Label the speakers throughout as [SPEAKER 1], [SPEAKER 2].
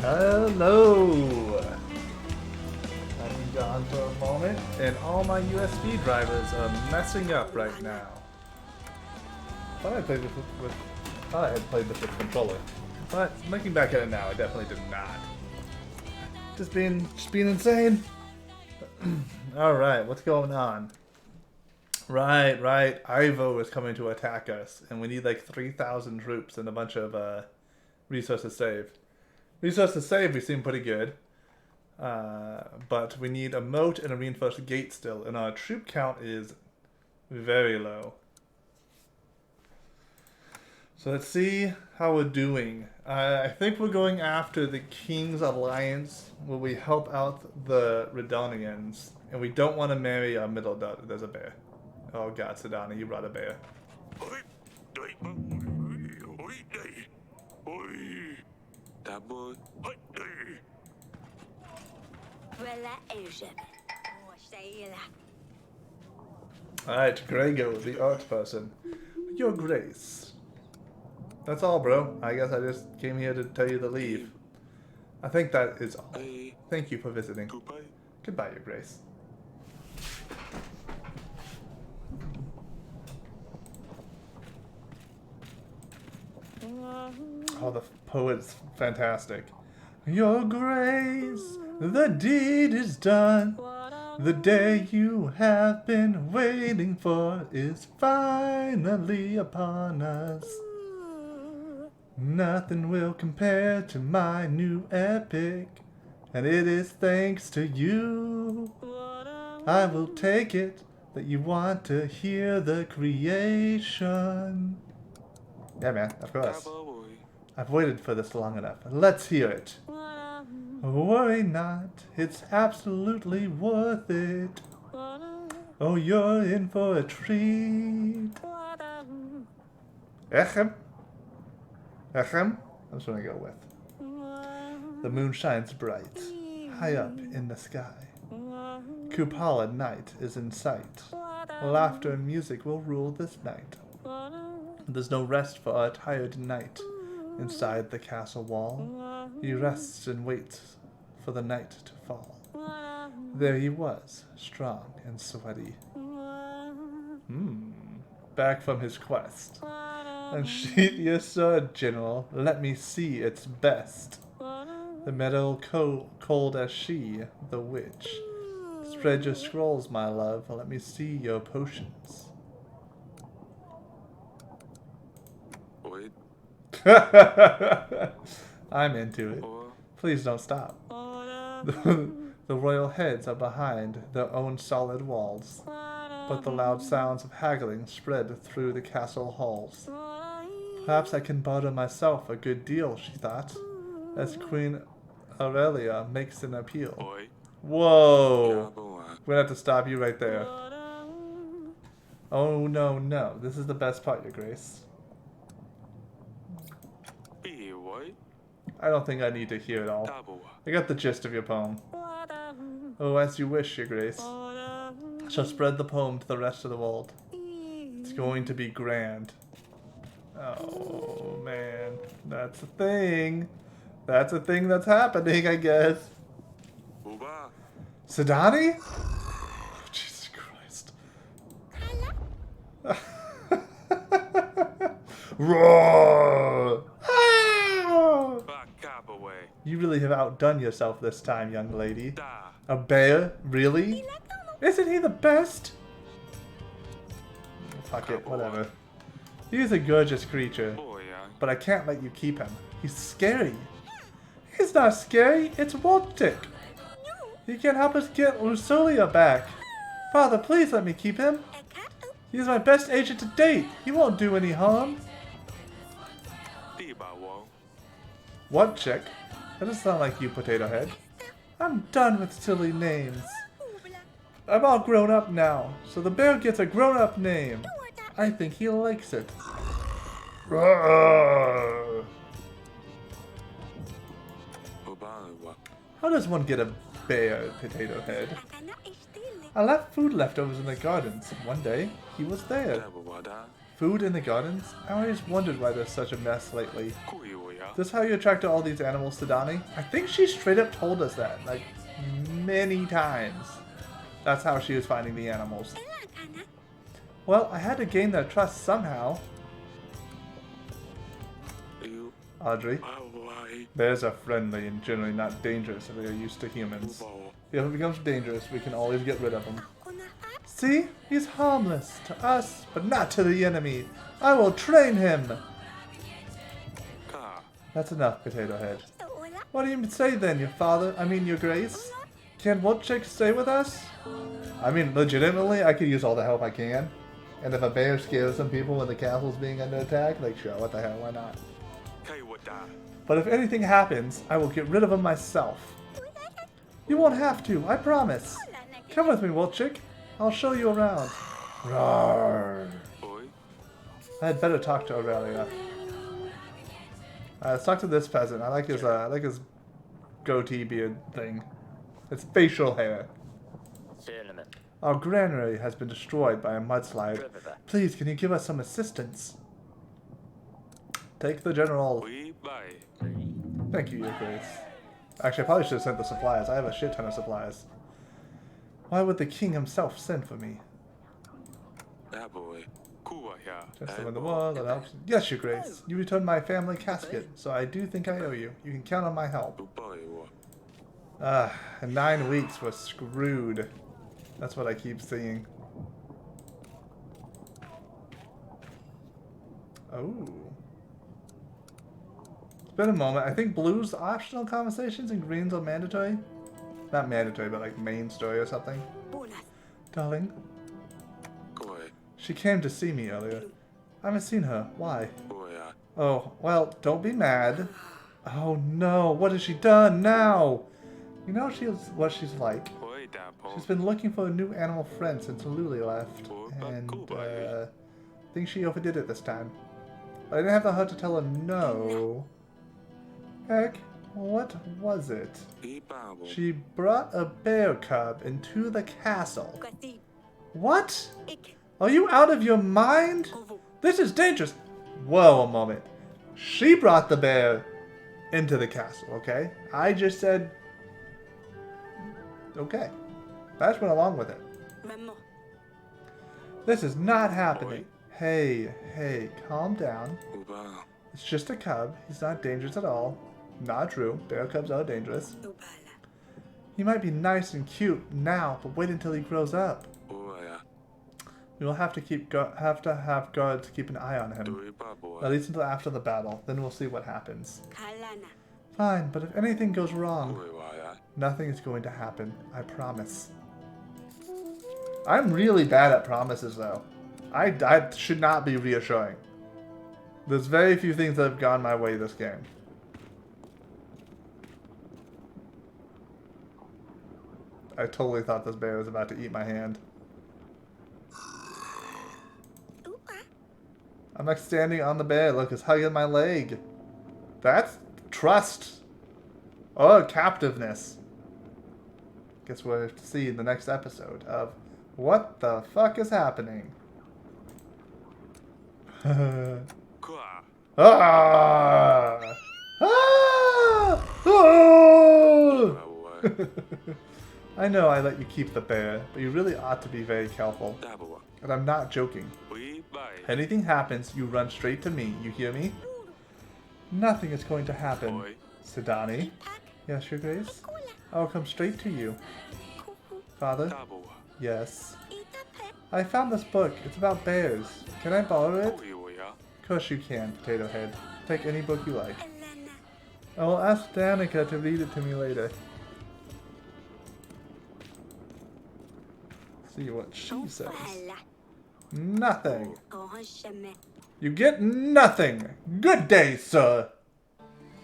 [SPEAKER 1] Hello! I'm gone for a moment, and all my USB drivers are messing up right now. Thought I had played this with controller, but looking back at it now, I definitely did not. Just being insane. All right, what's going on? Right. Ivo is coming to attack us, and we need like 3,000 troops and a bunch of resources saved. Resources saved, we seem pretty good. But we need a moat and a reinforced gate still, and our troop count is very low. So let's see how we're doing. I think we're going after the King's Alliance, where we help out the Redonians, and we don't want to marry our middle daughter. There's a bear. Oh god, Sedani, you brought a bear. Alright, Grego, the art person. Your Grace. That's all, bro. I guess I just came here to tell you to leave. I think that is all. Thank you for visiting. Goodbye, Your Grace. Oh, the poet's fantastic. Your Grace, the deed is done. The day you have been waiting for is finally upon us. Nothing will compare to my new epic, and it is thanks to you. I will take it that you want to hear the creation. Yeah, man, of course. I've waited for this long enough. Let's hear it. Worry not, it's absolutely worth it. Oh, you're in for a treat. Echem? Echem? That's what I go with. The moon shines bright, high up in the sky. Kupala night is in sight. Laughter and music will rule this night. There's no rest for our tired knight. Inside the castle wall, he rests and waits for the night to fall. There he was, strong and sweaty. Back from his quest. Unsheath your sword, General. Let me see its best. The meadow cold as she, the witch. Spread your scrolls, my love. Let me see your potions. I'm into it. Please don't stop. The royal heads are behind their own solid walls, but the loud sounds of haggling spread through the castle halls. Perhaps I can barter myself a good deal, she thought, as Queen Aurelia makes an appeal. Whoa! We're gonna have to stop you right there. Oh no. This is the best part, Your Grace. I don't think I need to hear it all. I got the gist of your poem. Oh, as you wish, Your Grace. I shall spread the poem to the rest of the world. It's going to be grand. Oh, man. That's a thing. That's a thing that's happening, I guess. Sedani? Oh, Jesus Christ. Roar! You really have outdone yourself this time, young lady. A bear? Really? Isn't he the best? Fuck it, whatever. He's a gorgeous creature, but I can't let you keep him. He's scary. He's not scary, it's Wolftik. He can help us get Lusolia back. Father, please let me keep him. He's my best agent to date. He won't do any harm. What, chick? That doesn't sound like you, Potato Head. I'm done with silly names. I'm all grown up now, so the bear gets a grown-up name. I think he likes it. How does one get a bear, Potato Head? I left food leftovers in the gardens. One day, he was there. Food in the gardens? I always wondered why there's such a mess lately. This is how you attracted all these animals to Donnie? I think she straight up told us that, like, many times. That's how she was finding the animals. Well, I had to gain their trust somehow. Audrey, bears are friendly and generally not dangerous if they are used to humans. If it becomes dangerous, we can always get rid of him. See? He's harmless to us, but not to the enemy. I will train him! That's enough, Potato Head. What do you say then, your grace? Can Wolfchick stay with us? I mean, legitimately, I could use all the help I can. And if a bear scares some people when the castle's being under attack, like, sure, what the hell, why not? But if anything happens, I will get rid of him myself. You won't have to, I promise. Come with me, Wolfchick. I'll show you around. Roar. I had better talk to Aurelia. Let's talk to this peasant. I like his goatee beard thing. It's facial hair. Our granary has been destroyed by a mudslide. Please, can you give us some assistance? Take the general. Thank you, Your Grace. Actually, I probably should have sent the supplies. I have a shit ton of supplies. Why would the king himself send for me? Just in the wall, that helps. Yes, Your Grace. You returned my family casket, so I do think I owe you. You can count on my help. In 9 weeks we're screwed. That's what I keep seeing. Oh. It's been a moment. I think blue's optional conversations and green's are mandatory. Not mandatory, but like main story or something. Darling. She came to see me earlier. I haven't seen her. Why? Oh, well, don't be mad. Oh no, what has she done now? You know what she's like. She's been looking for a new animal friend since Luli left. And, I think she overdid it this time. But I didn't have the heart to tell her no. Heck, what was it? She brought a bear cub into the castle. What? Are you out of your mind? This is dangerous. Whoa, a moment. She brought the bear into the castle, okay? I just said, okay. I just went along with it. This is not happening. Hey, calm down. It's just a cub. He's not dangerous at all. Not true. Bear cubs are dangerous. He might be nice and cute now, but wait until he grows up. We will have to have guards keep an eye on him. At least until after the battle. Then we'll see what happens. Fine, but if anything goes wrong, nothing is going to happen. I promise. I'm really bad at promises, though. I should not be reassuring. There's very few things that have gone my way this game. I totally thought this bear was about to eat my hand. I'm like standing on the bear. Look, it's hugging my leg. That's trust. Oh, captiveness. Guess we'll have to see in the next episode of what the fuck is happening. Ah! Ah! Oh! I know I let you keep the bear, but you really ought to be very careful. And I'm not joking. If anything happens, you run straight to me. You hear me? Nothing is going to happen. Sidani? Yes, Your Grace? I will come straight to you. Father? Yes. I found this book. It's about bears. Can I borrow it? Of course you can, Potato Head. Take any book you like. I will ask Danica to read it to me later. See what she says. Nothing. You get nothing. Good day, sir.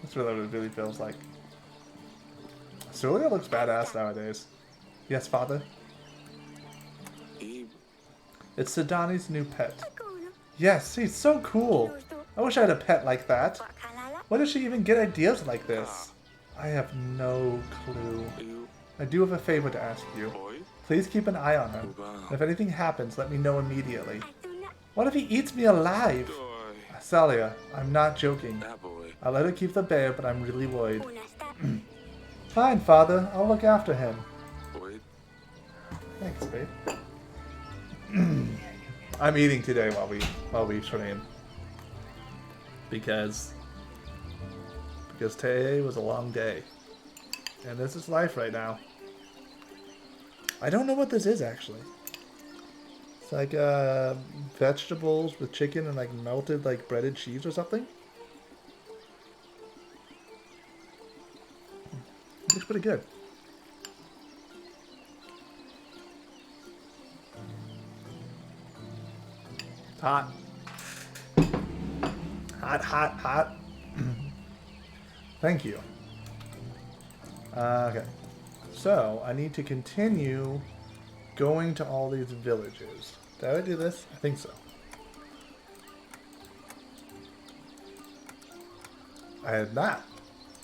[SPEAKER 1] That's really what it really feels like. Celia looks badass nowadays. Yes, father? It's Sidani's new pet. Yes, he's so cool. I wish I had a pet like that. Where does she even get ideas like this? I have no clue. I do have a favor to ask you. Please keep an eye on him. If anything happens, let me know immediately. What if he eats me alive? Salia, I'm not joking. I let her keep the bear, but I'm really worried. Fine, father. I'll look after him. Thanks, babe. I'm eating today while we train. Because today was a long day. And this is life right now. I don't know what this is actually. It's like vegetables with chicken and like melted like breaded cheese or something. Looks pretty good. Hot. Hot. Thank you. Okay. So, I need to continue going to all these villages. Did I do this? I think so. I had not.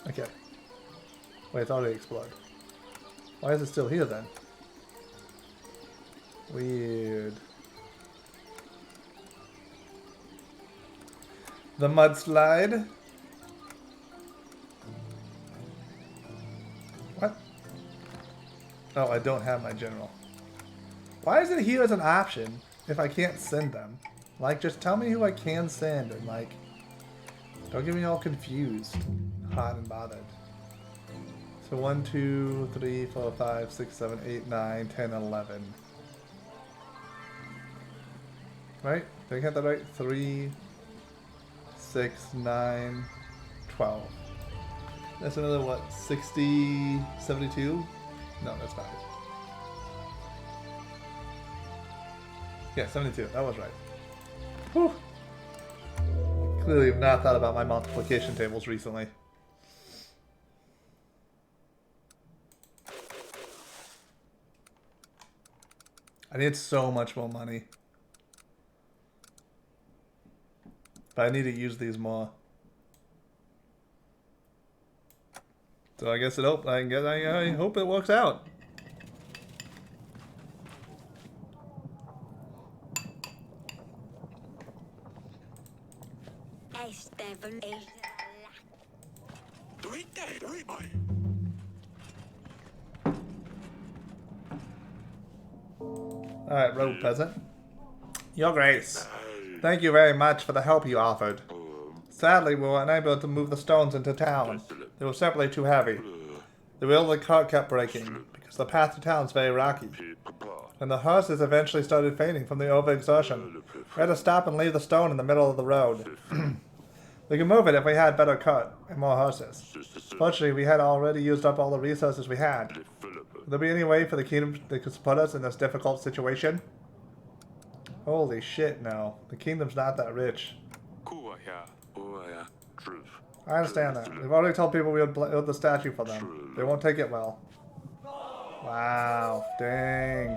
[SPEAKER 1] Okay. Wait, it's already exploded. Why is it still here then? Weird. The mudslide. What? Oh, I don't have my general. Why is it here as an option if I can't send them? Like, just tell me who I can send and, like, don't get me all confused, hot and bothered. So 1, 2, 3, 4, 5, 6, 7, 8, 9, 10, 11. Right? Did I get that right? 3, 6, 9, 12. That's another, what, 60, 72? No, that's not it. Yeah, 72. That was right. Whew. Clearly have not thought about my multiplication tables recently. I need so much more money. But I need to use these more. So I guess I hope it works out. Alright, road peasant. Your Grace, thank you very much for the help you offered. Sadly, we were unable to move the stones into town. They were simply too heavy. The wheel of the cart kept breaking, because the path to town is very rocky. And the horses eventually started fainting from the overexertion. We had to stop and leave the stone in the middle of the road. We could move it if we had better cart and more horses. Fortunately, we had already used up all the resources we had. Would there be any way for the kingdom that could support us in this difficult situation? Holy shit, no. The kingdom's not that rich. I understand that. We've already told people we would build the statue for them. They won't take it well. Wow. Dang.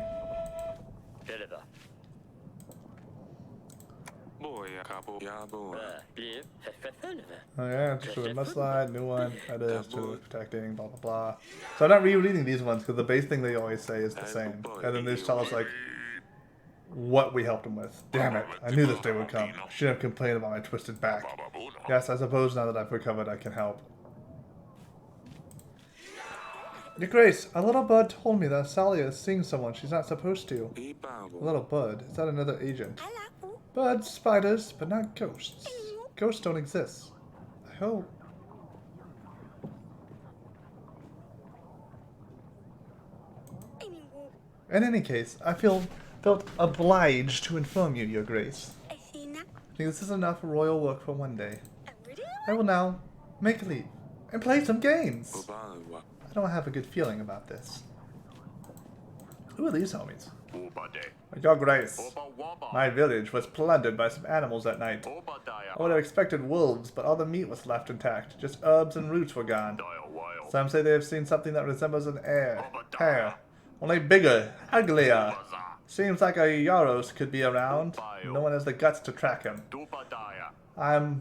[SPEAKER 1] Oh yeah, just a mudslide, new one, that is, to protecting, blah blah blah. So I'm not rereading these ones because the base thing they always say is the same. And then they just tell us like what we helped them with. Damn it, I knew this day would come. I shouldn't have complained about my twisted back. Yes, I suppose now that I've recovered I can help. Your Grace, a little bird told me that Salia is seeing someone she's not supposed to. A little bird? Is that another agent? Birds, spiders, but not ghosts. Ghosts don't exist. I hope. In any case, I felt obliged to inform you, Your Grace. I think this is enough royal work for one day. I will now make leave and play some games. I don't have a good feeling about this. Who are these homies? Your Grace, my village was plundered by some animals that night. I would have expected wolves, but all the meat was left intact. Just herbs and roots were gone. Some say they have seen something that resembles an hare, only bigger, uglier. Seems like a Yaros could be around. No one has the guts to track him. I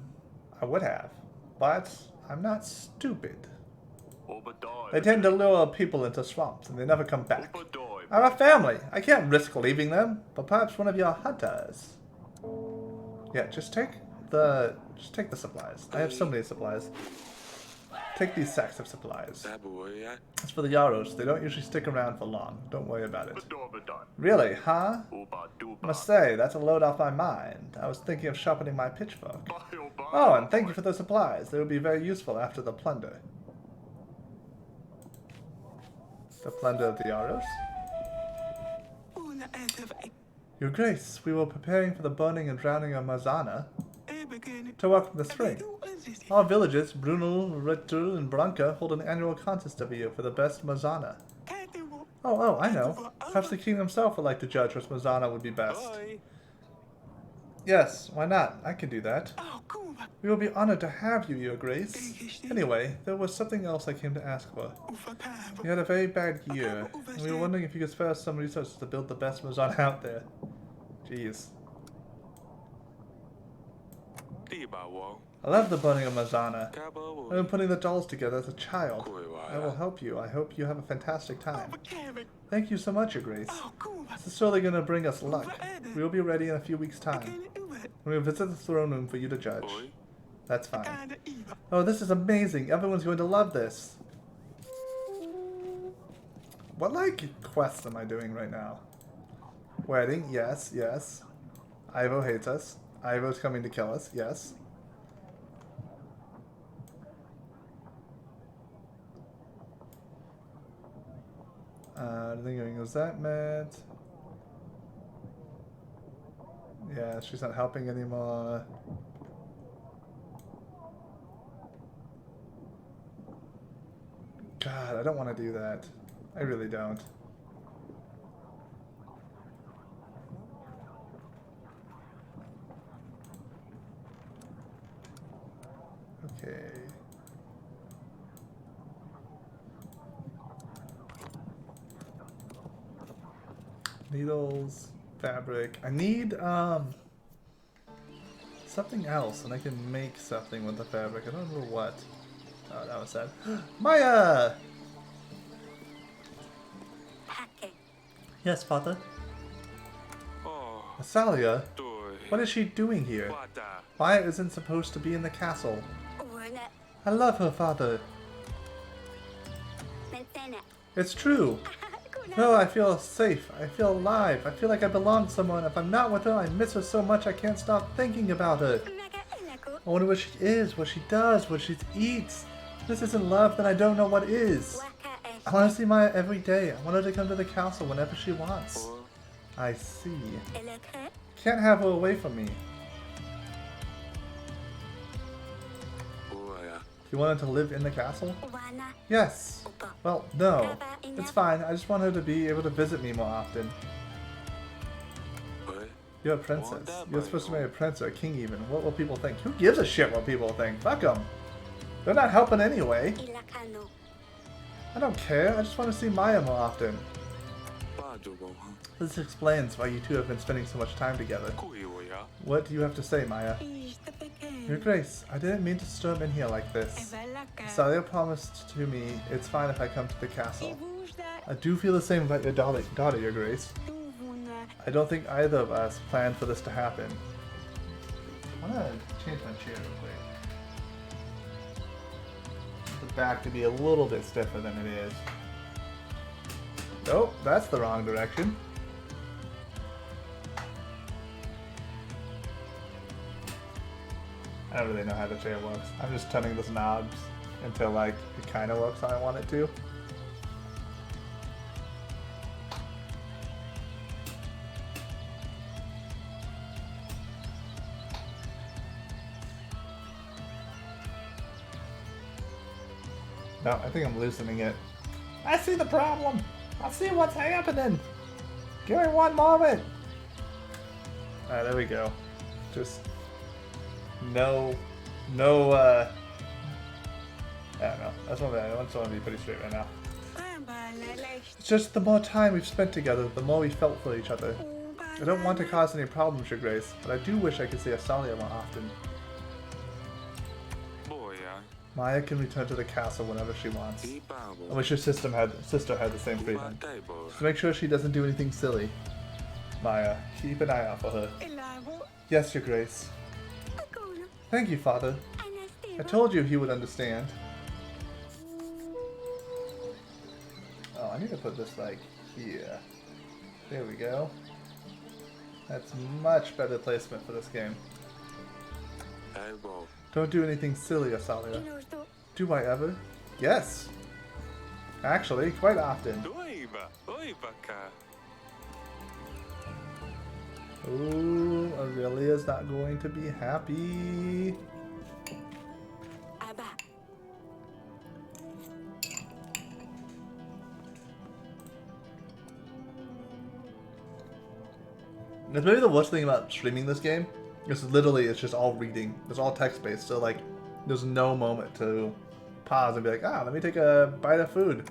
[SPEAKER 1] would have, but I'm not stupid. They tend to lure people into swamps, and they never come back. I have a family. I can't risk leaving them, but perhaps one of your hunters. Yeah, just take Just take the supplies. I have so many supplies. Take these sacks of supplies. As for the Yaros, they don't usually stick around for long. Don't worry about it. Really, huh? I must say, that's a load off my mind. I was thinking of sharpening my pitchfork. Oh, and thank you for the supplies. They will be very useful after the plunder. The plunder of the Yaros? Your Grace, we were preparing for the burning and drowning of Marzana to welcome the spring. Our villages, Brunel, Retul, and Branca, hold an annual contest every year for the best Marzana. Oh, I know. Perhaps the king himself would like to judge which Marzana would be best. Yes, why not? I can do that. We will be honored to have you, Your Grace. Anyway, there was something else I came to ask for. We had a very bad year, and we were wondering if you could spare us some resources to build the best Marzana out there. Jeez. I love the burning of Marzana. I've been putting the dolls together as a child. I will help you. I hope you have a fantastic time. Thank you so much, Your Grace. This is surely going to bring us luck. We will be ready in a few weeks' time. We will visit the throne room for you to judge. That's fine. Oh, this is amazing. Everyone's going to love this. What, like, quests am I doing right now? Wedding, yes, yes. Ivo hates us. Ivo's coming to kill us, yes. Thinking, was that mad? Yeah, she's not helping anymore. God, I don't want to do that. I really don't. Okay. Needles, fabric. I need something else, and I can make something with the fabric. I don't know what. Oh, that was sad. Maya! Yes, father? Asalia? What is she doing here? Maya isn't supposed to be in the castle. I love her, father. It's true. Oh, I feel safe. I feel alive. I feel like I belong to someone. If I'm not with her, I miss her so much I can't stop thinking about her. I wonder what she is, what she does, what she eats. If this isn't love, then I don't know what is. I want to see Maya every day. I want her to come to the castle whenever she wants. I see. Can't have her away from me. You want her to live in the castle? Yes. Well, no. It's fine. I just want her to be able to visit me more often. You're a princess. You're supposed to marry a prince or a king even. What will people think? Who gives a shit what people think? Fuck them. They're not helping anyway. I don't care. I just want to see Maya more often. This explains why you two have been spending so much time together. What do you have to say, Maya? Your Grace, I didn't mean to storm in here like this. Salia promised to me it's fine if I come to the castle. I do feel the same about your daughter, Your Grace. I don't think either of us planned for this to happen. I want to change my chair real quick. The back to be a little bit stiffer than it is. Oh, that's the wrong direction. I don't really know how the chair works. I'm just turning those knobs until like it kind of works how I want it to. No, I think I'm loosening it. I see the problem. I see what's happening. Give me one moment. Alright, there we go. Just no, I don't know. That's one thing. I want to be pretty straight right now. It's just the more time we've spent together, the more we felt for each other. I don't want to cause any problems, Your Grace, but I do wish I could see Asalia more often. Maya can return to the castle whenever she wants. I wish her sister had the same freedom. Just make sure she doesn't do anything silly. Maya, keep an eye out for her. Yes, Your Grace. Thank you, Father. I told you he would understand. Oh, I need to put this, like, here. There we go. That's much better placement for this game. Don't do anything silly, Asalia. Do I ever? Yes. Actually, quite often. Ooh, Aurelia's not going to be happy. That's maybe the worst thing about streaming this game. It's literally, it's just all reading. It's all text-based, so like, there's no moment to pause and be like, ah, let me take a bite of food.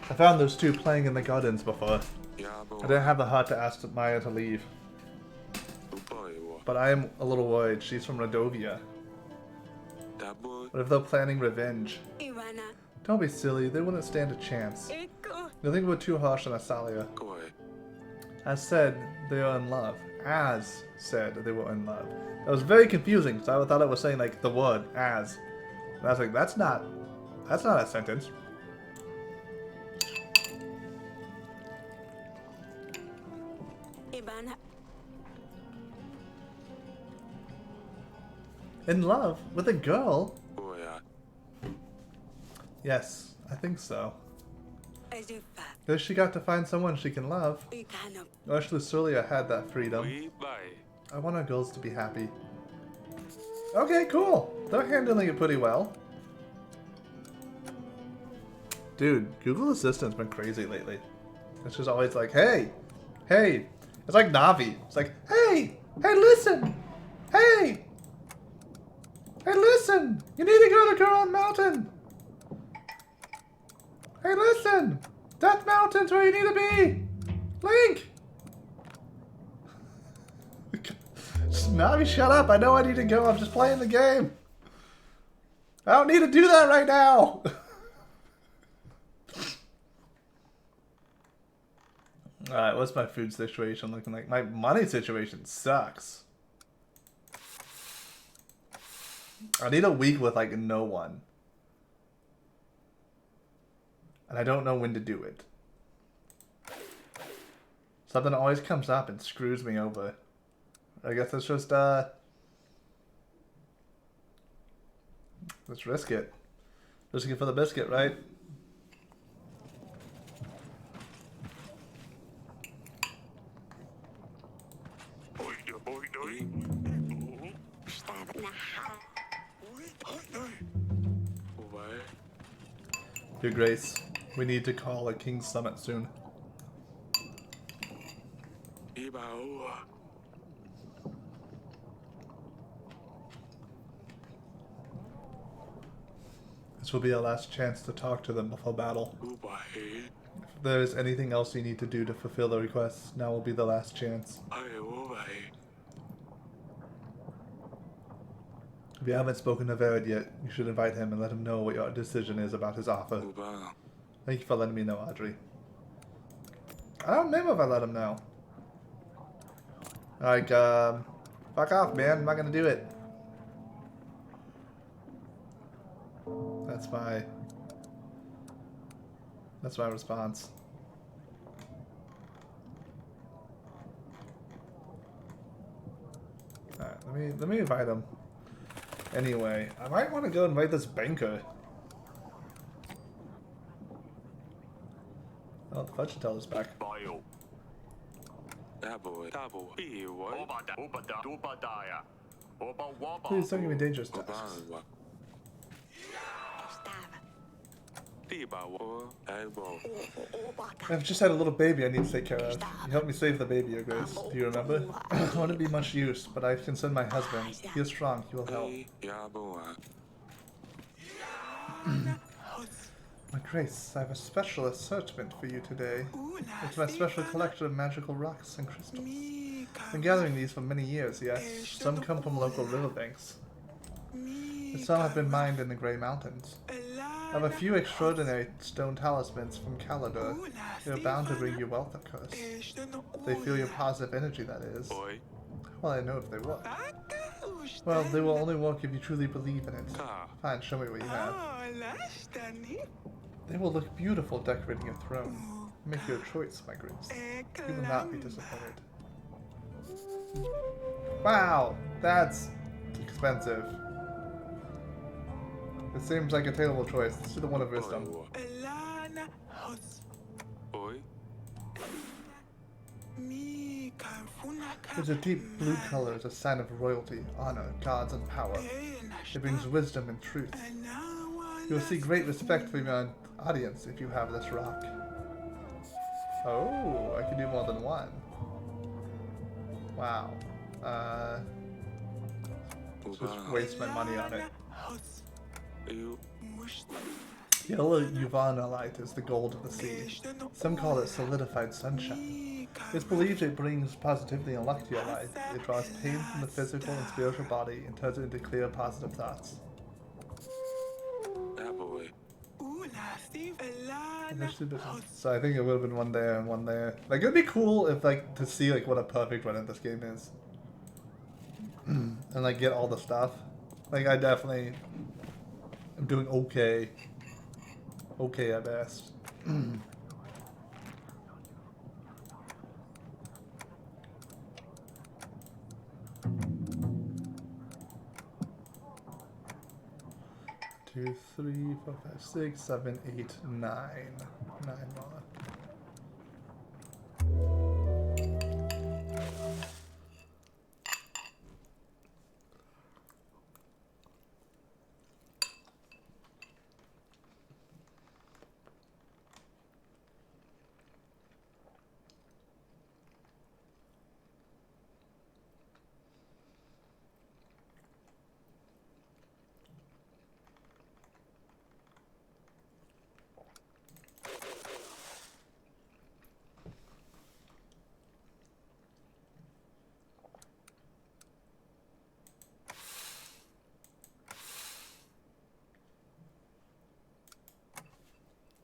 [SPEAKER 1] I found those two playing in the gardens before. I didn't have the heart to ask Maya to leave. But I am a little worried. She's from Radovia. What if they're planning revenge? Don't be silly. They wouldn't stand a chance. You think we're too harsh on Asalia. As said, they are in love. As said, they were in love. It was very confusing, so I thought it was saying like the word as. And I was like, that's not a sentence. In love with a girl? Yes, I think so. Because she got to find someone she can love. Actually, Surlia had that freedom. I want our girls to be happy. Okay, cool. They're handling it pretty well. Dude, Google Assistant's been crazy lately. It's just always like, hey, hey. It's like Navi. It's like, hey, hey, listen. Hey, hey, listen. You need to go to Goron Mountain. Hey, listen. Death Mountain's where you need to be. Link. Navi, shut up. I know I need to go. I'm just playing the game. I don't need to do that right now. Alright, what's my food situation looking like? My money situation sucks. I need a week with, like, no one. And I don't know when to do it. Something always comes up and screws me over. I guess it's just, let's risk it. Risk it for the biscuit, right? Your Grace, we need to call a King's Summit soon. This will be our last chance to talk to them before battle. If there is anything else you need to do to fulfill the requests, now will be the last chance. If you haven't spoken to Verid yet, you should invite him and let him know what your decision is about his offer. Thank you for letting me know, Audrey. I don't remember if I let him know. Like, fuck off, man. I'm not gonna do it. That's my response. Alright, let me invite him. Anyway, I might want to go invite this banker. Oh, the fudge teller's back. Please don't give me dangerous tasks. I've just had a little baby I need to take care of. You helped me save the baby, Your Grace. Do you remember? I wouldn't be much use, but I can send my husband. He is strong. He will help. My Grace, I have a special assortment for you today. It's my special collection of magical rocks and crystals. I've been gathering these for many years, yes. Some come from local riverbanks. But some have been mined in the Grey Mountains. I have a few extraordinary stone talismans from Kalador. They are bound to bring you wealth, of course. They feel your positive energy, that is. Well, I know if they work. Well, they will only work if you truly believe in it. Fine, show me what you have. They will look beautiful decorating your throne. Make your choice, my grace. You will not be disappointed. Wow, that's expensive. It seems like a terrible choice. Let's do the one of wisdom. There's a deep blue color as a sign of royalty, honor, gods, and power. It brings wisdom and truth. You will see great respect from your audience if you have this rock. Oh, I can do more than one. Wow. Just waste my money on it. Yellow Uvanilite is the gold of the sea. Some call it solidified sunshine. It's believed it brings positivity and luck to your life. It draws pain from the physical and spiritual body and turns it into clear, positive thoughts. So I think it would have been one there and one there. Like, it'd be cool if, like, to see, like, what a perfect run of this game is. And, like, get all the stuff. Like, I definitely am doing okay. Okay at best. 2, 3, 4, 5, 6, 7, 8, 9. 9 more.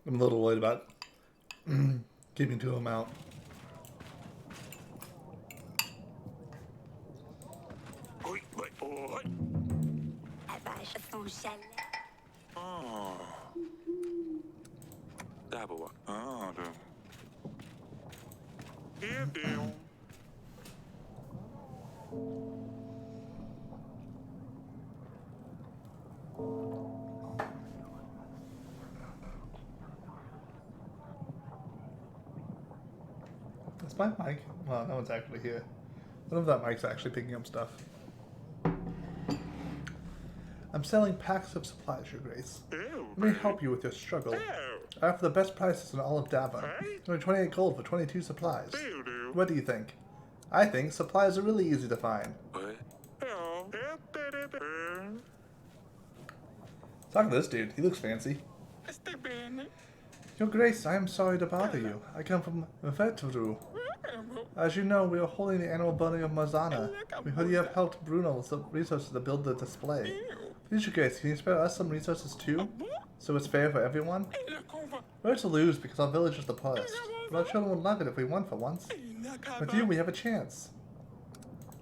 [SPEAKER 1] I'm a little worried about keeping 2 of them out. Is my mic? Well, no one's actually here. I don't know if that mic's actually picking up stuff. I'm selling packs of supplies, Your Grace. Let me help you with your struggle. I offer the best prices in all of Davon. Only 28 gold for 22 supplies. What do you think? I think supplies are really easy to find. Talk to this dude. He looks fancy. Your Grace, I am sorry to bother you. I come from Vetru. As you know, we are holding the annual burning of Marzana. We heard you have helped Bruno with some resources to build the display. Please, Your Grace, can you spare us some resources too? So it's fair for everyone? We're to lose because our village is the poorest. But our children would love it if we won for once. With you, we have a chance.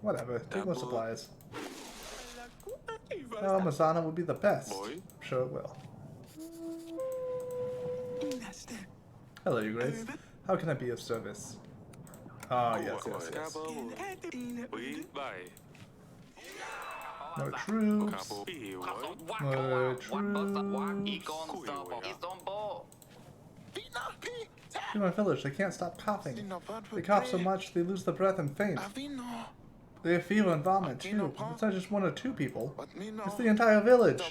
[SPEAKER 1] Whatever, take more supplies. Oh, Marzana will be the best. I'm sure it will. Hello, Your Grace. How can I be of service? Ah, yes. More troops. More troops. In my village, they can't stop coughing. They cough so much they lose their breath and faint. They have fever and vomit too. It's not just 1 or 2 people. It's the entire village.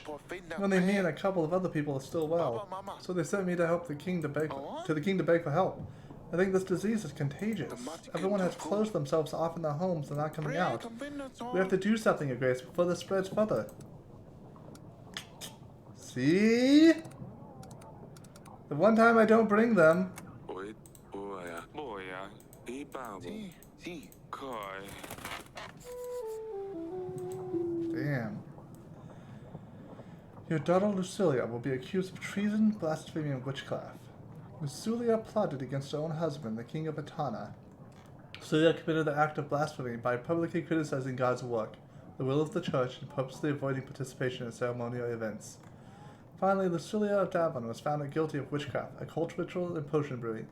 [SPEAKER 1] Only me and a couple of other people are still well. So they sent me to help the king to beg for help. I think this disease is contagious. Everyone has closed themselves off in their homes and not coming out. We have to do something, Your Grace, before this spreads further. See? The one time I don't bring them. Damn. Your daughter Lucilia will be accused of treason, blasphemy, and witchcraft. Lucilia plotted against her own husband, the king of Atana. Celia committed the act of blasphemy by publicly criticizing God's work, the will of the church, and purposely avoiding participation in ceremonial events. Finally, Lucilia of Davon was found guilty of witchcraft, occult ritual, and potion brewing.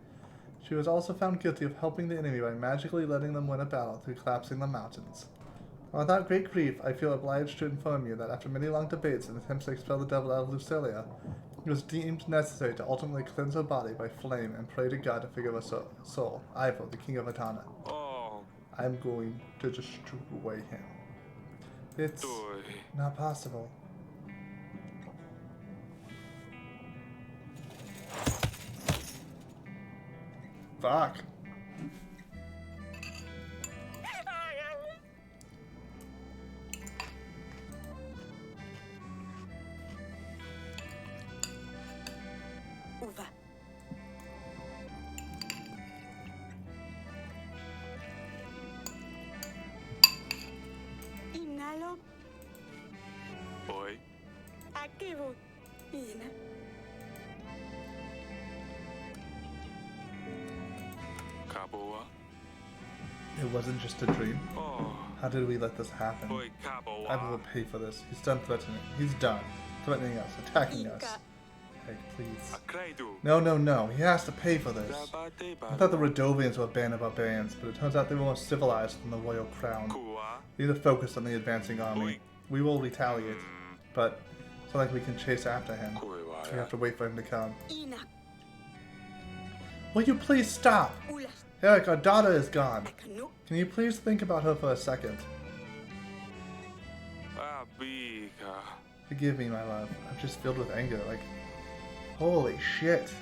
[SPEAKER 1] She was also found guilty of helping the enemy by magically letting them win a battle through collapsing the mountains. Without great grief, I feel obliged to inform you that after many long debates and attempts to expel the devil out of Lucilia, it was deemed necessary to ultimately cleanse her body by flame and pray to God to forgive her soul. Ivo, the king of Atana.
[SPEAKER 2] Oh,
[SPEAKER 1] I'm going to destroy him. It's not possible. Fuck.
[SPEAKER 3] Uva. Inhalo.
[SPEAKER 2] boy.
[SPEAKER 3] Activo. Ina.
[SPEAKER 2] Kaboa.
[SPEAKER 1] It wasn't just a dream.
[SPEAKER 2] Oh,
[SPEAKER 1] How did we let this happen?
[SPEAKER 2] boy,
[SPEAKER 1] I will
[SPEAKER 2] Kaboa.
[SPEAKER 1] pay for this. He's done threatening. He's done threatening us, attacking us.
[SPEAKER 3] Ika.
[SPEAKER 1] Hey, please.
[SPEAKER 2] Akraidu.
[SPEAKER 1] No. He has to pay for this. I thought the Rodovians were a band of barbarians, but it turns out they were more civilized than the royal crown.
[SPEAKER 2] Kua.
[SPEAKER 1] We need to focus on the advancing army. We will retaliate, but it's not like we can chase after him. We have to wait for him to come.
[SPEAKER 3] Ina.
[SPEAKER 1] Will you please stop?
[SPEAKER 3] Ulas.
[SPEAKER 1] Eric, our daughter is gone.
[SPEAKER 3] Akanu.
[SPEAKER 1] Can you please think about her for a second?
[SPEAKER 2] Abika.
[SPEAKER 1] Forgive me, my love. I'm just filled with anger. Like, holy shit.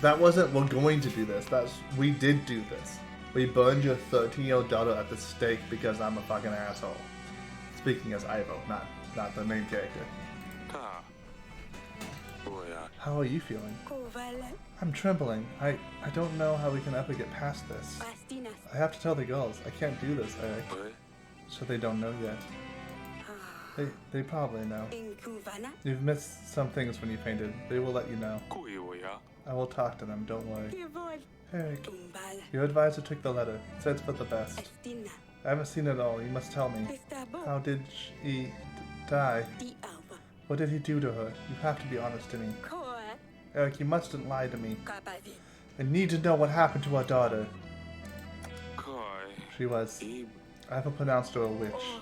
[SPEAKER 1] That wasn't, we're going to do this. We did do this. We burned your 13-year-old daughter at the stake because I'm a fucking asshole. Speaking as Ivo, not the main character.
[SPEAKER 2] Ta. Boya.
[SPEAKER 1] How are you feeling?
[SPEAKER 3] Kovala.
[SPEAKER 1] I'm trembling. I don't know how we can ever get past this.
[SPEAKER 3] Pastinas.
[SPEAKER 1] I have to tell the girls. I can't do this, Eric.
[SPEAKER 2] Boy.
[SPEAKER 1] So they don't know yet. They probably know.
[SPEAKER 3] Inkuvana.
[SPEAKER 1] You've missed some things when you fainted. They will let you know.
[SPEAKER 2] Kuiuya.
[SPEAKER 1] I will talk to them, don't worry.
[SPEAKER 3] Kivol.
[SPEAKER 1] Eric,
[SPEAKER 3] Tumbala.
[SPEAKER 1] your advisor took the letter. Said it's for the best.
[SPEAKER 3] Astina.
[SPEAKER 1] I haven't seen it all. You must tell me.
[SPEAKER 3] Pistabo.
[SPEAKER 1] How did she die?
[SPEAKER 3] Di alva.
[SPEAKER 1] What did he do to her? You have to be honest to me.
[SPEAKER 3] Koa.
[SPEAKER 1] Eric, you mustn't lie to me.
[SPEAKER 3] Kapavi.
[SPEAKER 1] I need to know what happened to our daughter.
[SPEAKER 2] Koi.
[SPEAKER 1] She was.
[SPEAKER 2] Ib.
[SPEAKER 1] I haven't pronounced her a witch.
[SPEAKER 3] Oh.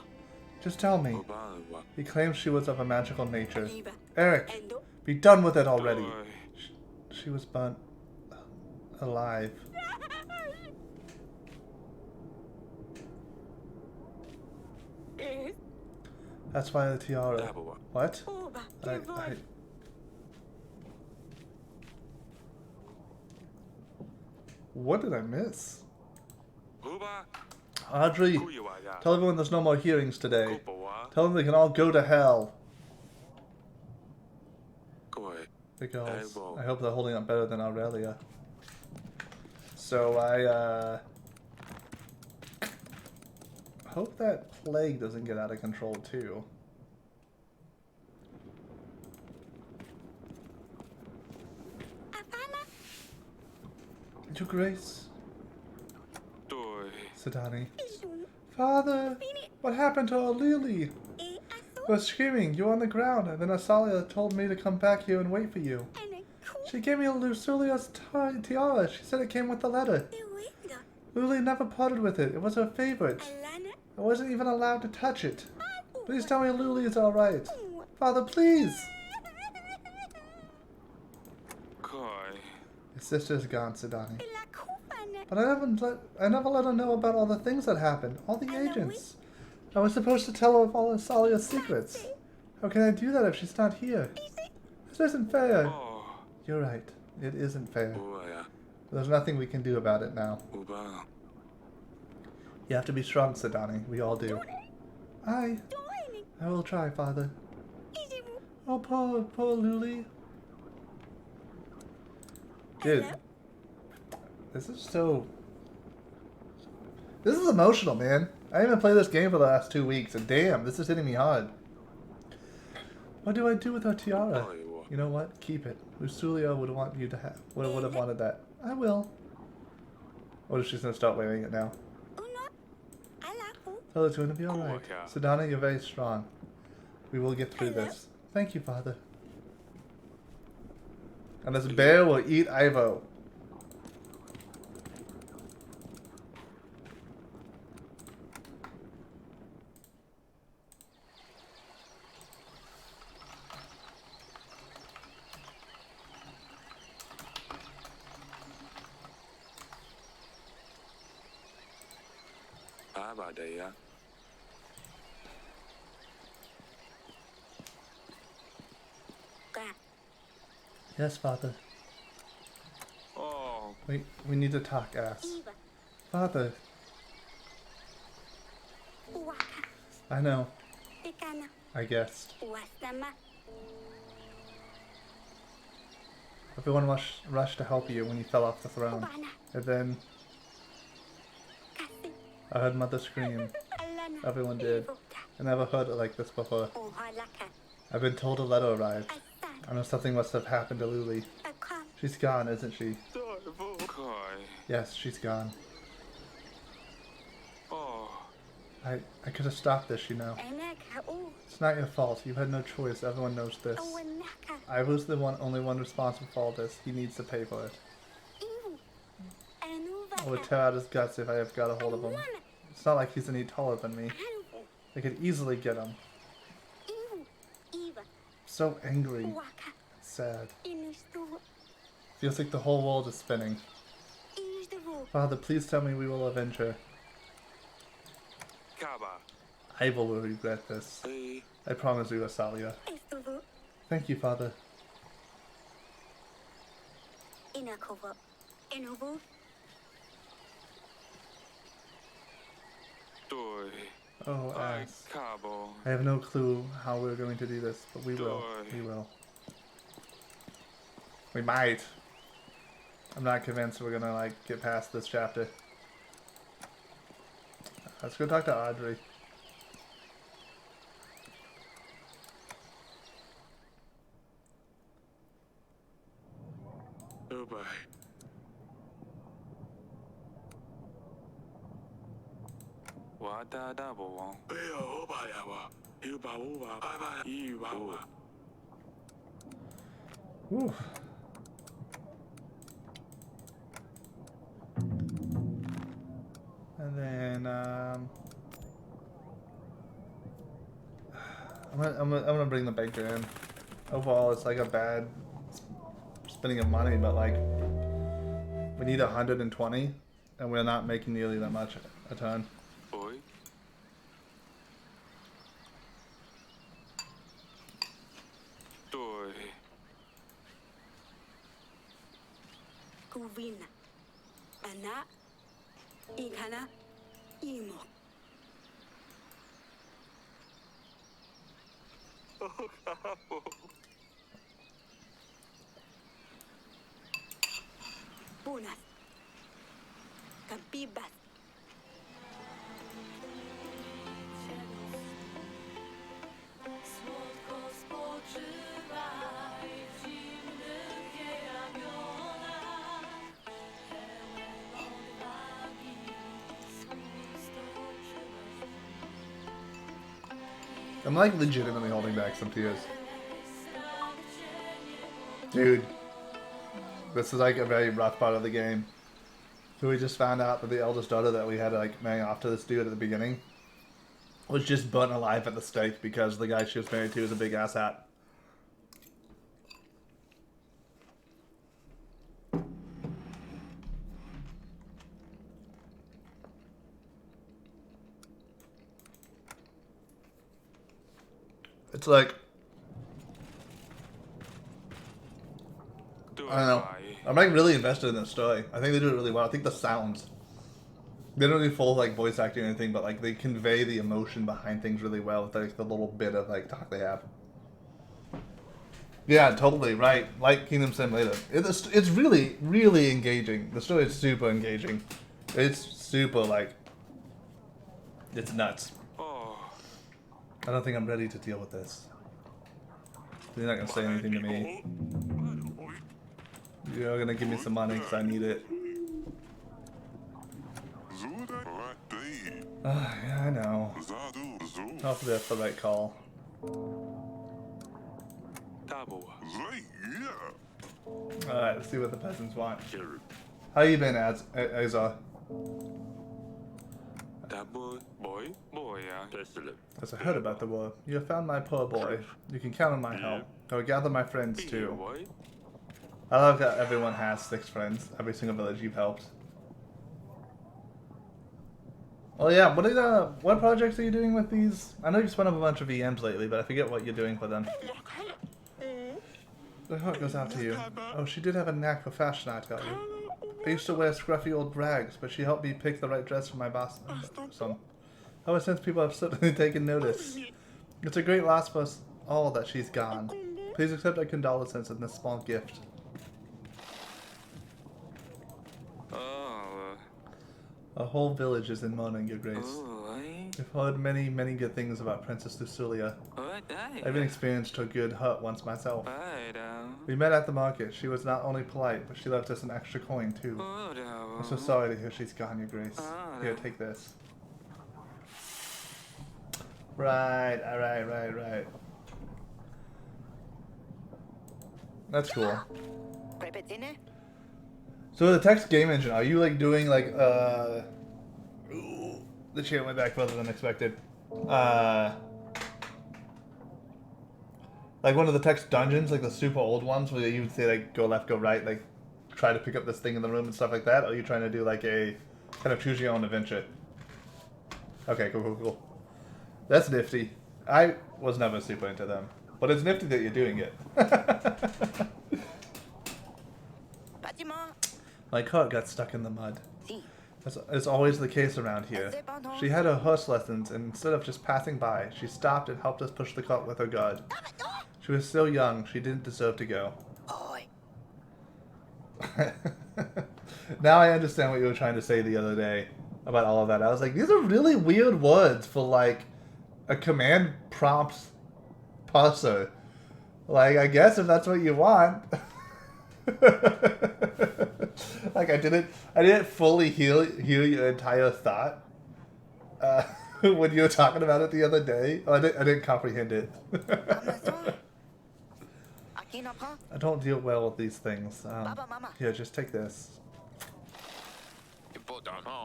[SPEAKER 1] Just tell me.
[SPEAKER 2] Obalwa.
[SPEAKER 1] He claims she was of a magical nature.
[SPEAKER 3] Aliva.
[SPEAKER 1] Eric,
[SPEAKER 3] Endo.
[SPEAKER 1] be done with it already.
[SPEAKER 2] Boy.
[SPEAKER 1] She was burnt alive.
[SPEAKER 3] Eh.
[SPEAKER 1] That's why the tiara.
[SPEAKER 2] Daboa.
[SPEAKER 1] What?
[SPEAKER 3] Oba.
[SPEAKER 1] I,
[SPEAKER 3] Kivol.
[SPEAKER 1] what did I miss?
[SPEAKER 2] Uba.
[SPEAKER 1] Audrey,
[SPEAKER 2] Kuiuaya.
[SPEAKER 1] tell everyone there's no more hearings today.
[SPEAKER 2] Kupoa.
[SPEAKER 1] Tell them they can all go to hell.
[SPEAKER 2] Koi.
[SPEAKER 1] The girls.
[SPEAKER 2] Hey, well.
[SPEAKER 1] I hope they're holding up better than Aurelia. So I hope that plague doesn't get out of control too.
[SPEAKER 3] Apana.
[SPEAKER 1] Your Grace,
[SPEAKER 2] Doi.
[SPEAKER 1] Sidani.
[SPEAKER 3] Isun.
[SPEAKER 1] Father, what happened to our Lily?
[SPEAKER 3] E aso.
[SPEAKER 1] I was screaming, you were on the ground, and then Asalia told me to come back here and wait for you.
[SPEAKER 3] Ene. Ku.
[SPEAKER 1] She gave me Lucilia's tiara. She said it came with the letter.
[SPEAKER 3] Iwinda.
[SPEAKER 1] Lily never parted with it. It was her favorite.
[SPEAKER 3] Alana.
[SPEAKER 1] I wasn't even allowed to touch it.
[SPEAKER 3] Abu.
[SPEAKER 1] Please tell me Lily is alright. Father, please!
[SPEAKER 2] Koi.
[SPEAKER 1] Your sister's gone, Sidani.
[SPEAKER 3] La Kufana.
[SPEAKER 1] But I never let her know about all the things that happened. All the agents. I was supposed to tell her of all of Salia's secrets. How can I do that if she's not here? This isn't fair.
[SPEAKER 2] Oh.
[SPEAKER 1] You're right. It isn't fair.
[SPEAKER 2] Boya.
[SPEAKER 1] There's nothing we can do about it now.
[SPEAKER 2] Uba.
[SPEAKER 1] You have to be strong, Sidani. We all do. I will try, Father. Oh, poor Luli. Dude, this is emotional, man. I haven't played this game for the last 2 weeks, and damn, this is hitting me hard. What do I do with our tiara?
[SPEAKER 2] Oiwa.
[SPEAKER 1] You know what? Keep it. Lucilia would want you to have. Would have wanted that. I will. Or is she gonna start wearing it now?
[SPEAKER 3] Uno. Alafu.
[SPEAKER 1] Oh, it's going to be alright.
[SPEAKER 2] Cool, yeah.
[SPEAKER 1] Sedana, you're very strong. We will get through
[SPEAKER 3] Hello.
[SPEAKER 1] this. Thank you, Father. And this bear will eat Ivo.
[SPEAKER 2] Baba Daya.
[SPEAKER 3] Ka.
[SPEAKER 1] Yes, Father.
[SPEAKER 2] Oh,
[SPEAKER 1] We need to talk, ass.
[SPEAKER 3] Iva.
[SPEAKER 1] Father,
[SPEAKER 3] Uwaka.
[SPEAKER 1] I know.
[SPEAKER 3] Ikana.
[SPEAKER 1] I guessed.
[SPEAKER 3] Uwasama.
[SPEAKER 1] Everyone rushed to help you when you fell off the throne.
[SPEAKER 3] Ubana.
[SPEAKER 1] And then
[SPEAKER 3] Kasi.
[SPEAKER 1] I heard Mother scream.
[SPEAKER 3] Alana.
[SPEAKER 1] Everyone did.
[SPEAKER 3] Ivota.
[SPEAKER 1] I never heard it like this before.
[SPEAKER 3] Uhalaka.
[SPEAKER 1] I've been told a letter arrived.
[SPEAKER 3] Asan.
[SPEAKER 1] I know something must have happened to Luli.
[SPEAKER 3] Akam.
[SPEAKER 1] She's gone, isn't she?
[SPEAKER 2] Kai.
[SPEAKER 1] Yes, she's gone.
[SPEAKER 2] Oh,
[SPEAKER 1] I could have stopped this, you know.
[SPEAKER 3] Enaka. U.
[SPEAKER 1] It's not your fault. You had no choice. Everyone knows this.
[SPEAKER 3] Uwanaka.
[SPEAKER 1] I was the only one responsible for all this. He needs to pay for it.
[SPEAKER 3] Ivu.
[SPEAKER 1] I would
[SPEAKER 3] Anuvaka.
[SPEAKER 1] tear out his guts if I have got a hold of him.
[SPEAKER 3] Anuana.
[SPEAKER 1] It's not like he's any taller than me.
[SPEAKER 3] Anuvu.
[SPEAKER 1] I could easily get him.
[SPEAKER 3] Ivu. Iva.
[SPEAKER 1] So angry.
[SPEAKER 3] Uwaka.
[SPEAKER 1] Sad.
[SPEAKER 3] Inistu.
[SPEAKER 1] Feels like the whole world is spinning.
[SPEAKER 3] Inistu.
[SPEAKER 1] Father, please tell me we will avenge her.
[SPEAKER 2] Kaba.
[SPEAKER 1] I will regret this.
[SPEAKER 2] Hey.
[SPEAKER 1] I promise you, Asalia.
[SPEAKER 3] Estuvu.
[SPEAKER 1] Thank you, Father.
[SPEAKER 3] Inakova. Inuvu.
[SPEAKER 2] Doi.
[SPEAKER 1] Oh,
[SPEAKER 2] Ai,
[SPEAKER 1] ass.
[SPEAKER 2] Cabo.
[SPEAKER 1] I have no clue how we're going to do this, but we will.
[SPEAKER 2] Joy.
[SPEAKER 1] We will. We might. I'm not convinced we're gonna, like, get past this chapter. Let's go talk to Audrey.
[SPEAKER 2] Goodbye. Wada da bo wong. Yo, ba ya wa. You ba wu ba. Ba ba. You ba wa.
[SPEAKER 1] Whew. And then, I'm gonna bring the banker in. Overall, it's like a bad spending of money, but like, we need 120, and we're not making nearly that much a ton.
[SPEAKER 2] Boy. Doi.
[SPEAKER 3] Kuvina. Ana. Ikana. Imo.
[SPEAKER 2] Oh, Cabo.
[SPEAKER 3] Punas. Kabibas.
[SPEAKER 4] Słodko spoczywaj w zimnych jej ramionach, pełen odwagi swój stoczyłeś.
[SPEAKER 1] I'm like legitimately holding back some tears. Dude, this is like a very rough part of the game. So we just found out that the eldest daughter that we had to like marry off to this dude at the beginning was just burnt alive at the stake because the guy she was married to was a big ass hat. It's like,
[SPEAKER 2] Doi.
[SPEAKER 1] I don't know. I'm like really invested in this story. I think they do it really well. I think the sounds, they don't do full like voice acting or anything, but like they convey the emotion behind things really well with like the little bit of like talk they have. Yeah, totally right. Like Kingdom Simulator, it's really really engaging. The story is super engaging. It's super like, it's nuts.
[SPEAKER 2] Oh.
[SPEAKER 1] I don't think I'm ready to deal with this. You're not gonna say anything to me. You're gonna give me some money because I need it.
[SPEAKER 2] Zuda, Lati,
[SPEAKER 1] Yeah, I know.
[SPEAKER 2] Zadu, Zu,
[SPEAKER 1] Hopefully that's the right call.
[SPEAKER 2] Tabo, Zay, yeah.
[SPEAKER 1] Alright, let's see what the peasants want.
[SPEAKER 2] Sure.
[SPEAKER 1] How you been, Azar?
[SPEAKER 2] Tabo, boy, yeah. Tesla.
[SPEAKER 1] As I heard about the war, you have found my poor boy. You can count on my help. I will gather my friends too.
[SPEAKER 2] Boy,
[SPEAKER 1] I love that everyone has 6 friends. Every single village you've helped. Oh yeah, what projects are you doing with these? I know you've spun up a bunch of VMs lately, but I forget what you're doing for them. The heart goes out to you. Oh, she did have a knack for fashion, I tell you. I used to wear scruffy old rags, but she helped me pick the right dress for my boss. Ever since people have suddenly taken notice. It's a great loss for us all that she's gone. Please accept our condolences in this small gift.
[SPEAKER 2] oh,
[SPEAKER 1] A whole village is in mourning, Your Grace.
[SPEAKER 2] I,
[SPEAKER 1] We've heard many, many good things about Princess Lucilia. I've even experienced her good hurt once myself. We met at the market. She was not only polite, but she left us an extra coin too. I'm so sorry to hear she's gone, Your Grace. Here, take this. Right, right. That's cool. So the text game engine, are you like doing like ooh, the chair went back further than expected. Like one of the text dungeons, like the super old ones where you would say like go left, go right, like try to pick up this thing in the room and stuff like that? Or are you trying to do like a kind of choose your own adventure? Okay, cool. That's nifty. I was never super into them. But it's nifty that you're doing it. My cart got stuck in the mud. As is always the case around here. She had her horse lessons, and instead of just passing by, she stopped and helped us push the cart with her guard. She was so young, she didn't deserve to go. Now I understand what you were trying to say the other day about all of that. I was like, these are really weird words for like a command prompt parser. Like, I guess if that's what you want. Like I didn't fully hear your entire thought when you were talking about it the other day. Oh, I didn't comprehend it. I don't deal well with these things. Here, just take this.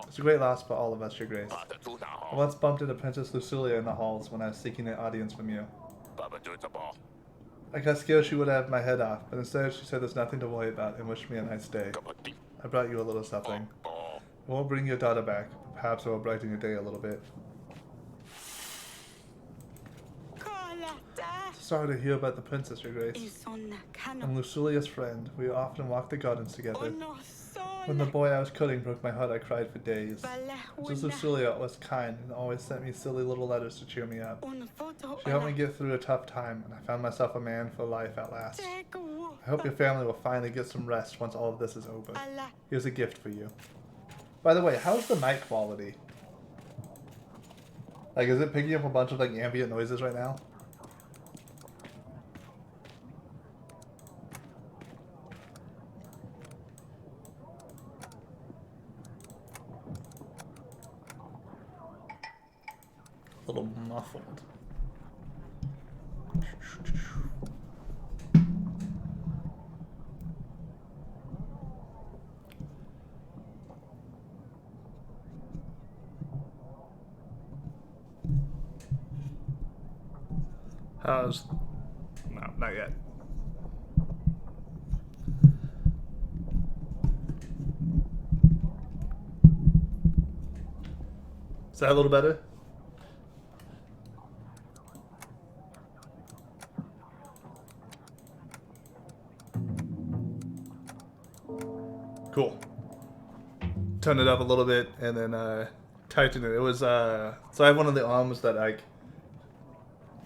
[SPEAKER 1] It's a great loss for all of us, Your Grace. I once bumped into Princess Lucilia in the halls when I was seeking an audience from you. I got scared she would have my head off, but instead she said there's nothing to worry about and wished me a nice day. I brought you a little something. I won't bring your daughter back, but perhaps it will brighten your day a little bit. Sorry to hear about the princess, Your Grace. I'm Lucilia's friend. We often walk the gardens together. When the boy I was cutting broke my heart, I cried for days. Princess Lucilia was kind and always sent me silly little letters to cheer me up. She helped me get through a tough time, and I found myself a man for life at last. I hope your family will finally get some rest once all of this is over. Here's a gift for you. By the way, how's the mic quality? Like, is it picking up a bunch of like ambient noises right now? A little muffled. How's... No, not yet. Is that a little better? Cool. Turn it up a little bit and then tighten it. It was so I have one of the arms that like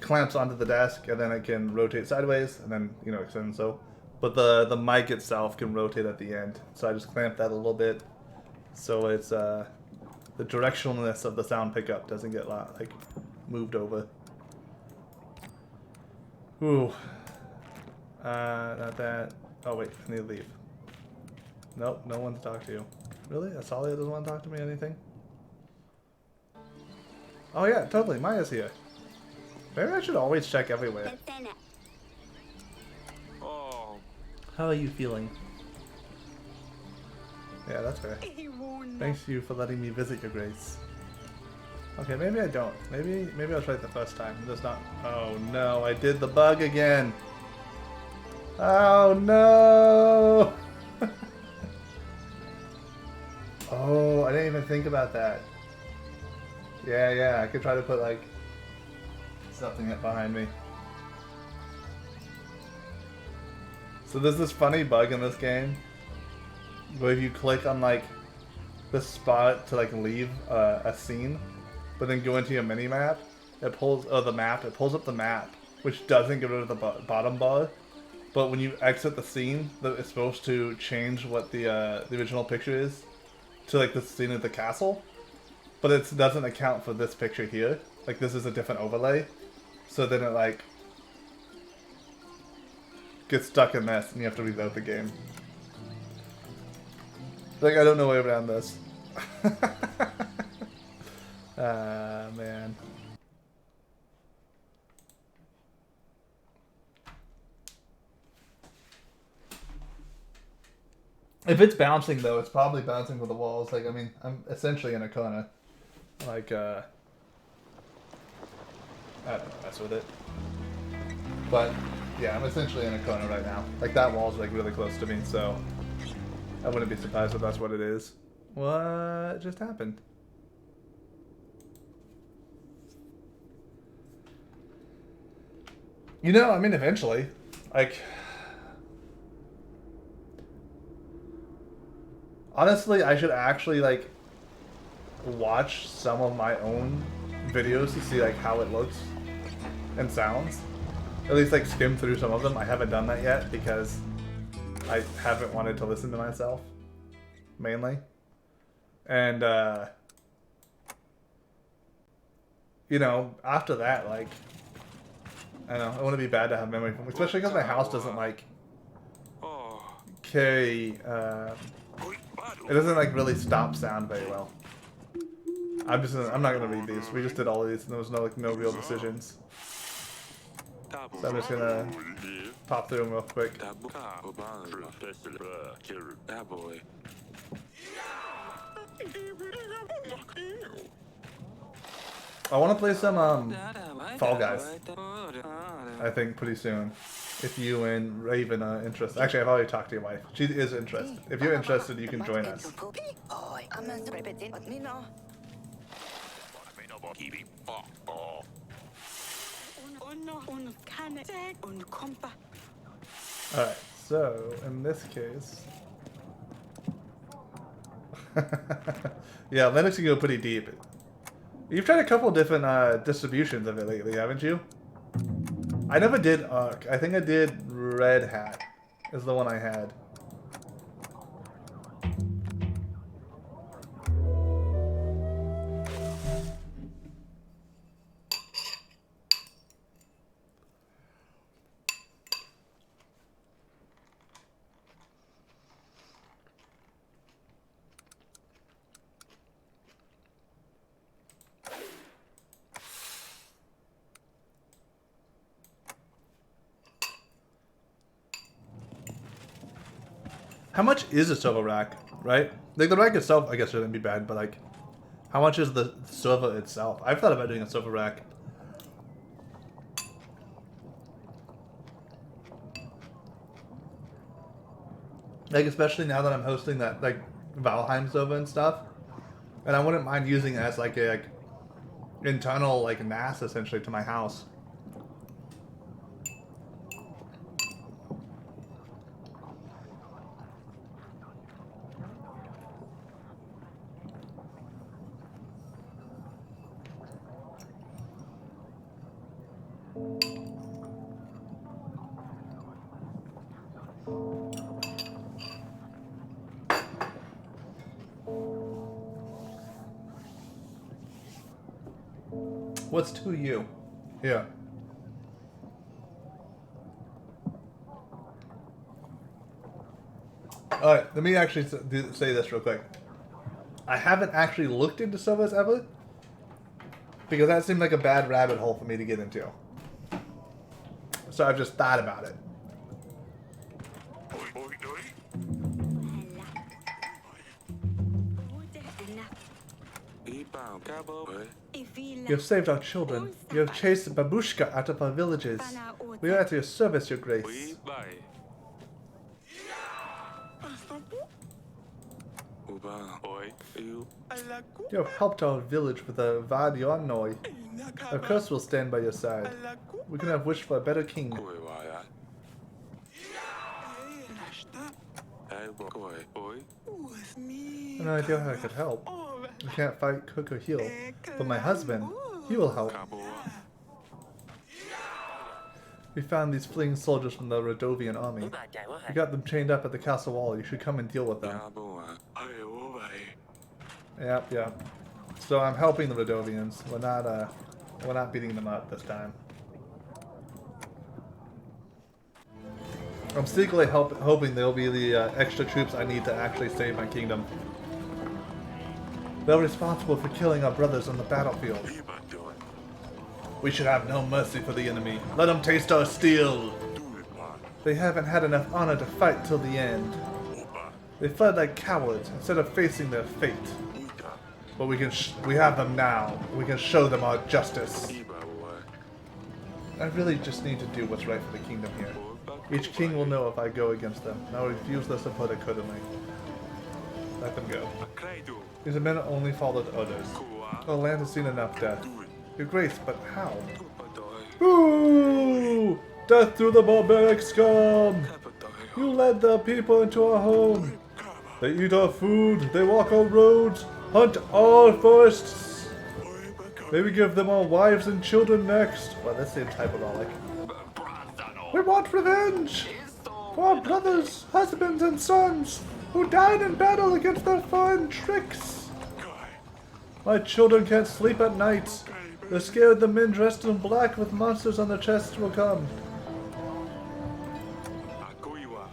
[SPEAKER 1] clamps onto the desk and then it can rotate sideways and then extend so. But the mic itself can rotate at the end. So I just clamped that a little bit so it's the directionalness of the sound pickup doesn't get like moved over. Ooh. Not that. Oh wait, I need to leave. Nope, no one to talk to you. Really? Asalia doesn't want to talk to me or anything? Oh yeah, totally. Maya's here. Maybe I should always check everywhere.
[SPEAKER 3] Tentena.
[SPEAKER 2] Oh,
[SPEAKER 1] How are you feeling? Yeah, that's fair.
[SPEAKER 3] Iwana.
[SPEAKER 1] Thanks you for letting me visit your grace. Okay, maybe I don't. Maybe I was right the first time. There's not. Oh no, I did the bug again. Oh no! Oh, I didn't even think about that. Yeah, I could try to put like something up behind me. So there's this funny bug in this game where if you click on like the spot to like leave a scene, but then go into your mini map, it pulls it pulls up the map, which doesn't get rid of the bottom bar. But when you exit the scene, it's supposed to change what the original picture is to like the scene at the castle, but it doesn't account for this picture here. Like this is a different overlay, so then it like gets stuck in this, and you have to reload the game. Like I don't know way around this. Ah man. If it's bouncing though, it's probably bouncing with the walls. Like I mean, I'm essentially in a corner. Like I don't know, mess with it. But yeah, I'm essentially in a corner right now. Like that wall's like really close to me, so I wouldn't be surprised if that's what it is. What just happened? You know, I mean, eventually, like, honestly, I should actually like watch some of my own videos to see like how it looks and sounds. At least like skim through some of them. I haven't done that yet because I haven't wanted to listen to myself mainly. And you know, after that, like, I don't know, it wouldn't be bad to have memory foam, especially because my house doesn't like
[SPEAKER 2] oh.
[SPEAKER 1] carry it doesn't like really stop sound very well. I'm not gonna read these. We just did all of these and there was no real decisions. So I'm just gonna pop through them real quick.
[SPEAKER 2] That boy.
[SPEAKER 1] I want to play some Fall Guys. I think pretty soon. If you and Raven are interested. Actually, I've already talked to your wife. She is interested. If you're interested, you can join us. Alright, so in this case... yeah, Linux can go pretty deep. You've tried a couple different distributions of it lately, haven't you? I never did Arc. I think I did Red Hat is the one I had. How much is a server rack, right? Like the rack itself, I guess shouldn't be bad, but like, how much is the server itself? I've thought about doing a server rack. Like especially now that I'm hosting that like Valheim server and stuff, and I wouldn't mind using it as like a internal like NAS essentially to my house. What's to you? Yeah. Alright, let me actually say this real quick. I haven't actually looked into servers ever, Because that seemed like a bad rabbit hole for me to get into. So I've just thought about it.
[SPEAKER 2] Oi, oi, oi. Ibao, Gabo, oi.
[SPEAKER 1] You have saved our children. You have chased Babushka out of our villages. We are at your service, your grace.
[SPEAKER 2] Ibai. Uba, oi, you.
[SPEAKER 1] You have helped our village with a Vadionoi. Our curse will stand by your side. We could have wished for a better king.
[SPEAKER 2] Oi, waya. Hey, oi, oi.
[SPEAKER 1] I have no idea how I could help. I can't fight, cook, or heal. But my husband, he will help.
[SPEAKER 2] Gabo.
[SPEAKER 1] We found these fleeing soldiers from the Radovian army. We got them chained up at the castle wall. You should come and deal with them.
[SPEAKER 2] Gabo, hey, oi.
[SPEAKER 1] Yep. So I'm helping the Radovians. We're not beating them up this time. I'm secretly hoping they'll be the extra troops I need to actually save my kingdom. They're responsible for killing our brothers on the battlefield.
[SPEAKER 2] Iba doing.
[SPEAKER 1] We should have no mercy for the enemy. Let them taste our steel.
[SPEAKER 2] Do it, man.
[SPEAKER 1] They haven't had enough honor to fight till the end.
[SPEAKER 2] Uba.
[SPEAKER 1] They fled like cowards instead of facing their fate.
[SPEAKER 2] Uta.
[SPEAKER 1] But we have them now. We can show them our justice.
[SPEAKER 2] Iba, oi.
[SPEAKER 1] I really just need to do what's right for the kingdom here. Each king will know if I go against them, and I'll refuse their support accordingly. Let them go.
[SPEAKER 2] Kredo.
[SPEAKER 1] These men only followed orders.
[SPEAKER 2] Kua.
[SPEAKER 1] Our land has seen enough death.
[SPEAKER 2] Do it.
[SPEAKER 1] Your grace, but how?
[SPEAKER 2] Uba doi.
[SPEAKER 1] Boo! Death to the barbaric scum!
[SPEAKER 2] Kaba doi.
[SPEAKER 1] You led the people into our home. They eat our food, they walk our roads, hunt our forests. Maybe give them our wives and children next. Well, that seems hyperbolic. We want revenge for our brothers, husbands, and sons who died in battle against their foreign tricks. My children can't sleep at night. They're scared the men dressed in black with monsters on their chests will come.
[SPEAKER 2] Agoiwa.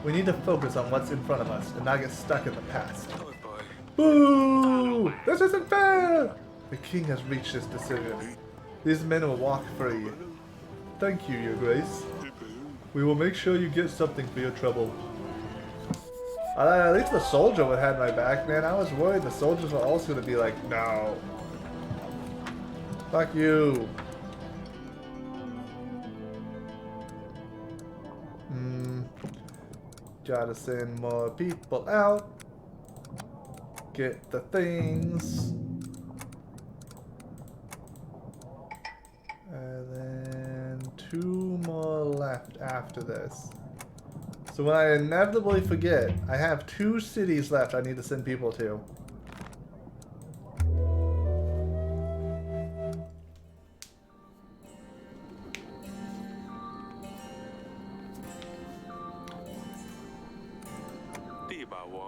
[SPEAKER 1] We need to focus on what's in front of us and not get stuck in the past.
[SPEAKER 2] Toy boy.
[SPEAKER 1] Boo! This isn't fair! The king has reached his decision. These men will walk free. Thank you, your grace. We will make sure you get something for your trouble. At least the soldier would have my back, man. I was worried the soldiers were also going to be like, no. Fuck you. Gotta send more people out. Get the things. And then 2 more left after this. So when I inevitably forget, I have 2 cities left I need to send people to.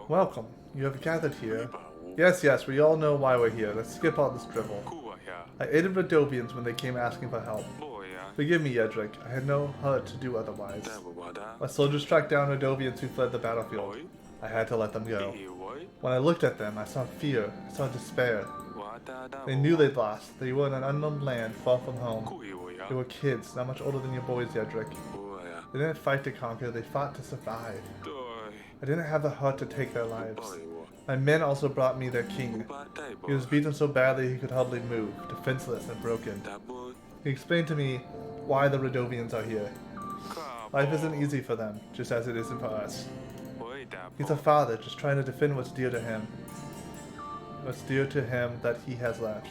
[SPEAKER 1] Welcome. You have gathered here. Yes, we all know why we're here. Let's skip all this drivel. I aided Radovians when they came asking for help. Forgive me, Yedric. I had no heart to do otherwise. My soldiers tracked down Radovians who fled the battlefield. I had to let them go. When I looked at them, I saw fear. I saw despair. They knew they'd lost. They were in an unknown land, far from home. They were kids, not much older than your boys, Yedric. They didn't fight to conquer, they fought to survive. I didn't have the heart to take their lives. My men also brought me their king. He was beaten so badly he could hardly move, defenseless and broken. He explained to me why the Radovians are here. Life isn't easy for them, just as it isn't for us. He's a father, just trying to defend what's dear to him. What's dear to him that he has left.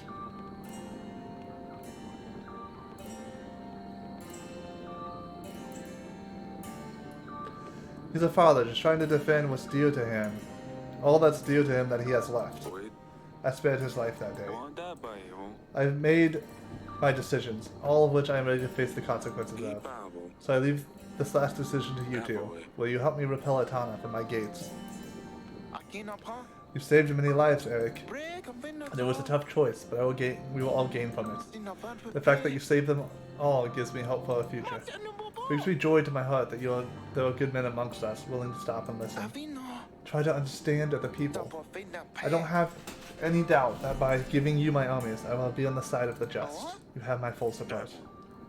[SPEAKER 1] He's a father, just trying to defend what's dear to him. All that's dear to him that he has left. I spared his life that day. I've made my decisions, all of which I am ready to face the consequences of. So I leave this last decision to you two. Will you help me repel Atana from my gates? You've saved many lives, Eric. And it was a tough choice, but we will all gain from it. The fact that you saved them all gives me hope for our future. It brings me joy to my heart that there are good men amongst us, willing to stop and listen. Try to understand other people. I don't have any doubt that by giving you my armies, I will be on the side of the just. You have my full support.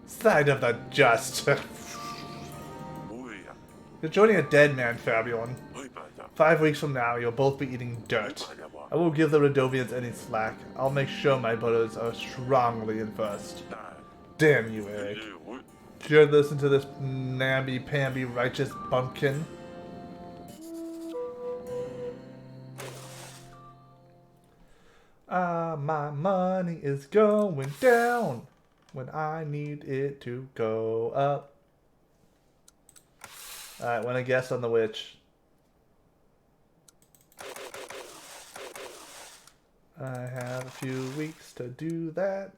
[SPEAKER 1] Side of the just.
[SPEAKER 2] Uya.
[SPEAKER 1] You're joining a dead man, Fabian.
[SPEAKER 2] Uibaya.
[SPEAKER 1] 5 weeks from now, you'll both be eating dirt. I won't give the Radovians any slack. I'll make sure my brothers are strongly enforced. Damn you, Eric. Should listen to this namby-pamby righteous bumpkin. My money is going down when I need it to go up. Alright, when I guess on the witch. I have a few weeks to do that.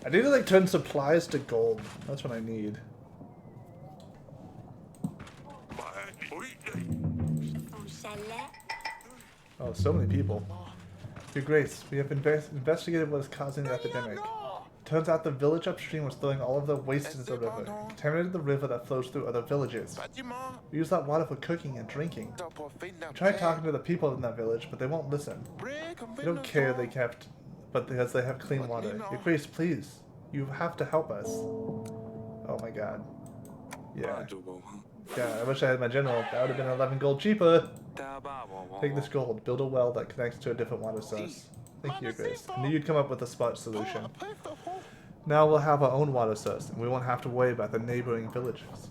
[SPEAKER 1] I need to like turn supplies to gold. That's what I need.
[SPEAKER 3] On chalet.
[SPEAKER 1] Oh, so many people. Your Grace, we have investigated what is causing the epidemic. Turns out the village upstream was throwing all of the waste into the river, contaminated the river that flows through other villages. We use that water for cooking and drinking. We tried talking to the people in that village, but they won't listen. They don't care but because they have clean water. Your Grace, please, you have to help us. Oh my god. Yeah. Yeah, I wish I had my general. That would have been 11 gold cheaper. Take this gold, build a well that connects to a different water source. Thank you, Your Grace. I knew you'd come up with a smart solution. Now we'll have our own water source, and we won't have to worry about the neighboring villages.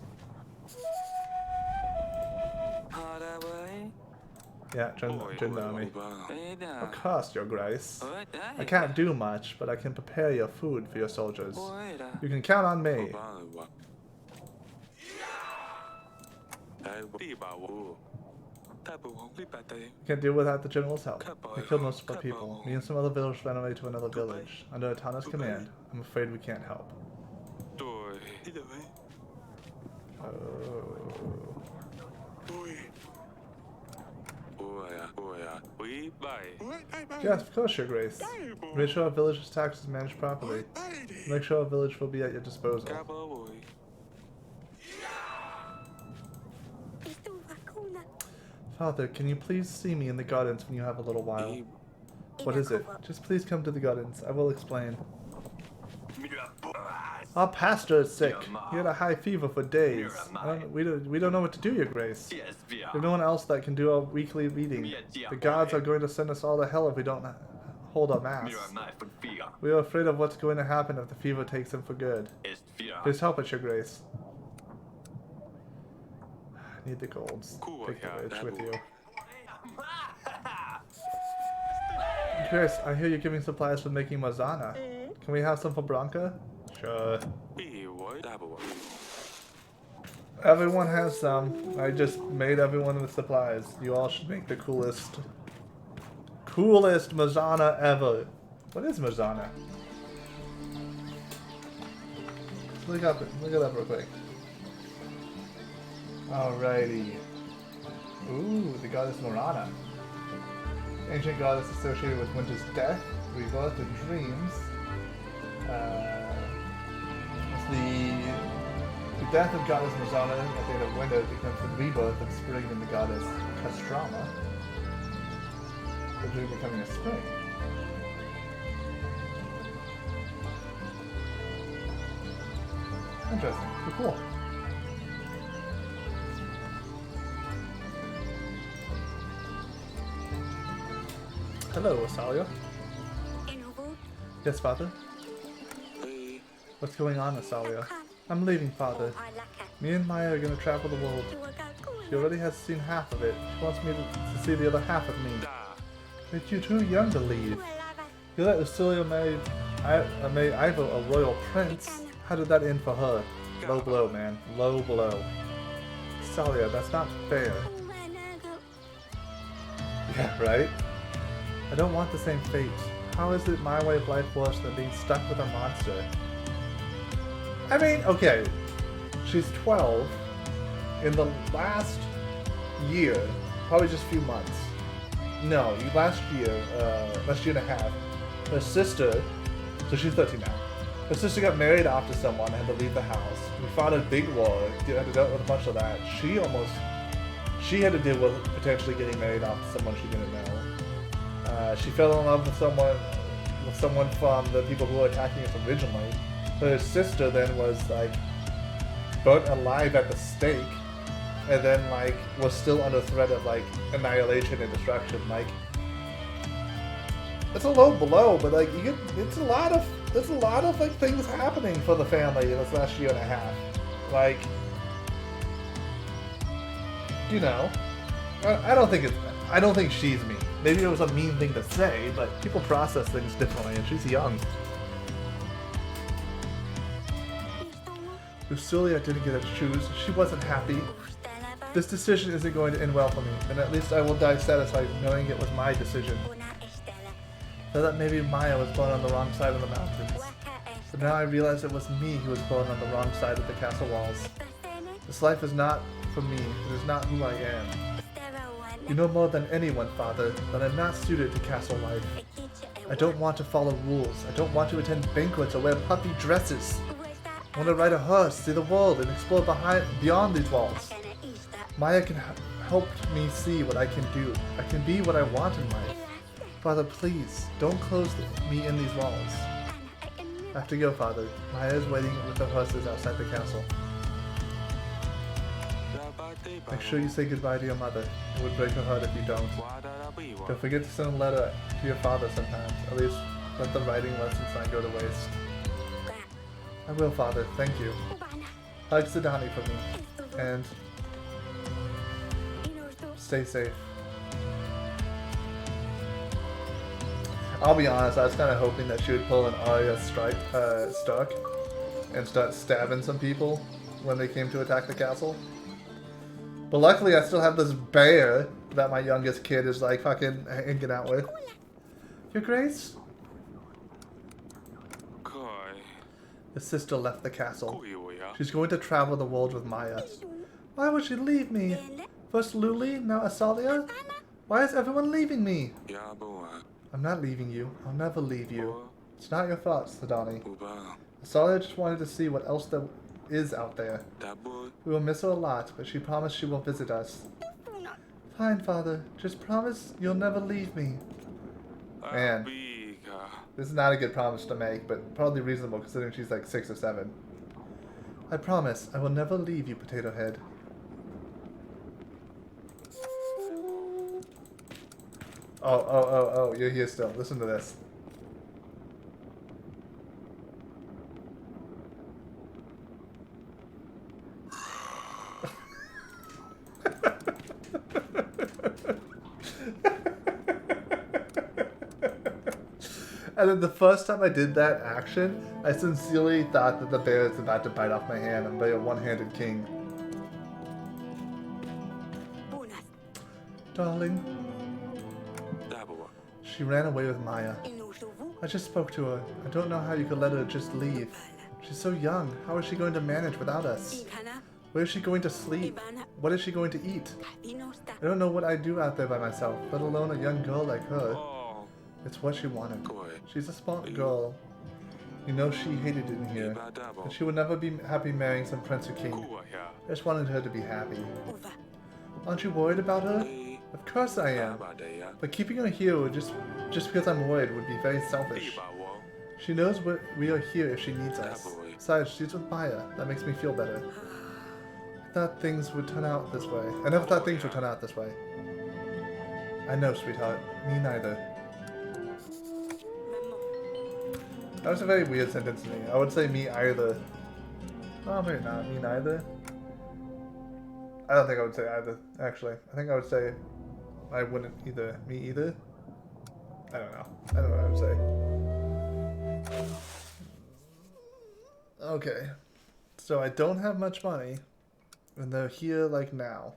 [SPEAKER 1] Yeah, Jinami. Of course, Your Grace. I can't do much, but I can prepare your food for your soldiers. You can count on me. Can't deal without the general's help. They killed most of our people. Me and some other villagers ran away to another village. Under Atana's command, I'm afraid we can't help. Yes, of course, Your Grace. Make sure our village's tax is managed properly. Make sure our village will be at your disposal. Father, can you please see me in the gardens when you have a little while? What is it? Just please come to the gardens. I will explain. Our pastor is sick. He had a high fever for days. We don't know what to do, Your Grace. We have no one else that can do our weekly reading. The gods are going to send us all to hell if we don't hold our mass. We are afraid of what's going to happen if the fever takes him for good. Please help us, Your Grace. I need the golds. Take the witch with you. Chris, I hear you're giving supplies for making Mazana. Can we have some for Branka? Sure. Everyone has some. I just made everyone with supplies. You all should make the coolest Mazana ever. What is Mazana? Look it up real quick. Alrighty. Ooh, the goddess Morana. Ancient goddess associated with winter's death, rebirth, and dreams. The death of goddess Morana at the end of winter becomes the rebirth of spring in the goddess Castrama. The dream becoming a spring. Interesting. Cool. Hello, Asalia. Yes, Father? What's going on, Asalia? I'm leaving, Father. Me and Maya are going to travel the world. She already has seen half of it. She wants me to see the other half of me. But you're too young to leave. You let Asalia marry Ivo, a royal prince. How did that end for her? Low blow, man. Low blow. Asalia, that's not fair. Yeah, right? I don't want the same fate. How is it my way of life worse than being stuck with a monster? I mean, okay, she's 12. In the last year, probably just a few months. No, last year and a half, her sister, so she's 13 now. Her sister got married off to someone and had to leave the house. We fought a big war, had to deal with a bunch of that. she had to deal with potentially getting married off to someone she didn't know. She fell in love with someone from the people who were attacking us originally. Her sister then was like burnt alive at the stake, and then like was still under threat of like annihilation and destruction. Like, it's a low blow, but like there's a lot of like things happening for the family in this last year and a half. Like, you know, I don't think she's mean. Maybe it was a mean thing to say, but people process things differently, and she's young. Lucilia didn't get to choose. She wasn't happy. This decision isn't going to end well for me, and at least I will die satisfied knowing it was my decision. So that maybe Maya was born on the wrong side of the mountains. But now I realize it was me who was born on the wrong side of the castle walls. This life is not for me. It is not who I am. You know more than anyone, Father, that I'm not suited to castle life. I don't want to follow rules. I don't want to attend banquets or wear puffy dresses. I want to ride a horse, see the world, and explore beyond these walls. Maya can help me see what I can do. I can be what I want in life. Father, please, don't close me in these walls. I have to go, Father. Maya is waiting with the horses outside the castle. Make sure you say goodbye to your mother. It would break her heart if you don't. Don't forget to send a letter to your father sometimes. At least let the writing lessons not go to waste. I will, Father. Thank you. Hug Sidani for me. And stay safe. I'll be honest, I was kind of hoping that she would pull an Arya Stark and start stabbing some people when they came to attack the castle. But luckily I still have this bear that my youngest kid is like fucking hanging out with. Your Grace? His sister left the castle. She's going to travel the world with Maya. Why would she leave me? First Luli, now Asalia? Why is everyone leaving me? I'm not leaving you. I'll never leave you. It's not your fault, Sidani. Asalia just wanted to see what else there is out there. We will miss her a lot, but she promised she will visit us. Fine, Father. Just promise you'll never leave me. Man, this is not a good promise to make, but probably reasonable considering she's like 6 or 7. I promise I will never leave you, Potato Head. Oh, you're here still. Listen to this. And then the first time I did that action, I sincerely thought that the bear is about to bite off my hand and be a one-handed king. Darling. She ran away with Maya. I just spoke to her. I don't know how you could let her just leave. She's so young. How is she going to manage without us? Where is she going to sleep? What is she going to eat? I don't know what I do out there by myself, let alone a young girl like her. It's what she wanted. She's a smart girl. You know she hated it in here. And she would never be happy marrying some prince or king. I just wanted her to be happy. Aren't you worried about her? Of course I am. But keeping her here just because I'm worried would be very selfish. She knows we are here if she needs us. Besides, she's with Maya. That makes me feel better. I thought things would turn out this way. I never thought things would turn out this way. I know, sweetheart. Me neither. That was a very weird sentence to me. I would say me either. Oh, maybe not. Me neither. I don't think I would say either, actually. I think I would say I wouldn't either. Me either? I don't know. I don't know what I would say. Okay. So I don't have much money. And they're here, like, now.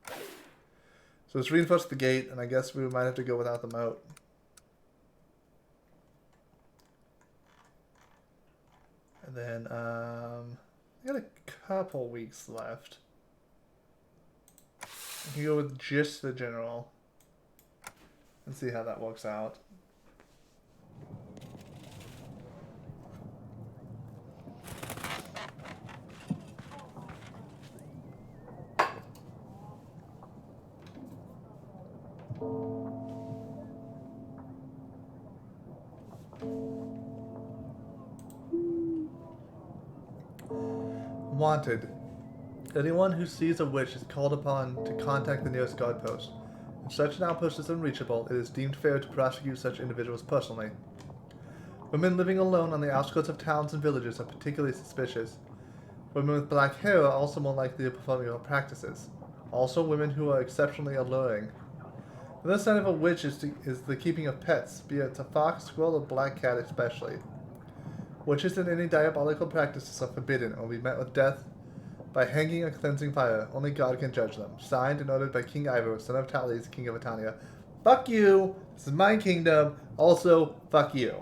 [SPEAKER 1] So let's reinforce the gate, and I guess we might have to go without the moat. And then, I got a couple weeks left. I can go with just the general and see how that works out. Wanted. Anyone who sees a witch is called upon to contact the nearest guard post. If such an outpost is unreachable, it is deemed fair to prosecute such individuals personally. Women living alone on the outskirts of towns and villages are particularly suspicious. Women with black hair are also more likely to perform illegal practices. Also, women who are exceptionally alluring. Another sign of a witch is the keeping of pets, be it a fox, squirrel, or black cat especially. Witches and any diabolical practices are forbidden or will be met with death by hanging or cleansing fire. Only God can judge them. Signed and ordered by King Ivor, son of Talis, king of Etania. Fuck you! This is my kingdom. Also, fuck you.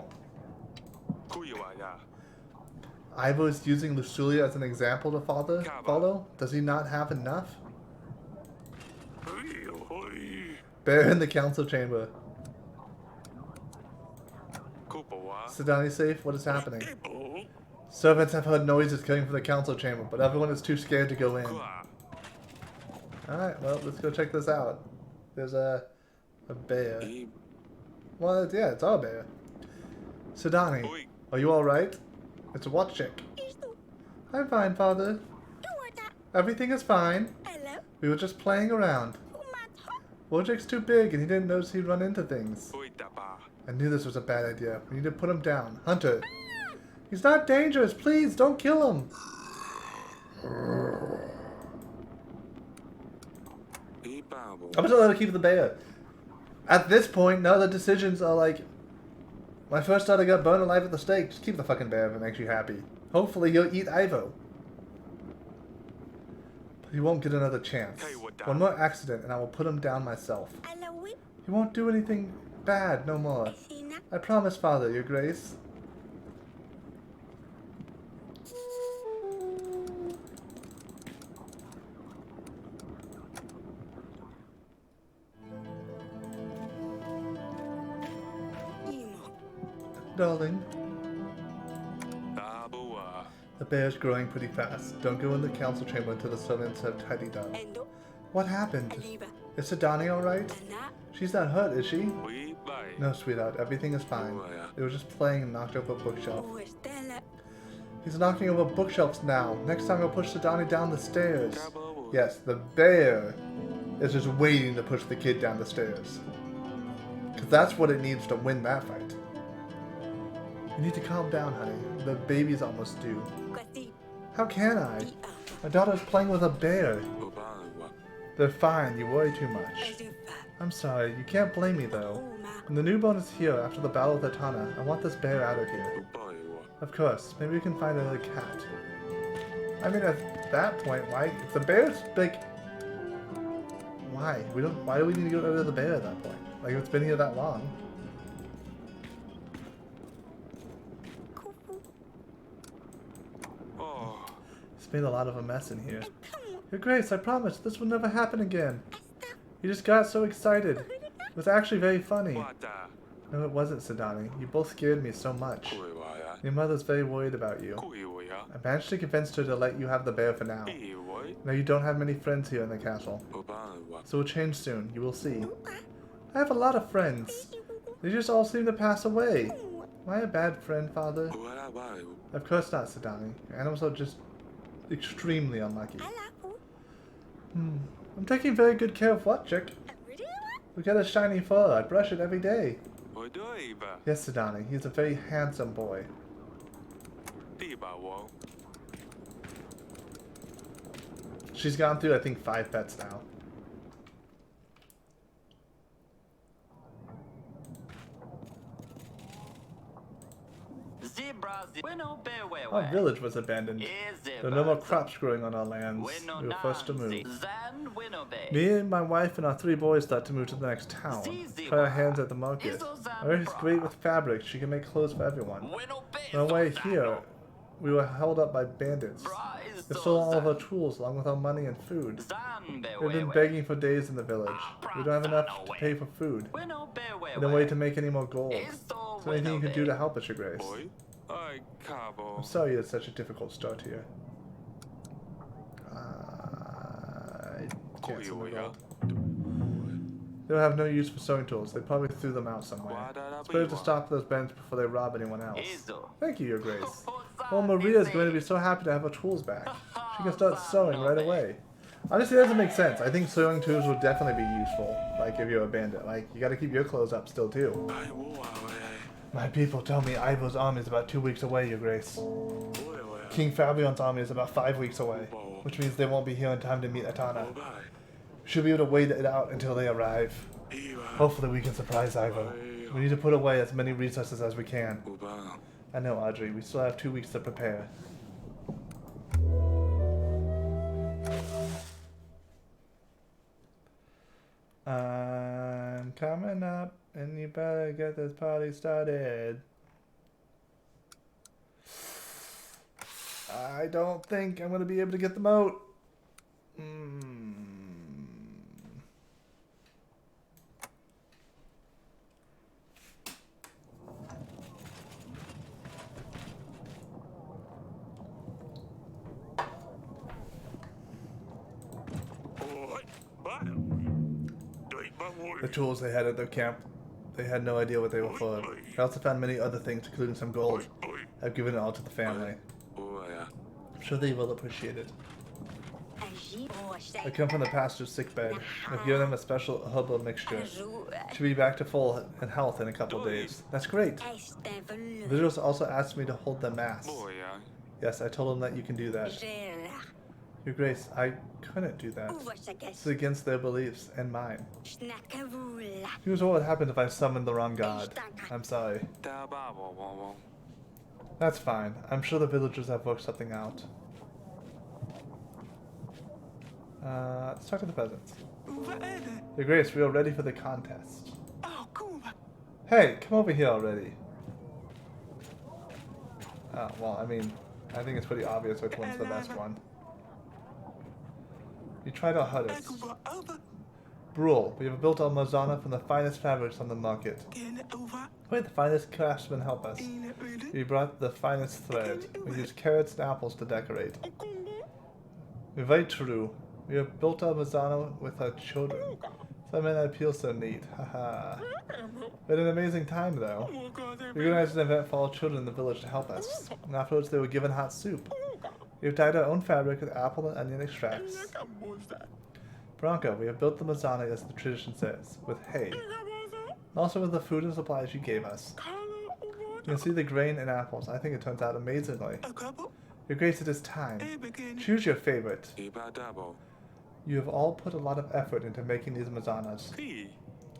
[SPEAKER 1] Ivor is using Lucilia as an example to follow? Does he not have enough? Bear in the council chamber. Sidani safe? What is happening? Servants have heard noises coming from the council chamber, but everyone is too scared to go in. Alright, well, let's go check this out. There's a bear. Well, yeah, it's our bear. Sidani, are you alright? It's a watch chick. I'm fine, father. Everything is fine.
[SPEAKER 3] Hello?
[SPEAKER 1] We were just playing around. Wojcik's too big and he didn't notice he'd run into things. I knew this was a bad idea. We need to put him down. Hunter. He's not dangerous. Please, don't kill him. I'm just allowed to keep the bear. At this point, now the decisions are like, my first daughter got burned alive at the stake. Just keep the fucking bear if it makes you happy. Hopefully he'll eat Ivo. But he won't get another chance. One more accident and I will put him down myself. He won't do anything bad no more. I promise, Father, Your Grace. Darling. The bear's growing pretty fast. Don't go in the council chamber until the servants have tidied up. What happened? Is Sidani alright? She's not hurt, is she? No, sweetheart. Everything is fine. They were just playing and knocked over a bookshelf. He's knocking over bookshelves now. Next time he'll push Sidani down the stairs. Yes, the bear is just waiting to push the kid down the stairs. Because that's what it needs to win that fight. You need to calm down, honey. The baby's almost due. How can I? My daughter's playing with a bear. They're fine. You worry too much. I'm sorry. You can't blame me, though. When the newborn is here after the battle with Etana, I want this bear out of here. Of course. Maybe we can find another cat. I mean, at that point, why? If the bear's big... Why? Why do we need to get rid of the bear at that point? Like, it's been here that long. It's made a lot of a mess in here. Your Grace, I promise, this will never happen again. You just got so excited. It was actually very funny. No, it wasn't, Sidani. You both scared me so much. Your mother's very worried about you. I managed to convince her to let you have the bear for now. Now you don't have many friends here in the castle. So it will change soon, you will see. I have a lot of friends. They just all seem to pass away. Am I a bad friend, Father? Of course not, Sidani. Your animals are just extremely unlucky. I'm taking very good care of what, chick? Look at his shiny fur. I brush it every day. Yes, Sidani. He's a very handsome boy. She's gone through, I think, 5 pets now. Our village was abandoned. There are no more crops growing on our lands. We were forced to move. Me and my wife and our 3 boys thought to move to the next town. Try our hands at the market. Our is great with fabric. She can make clothes for everyone. On our way here, we were held up by bandits. They stole all of our tools along with our money and food. We've been begging for days in the village. We don't have enough to pay for food. And no way to make any more gold. Is there anything you can do to help us, Your Grace? I'm sorry it's such a difficult start here. I can't sell the gold. They don't have no use for sewing tools. They probably threw them out somewhere. It's better to stop those bandits before they rob anyone else. Thank you, Your Grace. Well, Maria is going to be so happy to have her tools back. She can start sewing right away. Honestly, that doesn't make sense. I think sewing tools would definitely be useful. Like, if you're a bandit. Like, you gotta keep your clothes up still, too.
[SPEAKER 2] I will away.
[SPEAKER 1] My people tell me Ivo's army is about 2 weeks away, Your Grace.
[SPEAKER 2] Well,
[SPEAKER 1] King Fabion's army is about 5 weeks away, which means they won't be here in time to meet Atana.
[SPEAKER 2] bye.
[SPEAKER 1] We should be able to wait it out until they arrive. Hopefully we can surprise Ivo. We need to put away as many resources as we can. I know, Audrey, we still have 2 weeks to prepare. I'm coming up, and you better get this party started. I don't think I'm gonna be able to get the moat. The tools they had at their camp, they had no idea what they were for. I also found many other things, including some gold. I've given it all to the family. I'm sure they will appreciate it. I come from the pastor's sickbed. I've given them a special herbal mixture. Should be back to full and health in a couple of days. That's great. Visuals also asked me to hold the mass. Yes, I told them that you can do that. Your Grace, I couldn't do that. It's against their beliefs and mine. Here's what would happen if I summoned the wrong god. I'm sorry. That's fine. I'm sure the villagers have worked something out. Let's talk to the peasants. Your Grace, we are ready for the contest. Hey, come over here already. Oh, well, I mean, I think it's pretty obvious which one's the best one. You tried our hardest. Brule, we have built our Mazana from the finest fabrics on the market. We had the finest craftsmen help us. We brought the finest thread. We used carrots and apples to decorate. We're very true. We have built our Mazana with our children. So I may not feel so neat. Haha. We had an amazing time though. We organized an event for all children in the village to help us. And afterwards they were given hot soup. We have dyed our own fabric with apple and onion extracts. Bronco, we have built the Mazana as the tradition says, with hay. And also with the food and supplies you gave us. You can see the grain and apples. I think it turns out amazingly. Your Grace, it is time. Choose your favorite. You have all put a lot of effort into making these Mazanas.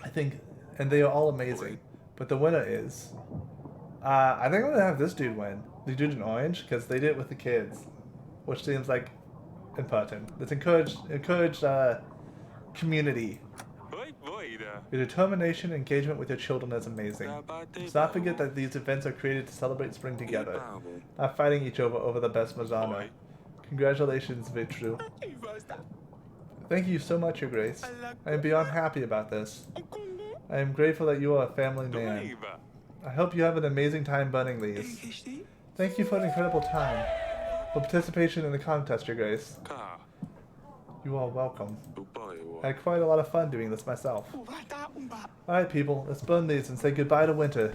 [SPEAKER 1] I think, and they are all amazing. But the winner is... I think I'm going to have this dude win. The dude in orange, because they did it with the kids. Which seems like important. Let's encourage community. Your determination and engagement with your children is amazing. Let's not forget that these events are created to celebrate spring together, not fighting each other over the best Mazana. Congratulations, Vitru. Thank you so much, Your Grace. I am beyond happy about this. I am grateful that you are a family man. I hope you have an amazing time burning these. Thank you for an incredible time. For participation in the contest, Your Grace. You are welcome. I had quite a lot of fun doing this myself. Alright people, let's burn these and say goodbye to winter.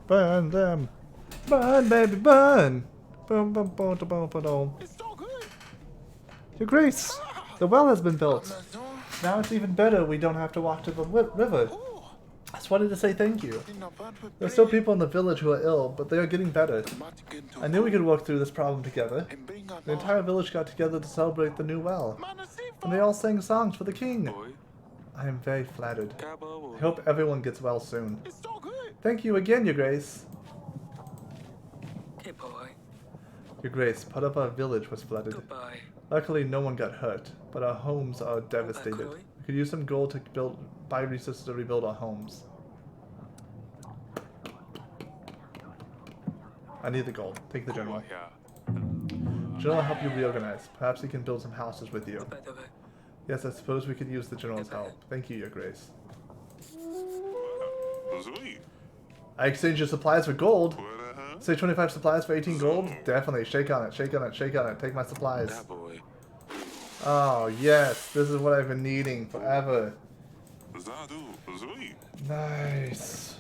[SPEAKER 1] Burn them! Burn, baby, burn! Boom, boom, boom, boom, boom, boom. Your Grace! The well has been built. Now it's even better we don't have to walk to the river. I just wanted to say thank you. There are still people in the village who are ill, but they are getting better. I knew we could work through this problem together. The entire village got together to celebrate the new well. And they all sang songs for the king. I am very flattered. I hope everyone gets well soon. Thank you again, Your Grace. Your Grace, part of our village was flooded. Luckily, no one got hurt, but our homes are devastated. We could use some gold to buy resources to rebuild our homes. I need the gold. Take the general. General will help you reorganize. Perhaps he can build some houses with you. Yes, I suppose we could use the general's help. Thank you, Your Grace. I exchanged your supplies for gold. Say 25 supplies for 18 gold? Definitely. Shake on it, shake on it, shake on it. Take my supplies. Oh, yes. This is what I've been needing forever. Nice.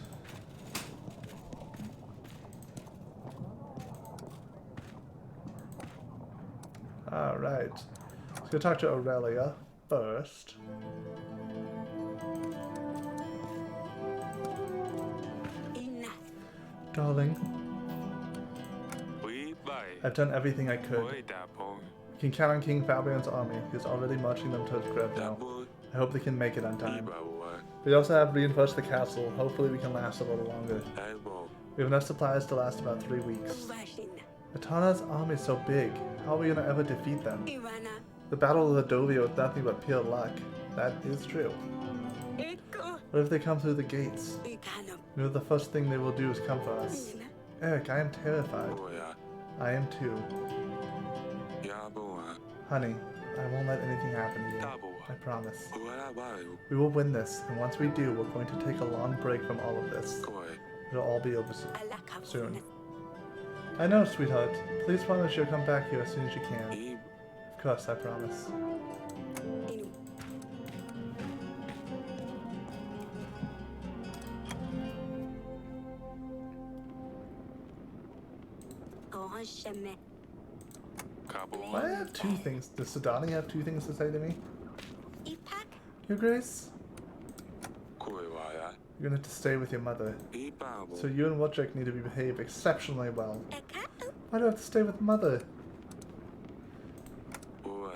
[SPEAKER 1] Alright. Let's go talk to Aurelia first.
[SPEAKER 3] Enough.
[SPEAKER 1] Darling,
[SPEAKER 2] We buy.
[SPEAKER 1] I've done everything I could.
[SPEAKER 2] Boy, that boy.
[SPEAKER 1] You can count on King Fabian's army. He's already marching them towards Greville.
[SPEAKER 2] That boy.
[SPEAKER 1] I hope they can make it on time.
[SPEAKER 2] Iba boy.
[SPEAKER 1] We also have reinforced the castle. Hopefully we can last a little longer.
[SPEAKER 2] That boy.
[SPEAKER 1] We have enough supplies to last about 3 weeks.
[SPEAKER 3] Vashin.
[SPEAKER 1] Atana's army is so big. How are we gonna ever defeat them?
[SPEAKER 3] Ivana.
[SPEAKER 1] The Battle of Ladovia was nothing but pure luck. That is true.
[SPEAKER 3] Echo.
[SPEAKER 1] What if they come through the gates?
[SPEAKER 3] Ikano.
[SPEAKER 1] You know the first thing they will do is come for us.
[SPEAKER 3] Ina.
[SPEAKER 1] Eric, I am terrified.
[SPEAKER 2] Boy,
[SPEAKER 1] I am too.
[SPEAKER 2] ya boy.
[SPEAKER 1] Honey, I won't let anything happen to you.
[SPEAKER 2] That boy.
[SPEAKER 1] I promise.
[SPEAKER 2] Wala boy.
[SPEAKER 1] We will win this, and once we do, we're going to take a long break from all of this.
[SPEAKER 2] Boy.
[SPEAKER 1] It'll all be over
[SPEAKER 3] Alaka.
[SPEAKER 1] soon. I know, sweetheart. Please promise you'll come back here as soon as you can.
[SPEAKER 2] Ib.
[SPEAKER 1] Of course, I promise.
[SPEAKER 3] Inu. Oran jamais.
[SPEAKER 2] Cabo.
[SPEAKER 1] I have 2 things. Does Sidani have 2 things to say to me?
[SPEAKER 3] Ipak.
[SPEAKER 1] Your Grace?
[SPEAKER 2] Koi waya.
[SPEAKER 1] You're gonna have to stay with your mother.
[SPEAKER 2] Iba boy.
[SPEAKER 1] So you and Wojciech need to behave exceptionally well.
[SPEAKER 3] Eka.
[SPEAKER 1] Why do I have to stay with mother?
[SPEAKER 2] Boy,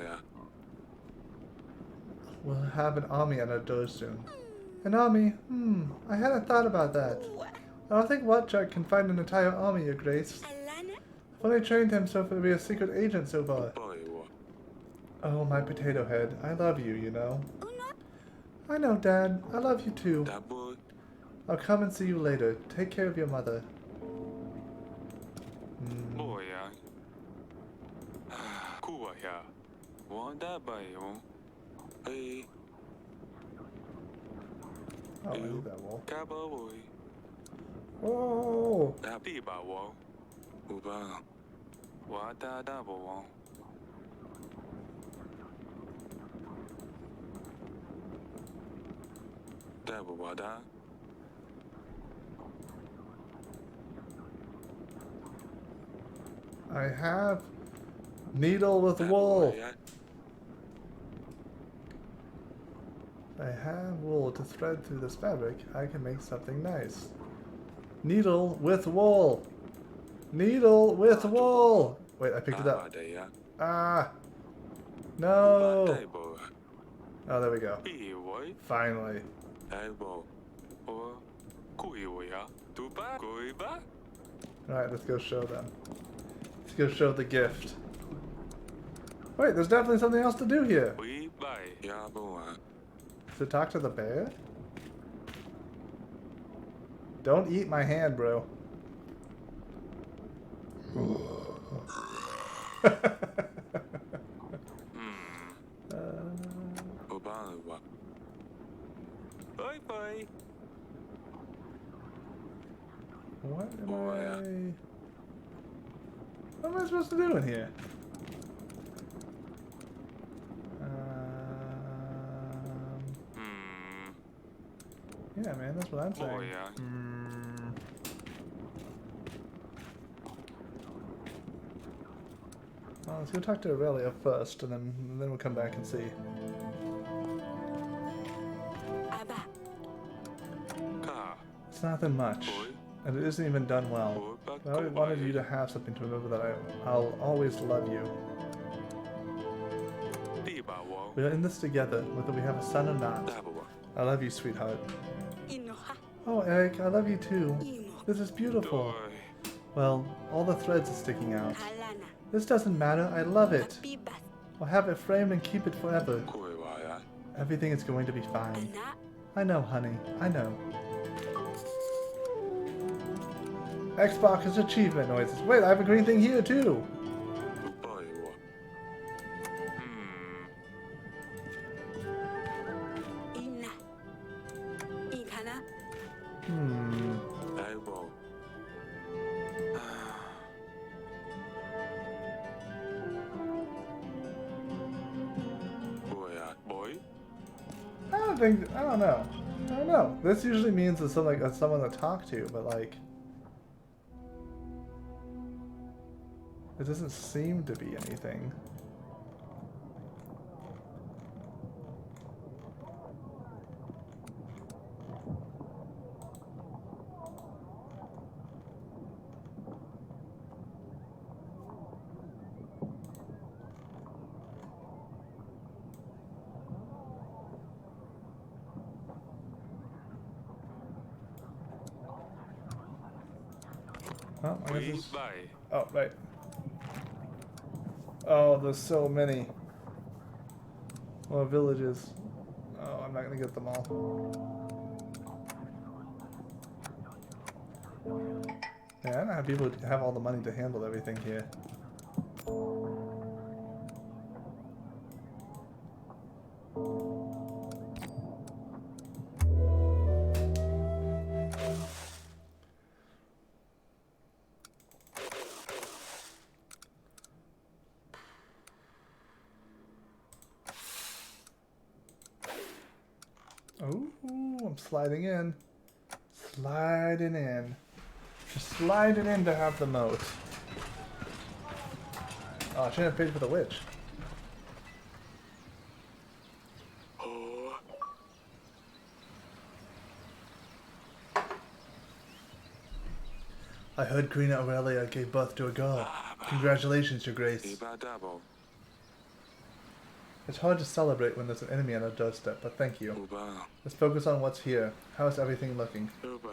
[SPEAKER 1] We'll have an army at our door soon. An army? I hadn't thought about that. I don't think Wojciech can find an entire army, Your Grace.
[SPEAKER 3] Alana.
[SPEAKER 1] I've only trained him so to be a secret agent so far.
[SPEAKER 2] boy, boy.
[SPEAKER 1] Oh, my potato head. I love you, you know.
[SPEAKER 3] Uno.
[SPEAKER 1] I know, Dad. I love you too.
[SPEAKER 2] That boy.
[SPEAKER 1] I'll come and see you later. Take care of your mother.
[SPEAKER 2] Boy, Kuwa ya. Wanda bayo. Hey,
[SPEAKER 1] Oh, I need that wall.
[SPEAKER 2] Cabo boy.
[SPEAKER 1] Oh!
[SPEAKER 2] That be ba wo. Uba. Wada da bo. That bo wada.
[SPEAKER 1] I have needle with wool. I have wool to thread through this fabric. I can make something nice. Needle with wool. Needle with wool. Wait, I picked it up. Ah. No. Oh, there we go. Finally. Alright, let's go show them. Let's go show the gift. Wait, there's definitely something else to do here. To talk to the bear? Don't eat my hand, bro.
[SPEAKER 2] Bye bye.
[SPEAKER 1] What am I supposed to do in here? Yeah, man, that's what I'm saying.
[SPEAKER 2] Oh, yeah.
[SPEAKER 1] Well, let's go talk to Aurelia first, and then we'll come back and see.
[SPEAKER 3] Aba.
[SPEAKER 2] Ka.
[SPEAKER 1] It's nothing much, and it isn't even done well. I always wanted you to have something to remember that I'll always love you. We're in this together, whether we have a son or not. I love you, sweetheart.
[SPEAKER 3] Inoha.
[SPEAKER 1] Oh, Eric, I love you too.
[SPEAKER 3] Imo.
[SPEAKER 1] This is beautiful. Well, all the threads are sticking out.
[SPEAKER 3] Alana.
[SPEAKER 1] This doesn't matter. I love it.
[SPEAKER 3] Bibas.
[SPEAKER 1] I'll have it framed and keep it forever. Everything is going to be fine.
[SPEAKER 3] Ana.
[SPEAKER 1] I know, honey. I know. Xbox achievement noises. Wait, I have a green thing here too.
[SPEAKER 3] Ina. Ikana.
[SPEAKER 1] I don't know. I don't know. This usually means it's someone to talk to, but like, it doesn't seem to be anything. Oh, I guess
[SPEAKER 2] We
[SPEAKER 1] it's...
[SPEAKER 2] buy.
[SPEAKER 1] Oh, right. Oh, there's so many. More villages. Oh, I'm not gonna get them all. Yeah, I don't know how people have all the money to handle everything here. Oh, I'm sliding in. Sliding in. Just sliding in to have the moat. Oh, I shouldn't have paid for the witch.
[SPEAKER 2] Oh,
[SPEAKER 1] I heard Queen Aurelia gave birth to a girl. Congratulations, Your Grace.
[SPEAKER 2] Iba double.
[SPEAKER 1] It's hard to celebrate when there's an enemy on our doorstep, but thank you.
[SPEAKER 2] Uba.
[SPEAKER 1] Let's focus on what's here. How is everything looking?
[SPEAKER 2] Uba.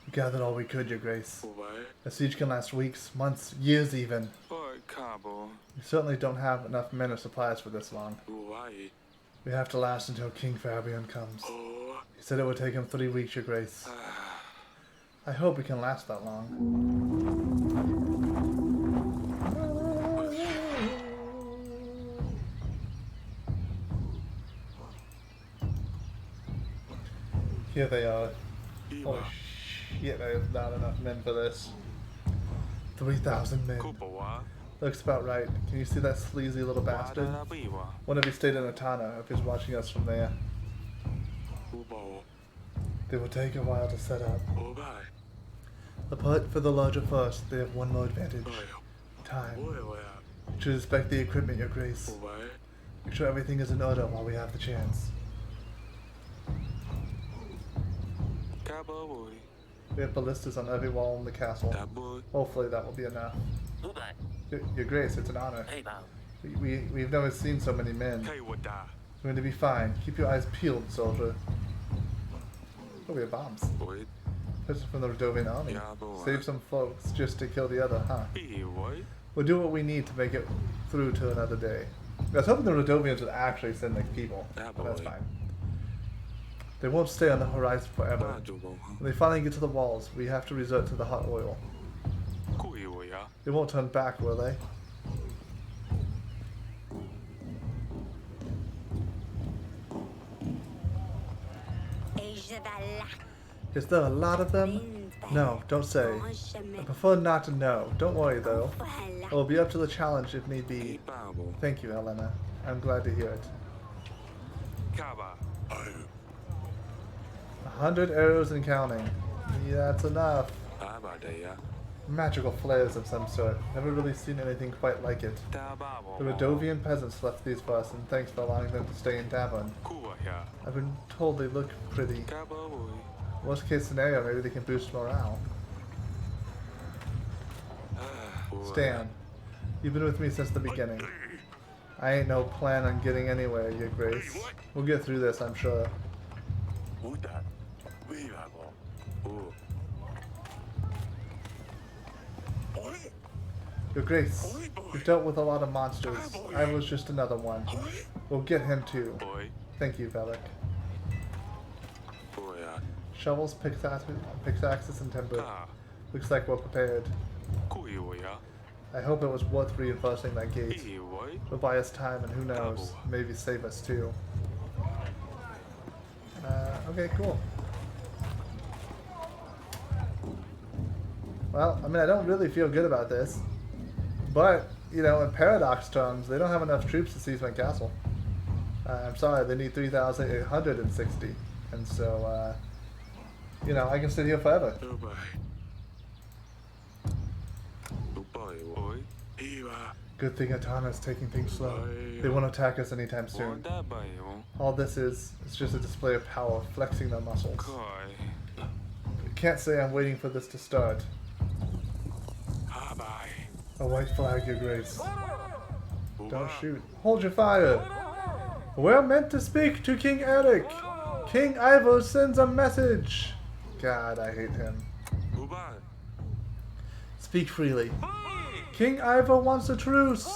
[SPEAKER 1] We gathered all we could, Your Grace.
[SPEAKER 2] Uba.
[SPEAKER 1] A siege can last weeks, months, years even.
[SPEAKER 2] Oi, Cabo.
[SPEAKER 1] We certainly don't have enough men or supplies for this long.
[SPEAKER 2] Uai.
[SPEAKER 1] We have to last until King Fabian comes.
[SPEAKER 2] Oh.
[SPEAKER 1] He said it would take him 3 weeks, Your Grace.
[SPEAKER 2] Ah.
[SPEAKER 1] I hope we can last that long. Here they are. Holy
[SPEAKER 2] Iba.
[SPEAKER 1] shit, there's not enough men for this. 3,000 men.
[SPEAKER 2] Kupowa.
[SPEAKER 1] Looks about right. Can you see that sleazy little bastard?
[SPEAKER 2] Wadarabiwa.
[SPEAKER 1] Wonder if he stayed in Atana, if he's watching us from there.
[SPEAKER 2] Ubo.
[SPEAKER 1] They will take a while to set up.
[SPEAKER 2] Ubai.
[SPEAKER 1] Apart for the larger force, they have one more advantage.
[SPEAKER 2] Oi.
[SPEAKER 1] Time.
[SPEAKER 2] Oi, oi.
[SPEAKER 1] We should inspect the equipment, Your Grace.
[SPEAKER 2] Ubai.
[SPEAKER 1] Make sure everything is in order while we have the chance.
[SPEAKER 2] Cabo boy.
[SPEAKER 1] We have ballistas on every wall in the castle.
[SPEAKER 2] Dabu.
[SPEAKER 1] Hopefully that will be enough.
[SPEAKER 5] Ubai,
[SPEAKER 1] Your Grace, it's an honor.
[SPEAKER 5] hey Bao.
[SPEAKER 1] We've never seen so many men.
[SPEAKER 2] Hey, what da?
[SPEAKER 1] It's going to be fine. Keep your eyes peeled, soldier. Oh, we have bombs.
[SPEAKER 2] Oi.
[SPEAKER 1] This is from the Radovian army.
[SPEAKER 2] Yeah, boy.
[SPEAKER 1] Save some folks just to kill the other, huh?
[SPEAKER 2] Hey, oi.
[SPEAKER 1] We'll do what we need to make it through to another day. I was hoping the Radovians would actually send like people,
[SPEAKER 2] Yeah,
[SPEAKER 1] but that's
[SPEAKER 2] boy.
[SPEAKER 1] fine. They won't stay on the horizon forever.
[SPEAKER 2] Bajubo.
[SPEAKER 1] When they finally get to the walls, we have to resort to the hot oil.
[SPEAKER 2] Kui oya.
[SPEAKER 1] They won't turn back, will they? Is there a lot of them? No, don't say. I prefer not to know. Don't worry, though. I will be up to the challenge if need be.
[SPEAKER 2] Ibabo.
[SPEAKER 1] Thank you, Elena. I'm glad to hear it.
[SPEAKER 2] Kaba. Oh.
[SPEAKER 1] 100 arrows and counting. Yeah, that's enough.
[SPEAKER 2] Abadea.
[SPEAKER 1] Magical flares of some sort. Never really seen anything quite like it.
[SPEAKER 2] Dababo.
[SPEAKER 1] The Radovian peasants left these for us, and thanks for allowing them to stay in Davon.
[SPEAKER 2] Kuwaya.
[SPEAKER 1] I've been told they look pretty.
[SPEAKER 2] Kaba boy.
[SPEAKER 1] Worst case scenario, maybe they can boost morale. Stan, you've been with me since the beginning. I ain't no plan on getting anywhere, Your Grace. We'll get through this, I'm sure.
[SPEAKER 2] Uda. Weirabo. Oh. Oi.
[SPEAKER 1] Your Grace, you've dealt with a lot of monsters. I was just another one. We'll get him too.
[SPEAKER 2] Boy.
[SPEAKER 1] Thank you, Velik.
[SPEAKER 2] Boya.
[SPEAKER 1] Shovels, pickaxes, and timber.
[SPEAKER 2] Ka.
[SPEAKER 1] Looks like we're prepared.
[SPEAKER 2] Kui oya.
[SPEAKER 1] I hope it was worth reinforcing that gate.
[SPEAKER 2] Hey, oi.
[SPEAKER 1] It'll buy us time, and who knows, maybe save us too. Okay, cool. Well, I mean, I don't really feel good about this. But, you know, in paradox terms, they don't have enough troops to seize my castle. I'm sorry, they need 3,860. And so, you know, I can sit here forever.
[SPEAKER 2] Ubai. Ubai. Oi. Iwa.
[SPEAKER 1] Good thing Atana's taking things slow. They won't attack us anytime soon.
[SPEAKER 2] Wadabayo.
[SPEAKER 1] All this is just a display of power, flexing their muscles.
[SPEAKER 2] Kai.
[SPEAKER 1] Can't say I'm waiting for this to start.
[SPEAKER 2] Abai.
[SPEAKER 1] A white flag, Your Grace. Don't shoot. Hold your fire. We're meant to speak to King Eric. King Ivo sends a message. God, I hate him.
[SPEAKER 2] Ubai.
[SPEAKER 1] Speak freely. King Ivo wants a truce.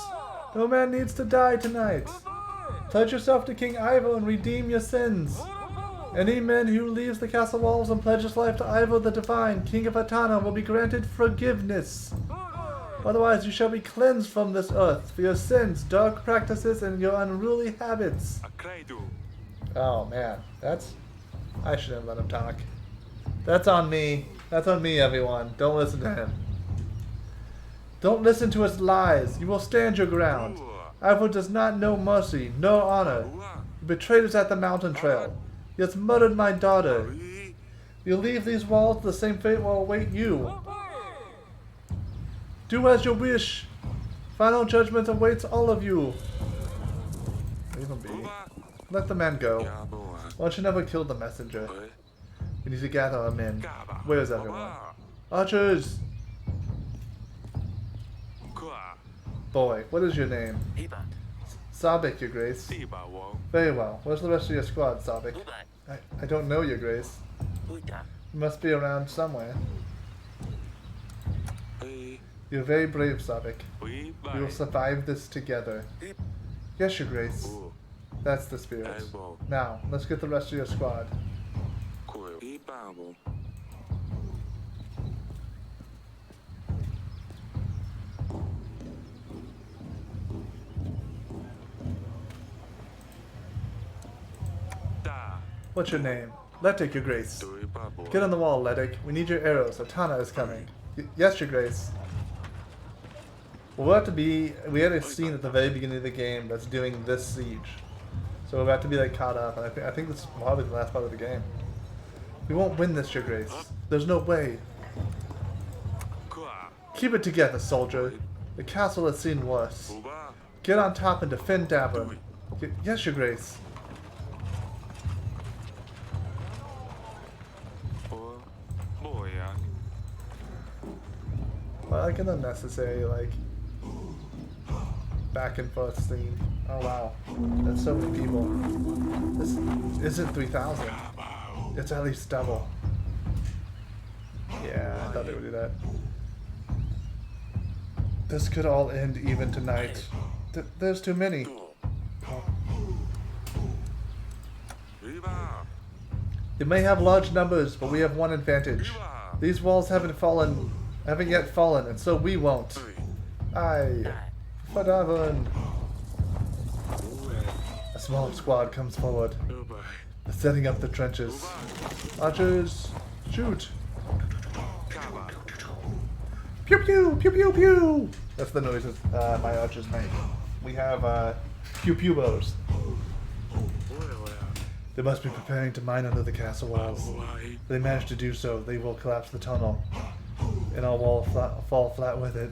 [SPEAKER 1] No man needs to die tonight. Pledge yourself to King Ivo and redeem your sins. Any man who leaves the castle walls and pledges life to Ivo the Divine, King of Atana, will be granted forgiveness. Otherwise, you shall be cleansed from this earth for your sins, dark practices, and your unruly habits. Oh man, I shouldn't let him talk. That's on me. That's on me, everyone. Don't listen to him. Don't listen to his lies. You will stand your ground. Ivo does not know mercy, no honor. He betrayed us at the mountain trail. He has murdered my daughter. If you leave these walls, the same fate will await you. Do as you wish. Final judgment awaits all of you. Leave him be. Let the man go. One should never kill the messenger. We need to gather our men. Where is everyone? Archers! Boy, what is your name? Sabik, your grace. Very well. Where's the rest of your squad, Sabik? I don't know, your grace. You must be around somewhere. You're very brave, Sabik. We will survive this together. Yes, your grace. That's the spirit. Now, let's get the rest of your squad. What's your name? Letic, your grace. Get on the wall, Letic. We need your arrows. Atana is coming. Yes, your grace. We'll have to be... We had a scene at the very beginning of the game that's doing this siege. So we're about to be like caught up. And I think this is probably the last part of the game. We won't win this, your grace. There's no way. Keep it together, soldier. The castle has seen worse. Get on top and defend Davern. Yes, your grace. Well, like an unnecessary, like, back and forth scene. Oh wow, that's so many people. This isn't 3,000. It's at least double. Yeah, I thought they would do that. This could all end even tonight. There's too many. Oh. They may have large numbers, but we have one advantage. These walls haven't yet fallen, and so we won't. Aye. Fadavan. A small squad comes forward. They're setting up the trenches. Archers, shoot. Pew pew, pew pew pew. That's the noises my archers make. We have pew pew bows. They must be preparing to mine under the castle walls. If they manage to do so, they will collapse the tunnel, and our wall fall flat with it.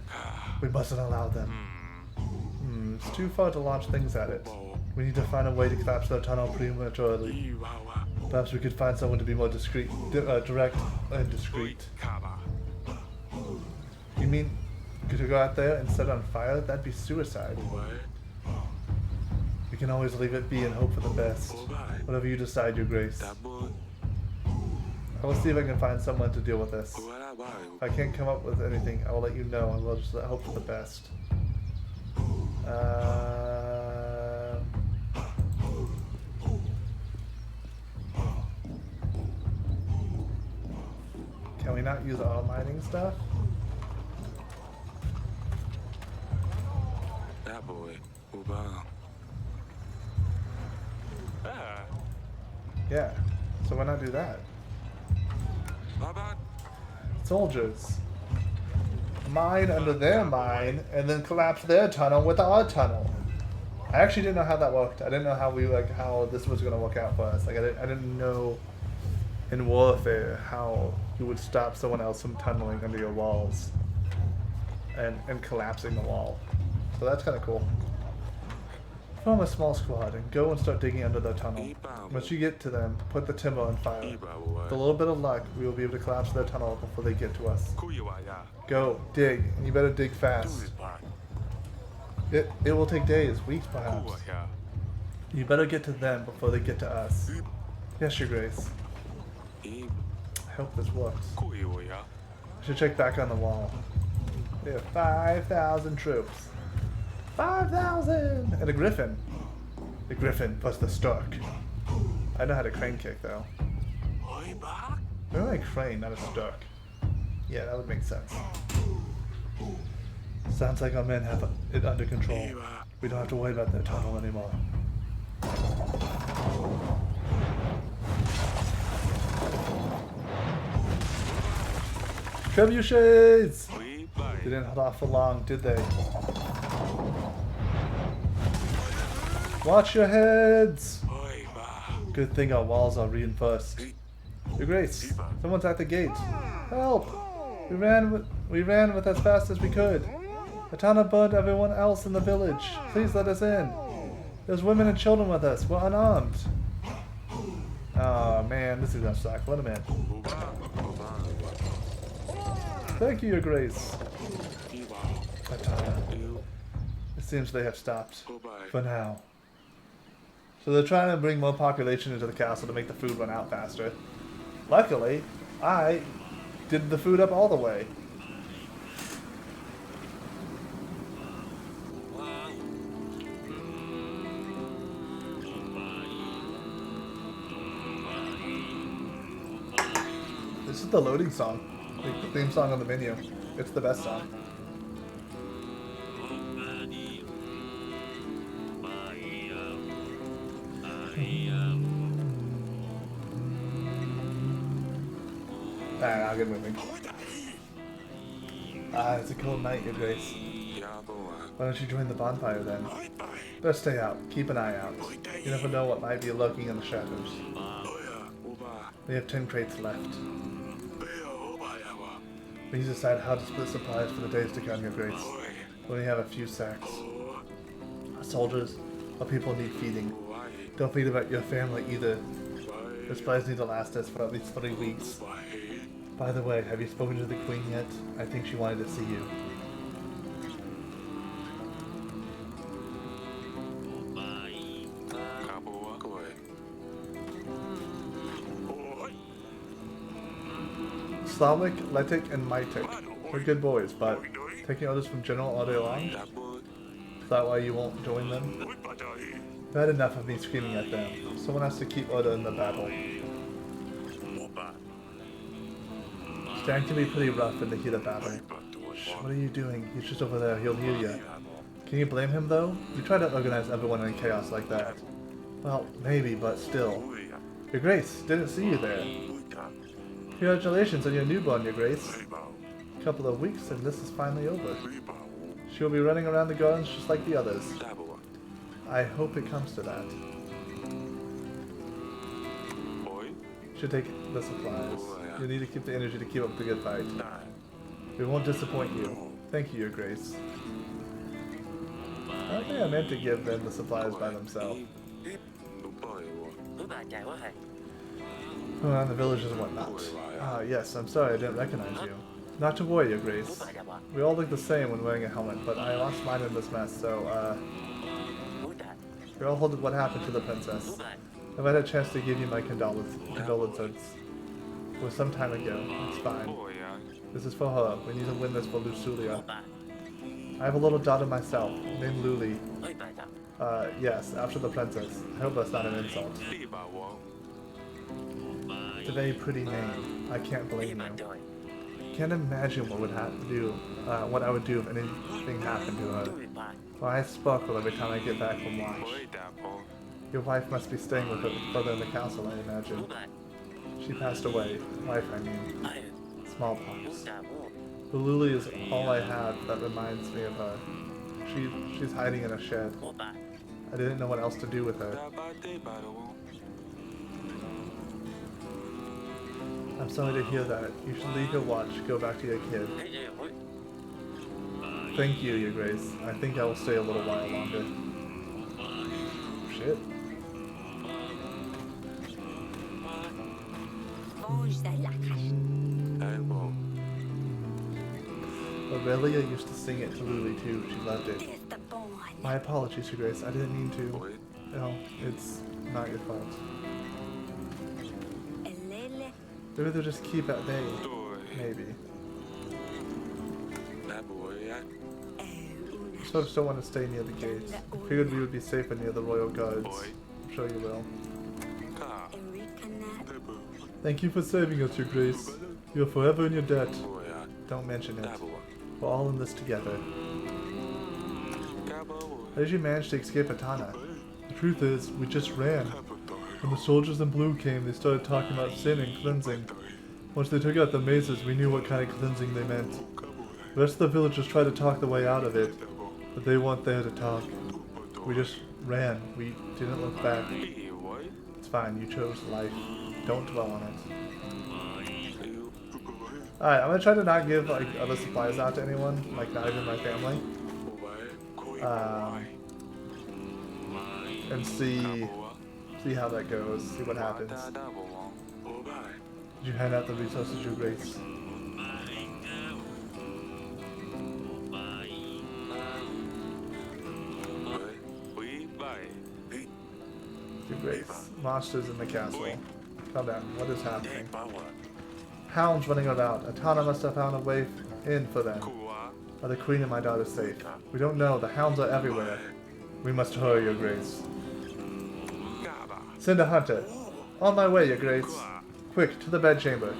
[SPEAKER 1] We mustn't allow them. It's too far to launch things at it. We need to find a way to collapse their tunnel prematurely. Perhaps we could find someone to be more direct and discreet. You mean to go out there and set it on fire? That'd be suicide. We can always leave it be and hope for the best. Whatever you decide, your grace. I will see if I can find someone to deal with this. If I can't come up with anything, I will let you know, and we'll just hope for the best. Can we not use all mining stuff?
[SPEAKER 2] That boy.
[SPEAKER 1] Yeah. So why not do that? Soldiers. Mine under their mine, and then collapse their tunnel with our tunnel. I actually didn't know how that worked. I didn't know how this was gonna work out for us. Like I didn't know in warfare how you would stop someone else from tunneling under your walls and collapsing the wall. So that's kind of cool. Form a small squad and go and start digging under their tunnel. Once you get to them, put the timber on fire. With a little bit of luck, we will be able to collapse their tunnel before they get to us. Go, dig, and you better dig fast. It will take days, weeks perhaps. You better get to them before they get to us. Yes, your grace. I hope this works. I should check back on the wall. We have 5,000 troops. 5,000! And a griffin. The griffin plus the stork. I know how to crane kick though.
[SPEAKER 2] Oi ba.
[SPEAKER 1] Maybe like crane, not a stork. Yeah, that would make sense. Sounds like our men have it under control. We don't have to worry about their tunnel anymore. Trebuchets!
[SPEAKER 2] Oi ba.
[SPEAKER 1] They didn't hold off for long, did they? Watch your heads!
[SPEAKER 2] Oi ba.
[SPEAKER 1] Good thing our walls are reinforced. Your Grace, someone's at the gate. Help! We ran with as fast as we could. The town burned everyone else in the village. Please let us in. There's women and children with us. We're unarmed. Oh man, this is gonna suck. Let him in. Thank you, Your Grace. Atana. It seems they have stopped. For now. So they're trying to bring more population into the castle to make the food run out faster. Luckily, I did the food up all the way. This is the loading song. Like the theme song on the menu. It's the best song. Alright, I'll get moving. Ah, it's a cold night, Your Grace. Why don't you join the bonfire then? Best stay out. Keep an eye out. You never know what might be lurking in the shadows. We have 10 crates left. We need to decide how to split supplies for the days to come, Your Grace. We only have a few sacks. Our soldiers, our people need feeding. Don't forget about your family either. The supplies need to last us for at least 3 weeks. By the way, have you spoken to the Queen yet? I think she wanted to see you. Slavic, Letic, and Mytic. We're good boys, but taking orders from General all day long? Is that why you won't join them? I've had enough of me screaming at them. Someone has to keep order in the battle. Stan can be pretty rough in the heat of battle. Shh, what are you doing? He's just over there. He'll hear you. Can you blame him, though? You try to organize everyone in chaos like that. Well, maybe, but still. Your Grace, didn't see you there. Congratulations on your newborn, Your Grace. A couple of weeks and this is finally over. She'll be running around the gardens just like the others. I hope it comes to that. Should take the supplies. You need to keep the energy to keep up the good fight. We won't disappoint you. Thank you, Your Grace. I don't think I meant to give them the supplies by themselves. Around the villages and whatnot. Ah, yes, I'm sorry I didn't recognize you. Not to worry, Your Grace. We all look the same when wearing a helmet, but I lost mine in this mess, so, you're all holding what happened to the princess. I've had a chance to give you my condolences. It was some time ago. It's fine. This is for her. We need to win this for Lusulia. I have a little daughter myself, named Luli. Yes, after the princess. I hope that's not an insult. It's a very pretty name. I can't blame you. Can't imagine what what I would do if anything happened to her. My eyes sparkle every time I get back from watch. Your wife must be staying with her brother in the castle, I imagine. She passed away. Wife, I mean. Smallpox. The Luli is all I have that reminds me of her. She's hiding in a shed. I didn't know what else to do with her. I'm sorry to hear that. You should leave your watch, go back to your kid. Thank you, Your Grace. I think I will stay a little while longer. Shit.
[SPEAKER 3] Mange de la cache.
[SPEAKER 1] Aurelia used to sing it to Luli too. She loved it.
[SPEAKER 3] It's the bon.
[SPEAKER 1] My apologies, Your Grace. I didn't mean to. No, it's not your fault. Maybe they'll just keep at bay. Maybe. Sort of still want to stay near the gates. Figured we would be safer near the royal guards. I'm sure you will. Thank you for saving us, Your Grace. You are forever in your debt. Don't mention it. We're all in this together. How did you manage to escape Atana? The truth is, we just ran. When the soldiers in blue came, they started talking about sin and cleansing. Once they took out the mazes, we knew what kind of cleansing they meant. The rest of the villagers tried to talk the way out of it, but they weren't there to talk. We just ran. We didn't look back. It's fine, you chose life. Don't dwell on it. Alright, I'm gonna try to not give like other supplies out to anyone, like not even my family. And see how that goes, see what happens. Did you hand out the resources, Your Grace? Your Grace. Monsters in the castle. Calm down. What is happening? Hounds running about. Atana must have found a way in for them. Are the queen and my daughter safe? We don't know. The hounds are everywhere. We must hurry, Your Grace. Send a hunter. On my way, Your Grace. Quick, to the bedchamber.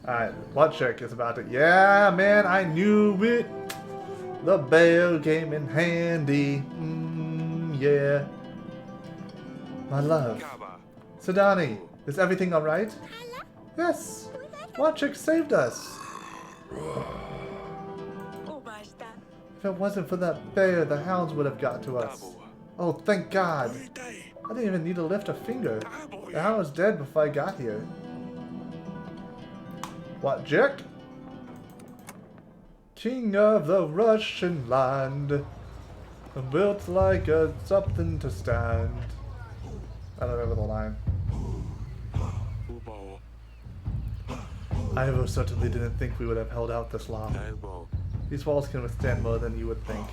[SPEAKER 1] Alright, Watchek is about to... Yeah, man, I knew it. The bell came in handy. Yeah. My love. Sidani, is everything alright? Yes. Watchek saved us. If it wasn't for that bear, the hounds would have got to us. Oh, thank God. I didn't even need to lift a finger. The hound was dead before I got here. Watchek? King of the Russian land. Built like a something to stand. I don't remember the line. Ivo certainly didn't think we would have held out this long. These walls can withstand more than you would think.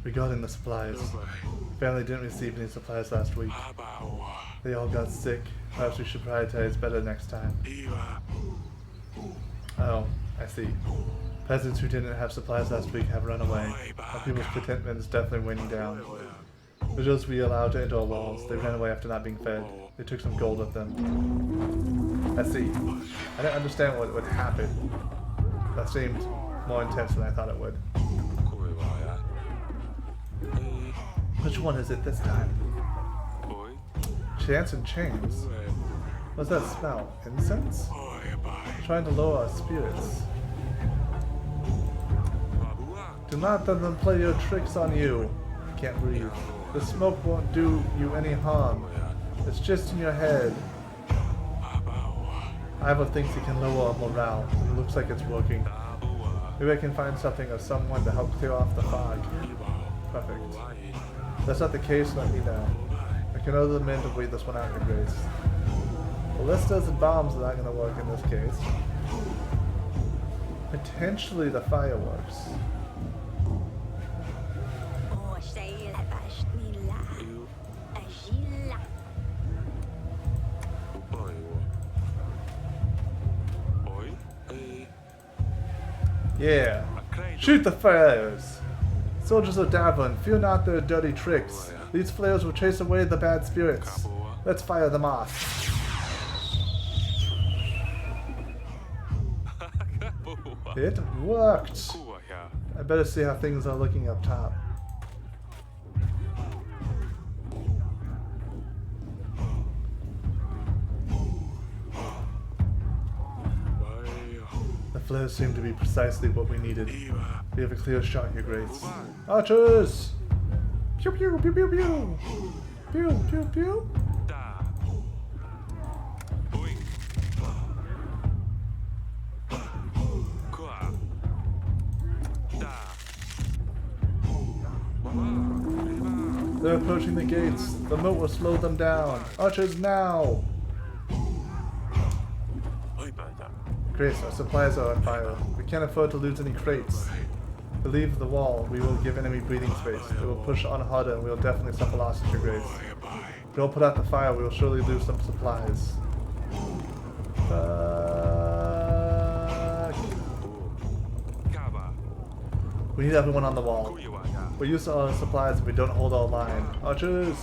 [SPEAKER 1] Regarding the supplies, family didn't receive any supplies last week. They all got sick. Perhaps we should prioritize better next time. Oh, I see. Peasants who didn't have supplies last week have run away. Our people's contentment is definitely waning down. Villagers we allowed to enter our walls. They ran away after not being fed. They took some gold with them. I see. I didn't understand what would happen. That seemed more intense than I thought it would. Which one is it this time? Chance and chains? What's that smell? Incense? Trying to lower our spirits. Do not let them play your tricks on you. Can't breathe. The smoke won't do you any harm. It's just in your head. Ivo thinks he can lower our morale, and it looks like it's working. Maybe I can find something or someone to help clear off the fog. Perfect. If that's not the case, let me know. I can order the men to wait this one out, Your Grace. Ballistas and bombs are not going to work in this case. Potentially the fireworks. Yeah. Shoot the flares! Soldiers of Davon, fear not their dirty tricks. These flares will chase away the bad spirits. Let's fire them off. It worked! I better see how things are looking up top. The flares seem to be precisely what we needed. We have a clear shot, Your Grace. Archers! Pew pew pew pew pew! Pew pew pew! They're approaching the gates. The moat will slow them down. Archers now! Grace, our supplies are on fire. We can't afford to lose any crates. If we leave the wall, we will give enemy breathing space. They will push on harder and we will definitely suffer losses, Your Grace. If we don't put out the fire, we will surely lose some supplies. Fuck. We need everyone on the wall. We use all our supplies if we don't hold our line. Archers!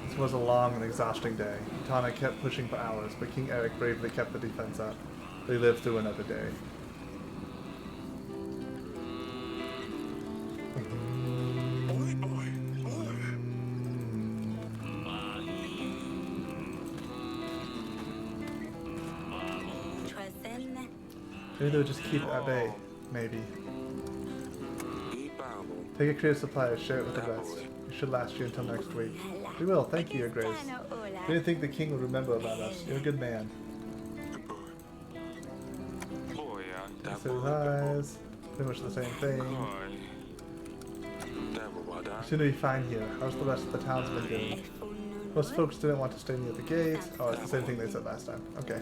[SPEAKER 1] This was a long and exhausting day. Tana kept pushing for hours, but King Eric bravely kept the defense up. They lived through another day. Maybe they'll just keep it at bay. Maybe. Take a creative supply, share it with the rest. It should last you until next week. We will, thank you, Your Grace. We didn't think the king would remember about us. You're a good man. So his eyes. Pretty much the same thing. Soon to be fine here. How's the rest of the townsmen doing? Most folks didn't want to stay near the gate. Oh, it's the same thing they said last time. Okay.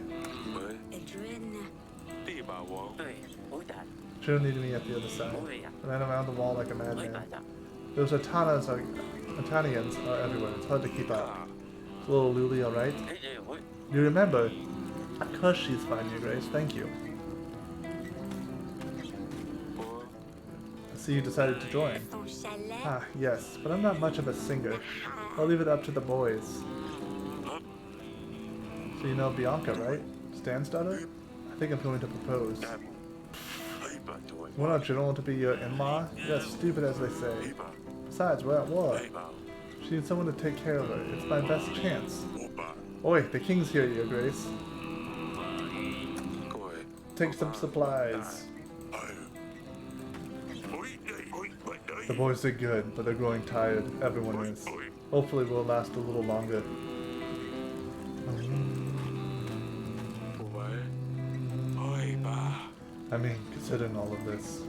[SPEAKER 1] Should've needed me at the other side. I ran around the wall like a madman. Those Atanians are everywhere. It's hard to keep up. Is little Luli alright? You remember? Of course she's fine, Your Grace. Thank you. I see you decided to join. Ah, yes, but I'm not much of a singer. I'll leave it up to the boys. So you know Bianca, right? Stan's daughter? I think I'm going to propose. You want our general to be your in-law? You're as stupid as they say. Besides, we're at war. She needs someone to take care of her. It's my best chance. Oi, the king's here, Your Grace. Take some supplies. The boys did good, but they're growing tired. Everyone is. Hopefully we'll last a little longer. I mean, considering all of this.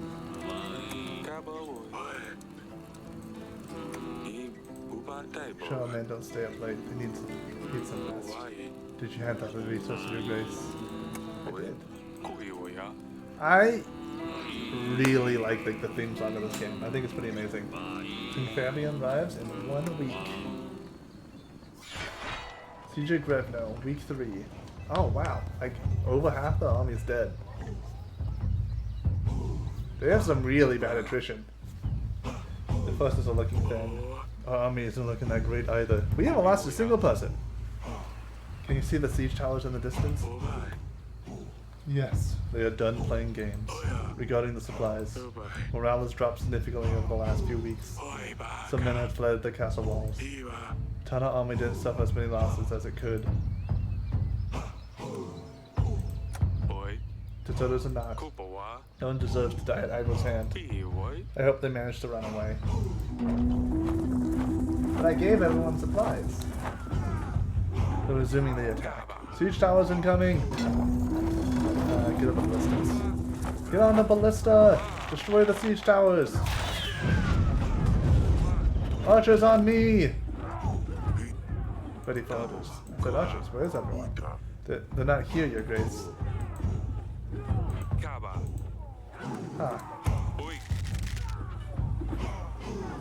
[SPEAKER 1] Sure, man, don't stay up late. They need some rest. Did you hand out the resource, Your Grace? I did. I really like the theme song of this game. I think it's pretty amazing. King Fabian arrives in 1 week. CJ Grevno, week 3. Oh wow, like over half the army's dead. They have some really bad attrition. The forces are looking thin. Our army isn't looking that great either. We haven't lost a single person. Can you see the siege towers in the distance? Yes, they are done playing games. Regarding the supplies, morale has dropped significantly over the last few weeks. Some men had fled the castle walls. Tana army didn't suffer as many losses as it could. Deserters are not. No one deserves to die at Ivor's hand. I hope they managed to run away. But I gave everyone supplies. They're resuming the attack. Siege towers incoming! Get on the ballistas. Get on the ballista! Destroy the siege towers! Archers on me! Ready for orders. I said archers, where is everyone? They're not here, Your Grace. Huh.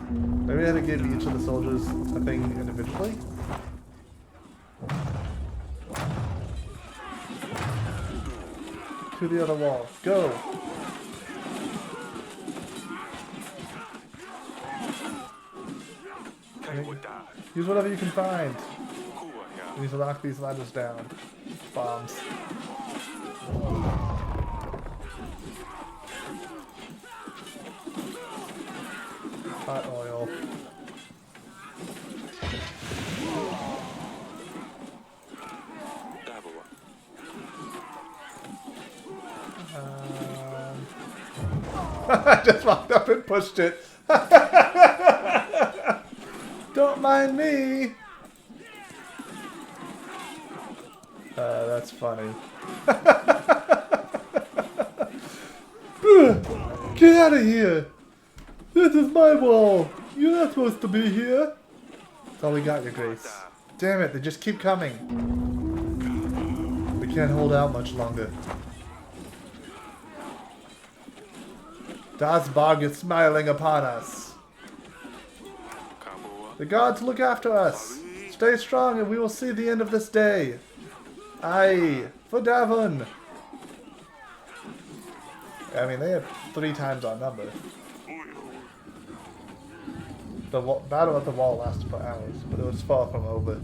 [SPEAKER 1] Maybe I had to give each of the soldiers a thing individually? To the other wall. Go! Use whatever you can find. We need to knock these ladders down. Bombs. Hot oil. I just walked up and pushed it. Don't mind me. That's funny. Get out of here. This is my wall. You're not supposed to be here. That's all we got, Your Grace. Damn it, they just keep coming. We can't hold out much longer. Dasbog is smiling upon us. The gods look after us. Stay strong and we will see the end of this day. Aye, for Davon. I mean, they had 3 times our number. The battle at the wall lasted for hours, but it was far from over.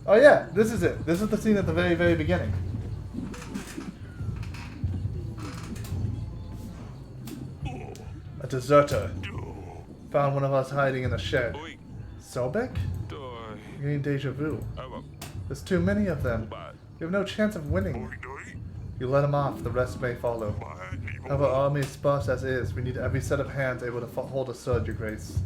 [SPEAKER 1] Oh yeah, this is it. This is the scene at the very, very beginning. A deserter found one of us hiding in a shed. Sobek? You're getting deja vu. There's too many of them. You have no chance of winning. You let him off, the rest may follow. Have our army sparse as is. We need every set of hands able to hold a sword, Your Grace.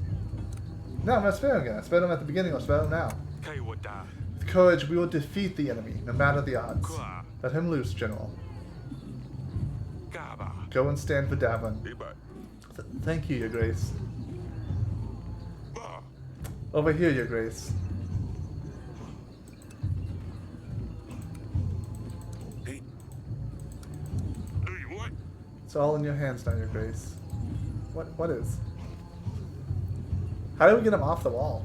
[SPEAKER 1] No, I'm gonna spare him again. I spared him at the beginning, I'll spare him now. With courage, we will defeat the enemy, no matter the odds. Let him loose, General. Go and stand for Davon. Thank you, Your Grace. Over here, Your Grace. It's all in your hands now, Your Grace. What is? How do we get him off the wall?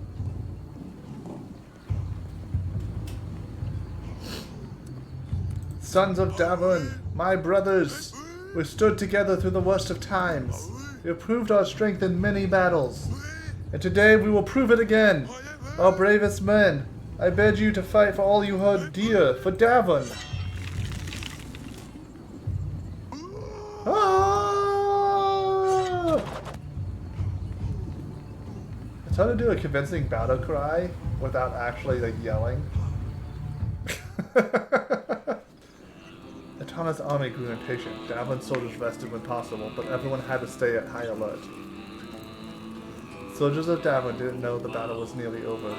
[SPEAKER 1] Sons of Davon, my brothers, we stood together through the worst of times. We have proved our strength in many battles. And today we will prove it again. Our bravest men, I bid you to fight for all you hold dear, for Davon. Ah! It's hard to do a convincing battle cry without actually like yelling. Etana's army grew impatient. Davon's soldiers rested when possible, but everyone had to stay at high alert. Soldiers of Davon didn't know the battle was nearly over.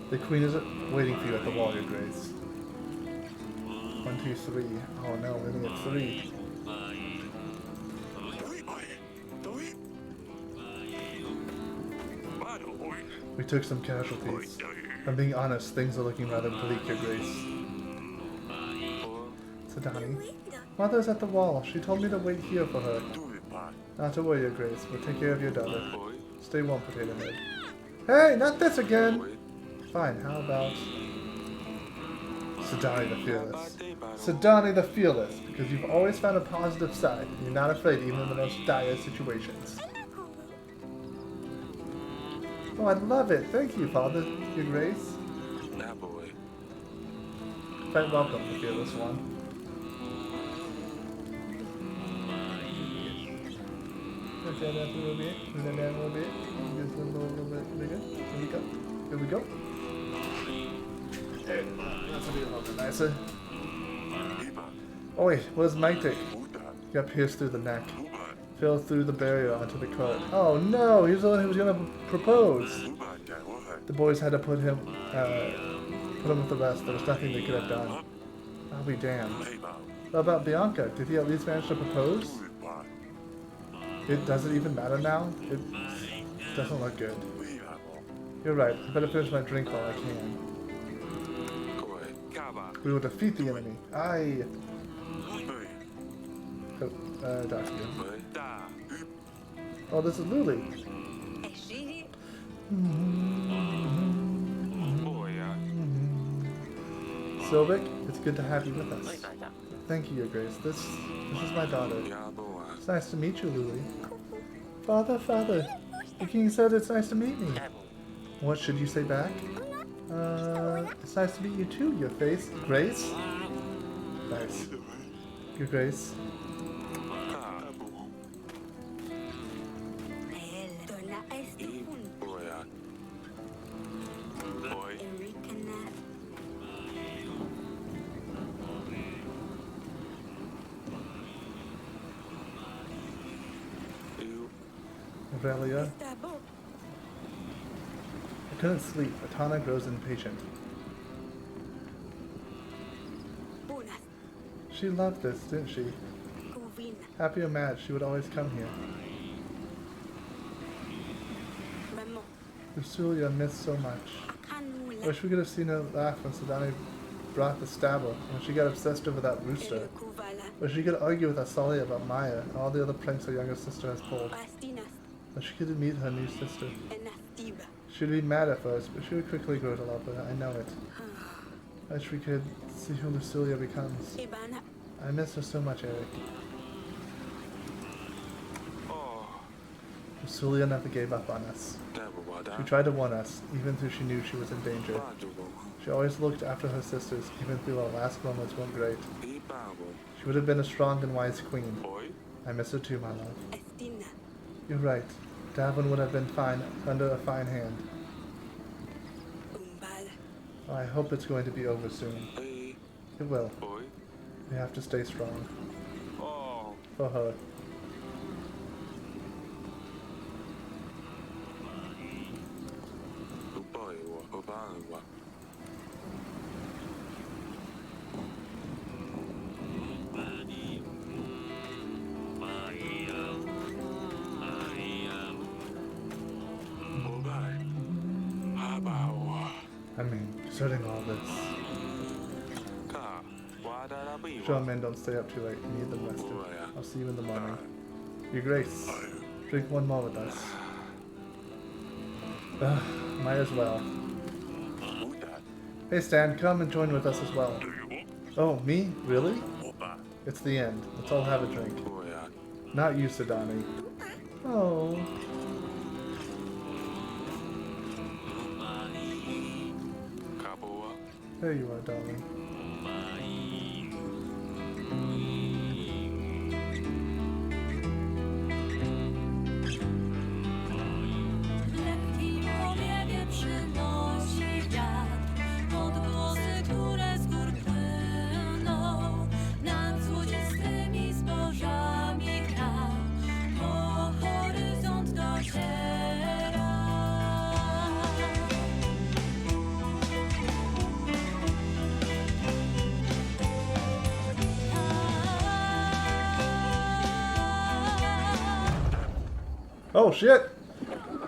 [SPEAKER 1] The queen is waiting for you at the wall, Your Grace. 1, 2, 3. Oh no, we only have 3. We took some casualties. If I'm being honest, things are looking rather bleak, Your Grace. Sadani. Mother's at the wall. She told me to wait here for her. Not to worry, Your Grace. We'll take care of your daughter. Stay warm, Potato Head. Hey, not this again! Fine, how about Sadani the Fearless? Sadani the Fearless, because you've always found a positive side, and you're not afraid even in the most dire situations. Oh, I love it. Thank you, Father, Your Grace. Quite welcome, the Fearless One. Okay, that's a little bit. And then a little bit. Just a little bit bigger. Here we go. Here we go. There. That's a little bit nicer. Oh wait, what does Mike take? Got pierced through the neck. Fell through the barrier onto the cart. Oh no, he was the one who was gonna propose. The boys had to put him with the rest. There was nothing they could have done. I'll be damned. What about Bianca? Did he at least manage to propose? It doesn't even matter now? It doesn't look good. You're right. I better finish my drink while I can. We will defeat the enemy. Aye. Doctor. Oh, this is Luli. Sobek, it's good to have you with us. Thank you, Your Grace. This is my daughter. It's nice to meet you, Luli. Father, the king said it's nice to meet me. What should you say back? It's nice to meet you too, Your face. Grace? Nice. Your Grace. Aurelia. I couldn't sleep. Etana grows impatient. She loved this, didn't she? Happy or mad, she would always come here. Lucilia missed so much. I wish we could have seen her laugh when Sadani brought the stabber, when she got obsessed over that rooster. Or she could argue with Asalia about Maya and all the other pranks her younger sister has pulled. Or she could meet her new sister. She'd be mad at first, but she would quickly grow to love her. I know it. I wish we could see who Lucilia becomes.
[SPEAKER 3] Ibana.
[SPEAKER 1] I miss her so much, Eric.
[SPEAKER 2] Oh,
[SPEAKER 1] Lucilia never gave up on us.
[SPEAKER 2] never was
[SPEAKER 1] She
[SPEAKER 2] that.
[SPEAKER 1] tried to warn us, even though she knew she was in danger.
[SPEAKER 2] Bajugo.
[SPEAKER 1] She always looked after her sisters, even through our last moments weren't great.
[SPEAKER 2] Ibabo.
[SPEAKER 1] She would have been a strong and wise queen.
[SPEAKER 2] Boy.
[SPEAKER 1] I miss her too, my love.
[SPEAKER 3] Estina.
[SPEAKER 1] You're right. Davin would have been fine under a fine hand.
[SPEAKER 3] Umbal.
[SPEAKER 1] I hope it's going to be over soon.
[SPEAKER 2] Hey.
[SPEAKER 1] It will.
[SPEAKER 2] Boy.
[SPEAKER 1] We have to stay strong.
[SPEAKER 2] Oh.
[SPEAKER 1] For her.
[SPEAKER 2] Boy. Obanwa. Obai. Habawa.
[SPEAKER 1] I mean, concerning all this.
[SPEAKER 2] Ka. Wadarabi.
[SPEAKER 1] Sure, men don't stay up too late. You need them rested.
[SPEAKER 2] Oh, yeah.
[SPEAKER 1] I'll see you in the morning. Your Grace,
[SPEAKER 2] Ayu.
[SPEAKER 1] drink one more with us. Might as well.
[SPEAKER 2] Who that?
[SPEAKER 1] Hey Stan, come and join with us as well.
[SPEAKER 2] Do you want?
[SPEAKER 1] Oh, me? Really?
[SPEAKER 2] Oba.
[SPEAKER 1] It's the end. Let's all have a drink.
[SPEAKER 2] Oh, yeah.
[SPEAKER 1] Not you, Sidani. Oh.
[SPEAKER 2] Kaboa.
[SPEAKER 1] There you are, darling.
[SPEAKER 4] Lekki powiewie przynosi wiatr, odgłosy, które z gór płyną, nad złodzistymi zbożami gra, po horyzont dociera.
[SPEAKER 1] Oh shit!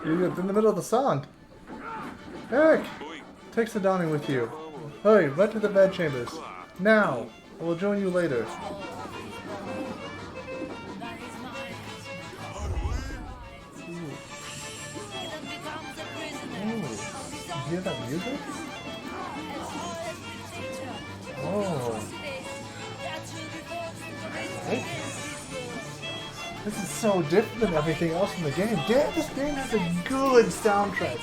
[SPEAKER 1] You're in the middle of the song. Eric!
[SPEAKER 2] Boy.
[SPEAKER 1] Take Sidani with you. Hurry, right to the bed chambers. Now! I will join you later.
[SPEAKER 4] That is mine. That becomes a prisoner.
[SPEAKER 1] Ooh. You hear that music? Oh. Hey. This is so different than everything else in the game. Damn, this game has a good soundtrack.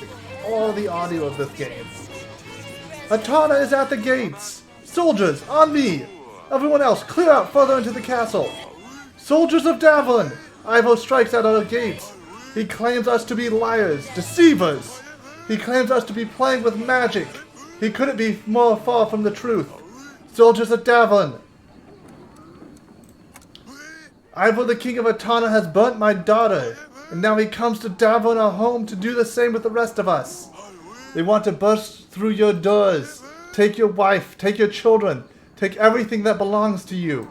[SPEAKER 1] All the audio of this game. Atana is at the gates. Soldiers, on me. Everyone else, clear out further into the castle. Soldiers of Davlin, Ivo strikes at our gates. He claims us to be liars, deceivers. He claims us to be playing with magic. He couldn't be more far from the truth. Soldiers of Davlin. Ivo, the king of Atana, has burnt my daughter, and now he comes to Davlin, our home, to do the same with the rest of us. They want to burst through your doors, take your wife, take your children, take everything that belongs to you.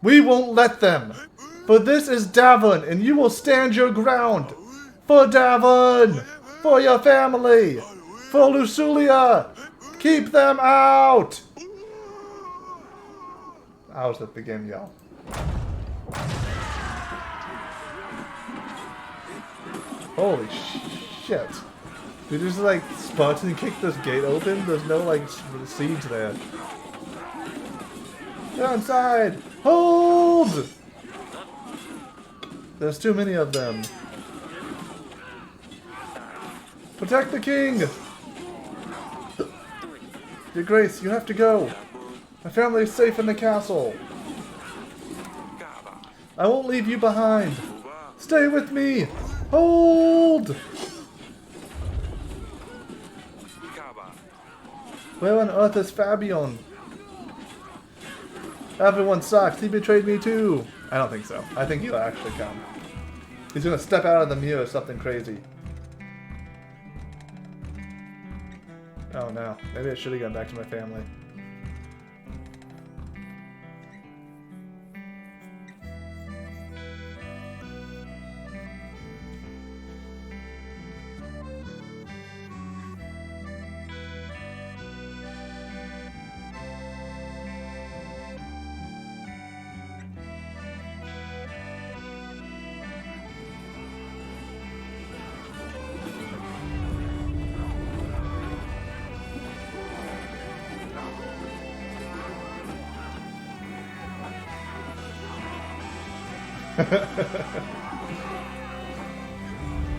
[SPEAKER 1] We won't let them. For this is Davlin, and you will stand your ground. For Davlin, for your family, for Lucilia, keep them out. I was at the game, y'all. Holy shit. Did you just like Spartan kick this gate open? There's no like siege there. They're inside! Hold! There's too many of them. Protect the king! Your Grace, you have to go. My family is safe in the castle.
[SPEAKER 2] Gaba.
[SPEAKER 1] I won't leave you behind.
[SPEAKER 2] Uba.
[SPEAKER 1] Stay with me! Hold!
[SPEAKER 2] Gaba.
[SPEAKER 1] Where on earth is Fabian? Everyone sucks. He betrayed me too. I don't think so. I think he'll actually come. He's gonna step out of the mirror or something crazy. Oh no. Maybe I should have gone back to my family.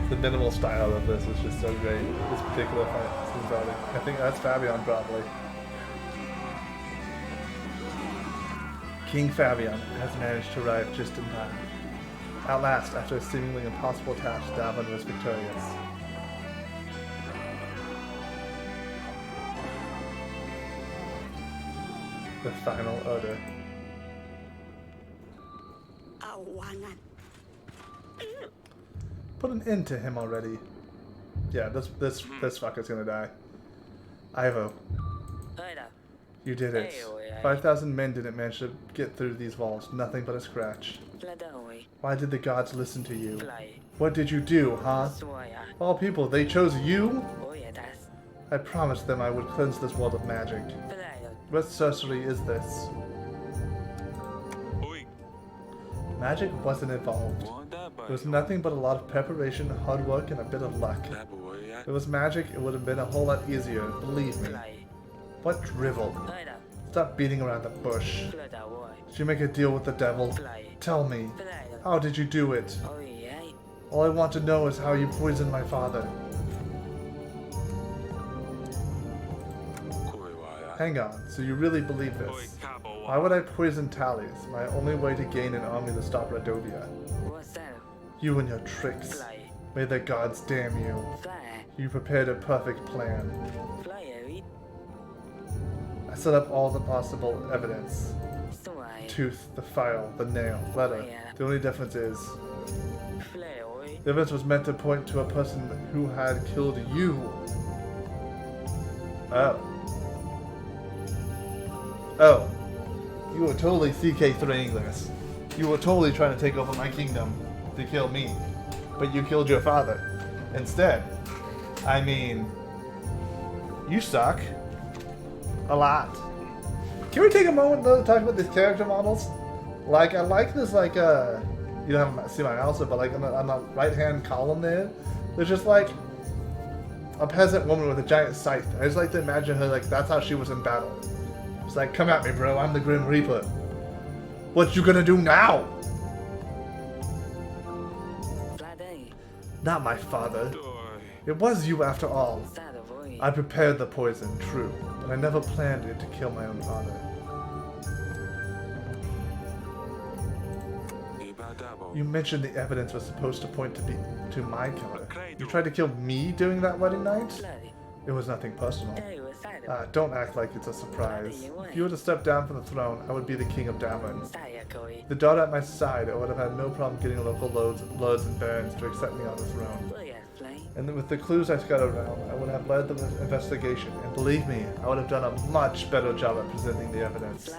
[SPEAKER 1] The minimal style of this is just so great. This particular fight seems probably. I think that's Fabian probably. King Fabian has managed to arrive just in time. At last, after a seemingly impossible task, Davin was victorious. The final order.
[SPEAKER 3] Awangan.
[SPEAKER 1] Put an end to him already. Yeah, this fucker's gonna die. Ivo, you did it. 5,000 men didn't manage to get through these walls. Nothing but a scratch. Why did the gods listen to you? What did you do, huh? Of all people, they chose you? I promised them I would cleanse this world of magic. What sorcery is this?
[SPEAKER 2] Oi,
[SPEAKER 1] Magic wasn't involved. It was nothing but a lot of preparation, hard work, and a bit of luck. If it was magic, it would have been a whole lot easier, believe me. What drivel? Stop beating around the bush. Did you make a deal with the devil? Tell me, how did you do it? All I want to know is how you poisoned my father. Hang on, so you really believe this? Why would I poison Tallies? My only way to gain an army to stop Radovia. You and your tricks. May the gods damn you. You prepared a perfect plan. I set up all the possible evidence. Tooth, the file, the nail, letter. The only difference is, the evidence was meant to point to a person who had killed you. Oh, you were totally CK3ing this. You were totally trying to take over my kingdom to kill me, but you killed your father instead. I mean, you suck. A lot. Can we take a moment though to talk about these character models? Like, I like this, like, you don't have to see my mouse, but like on the right hand column there, there's just like a peasant woman with a giant scythe. I just like to imagine her like that's how she was in battle. It's like, come at me, bro. I'm the Grim Reaper. What you gonna do now? Not my father. It was you after all. I prepared the poison, true, but I never planned it to kill my own father. You mentioned the evidence was supposed to point to my killer. You tried to kill me during that wedding night? It was nothing personal. Don't act like it's a surprise. If you were to step down from the throne, I would be the king of Davin. The daughter at my side, I would have had no problem getting local lords and barons to accept me on the throne. And then with the clues I scattered around, I would have led the investigation, and believe me, I would have done a much better job at presenting the evidence.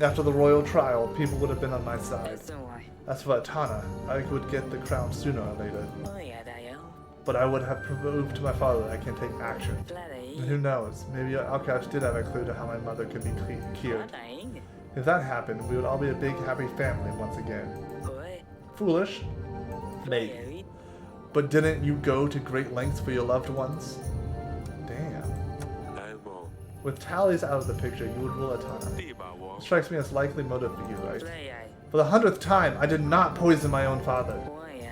[SPEAKER 1] After the royal trial, people would have been on my side. As for Atana, I would get the crown sooner or later. But I would have proved to my father that I can take action. And who knows, maybe Alkash did have a clue to how my mother could be cured. If that happened, we would all be a big happy family once again. Foolish? Maybe. But didn't you go to great lengths for your loved ones? Damn. With Tallies out of the picture, you would rule Atana. It strikes me as likely motive for you, right? For the 100th time, I did not poison my own father.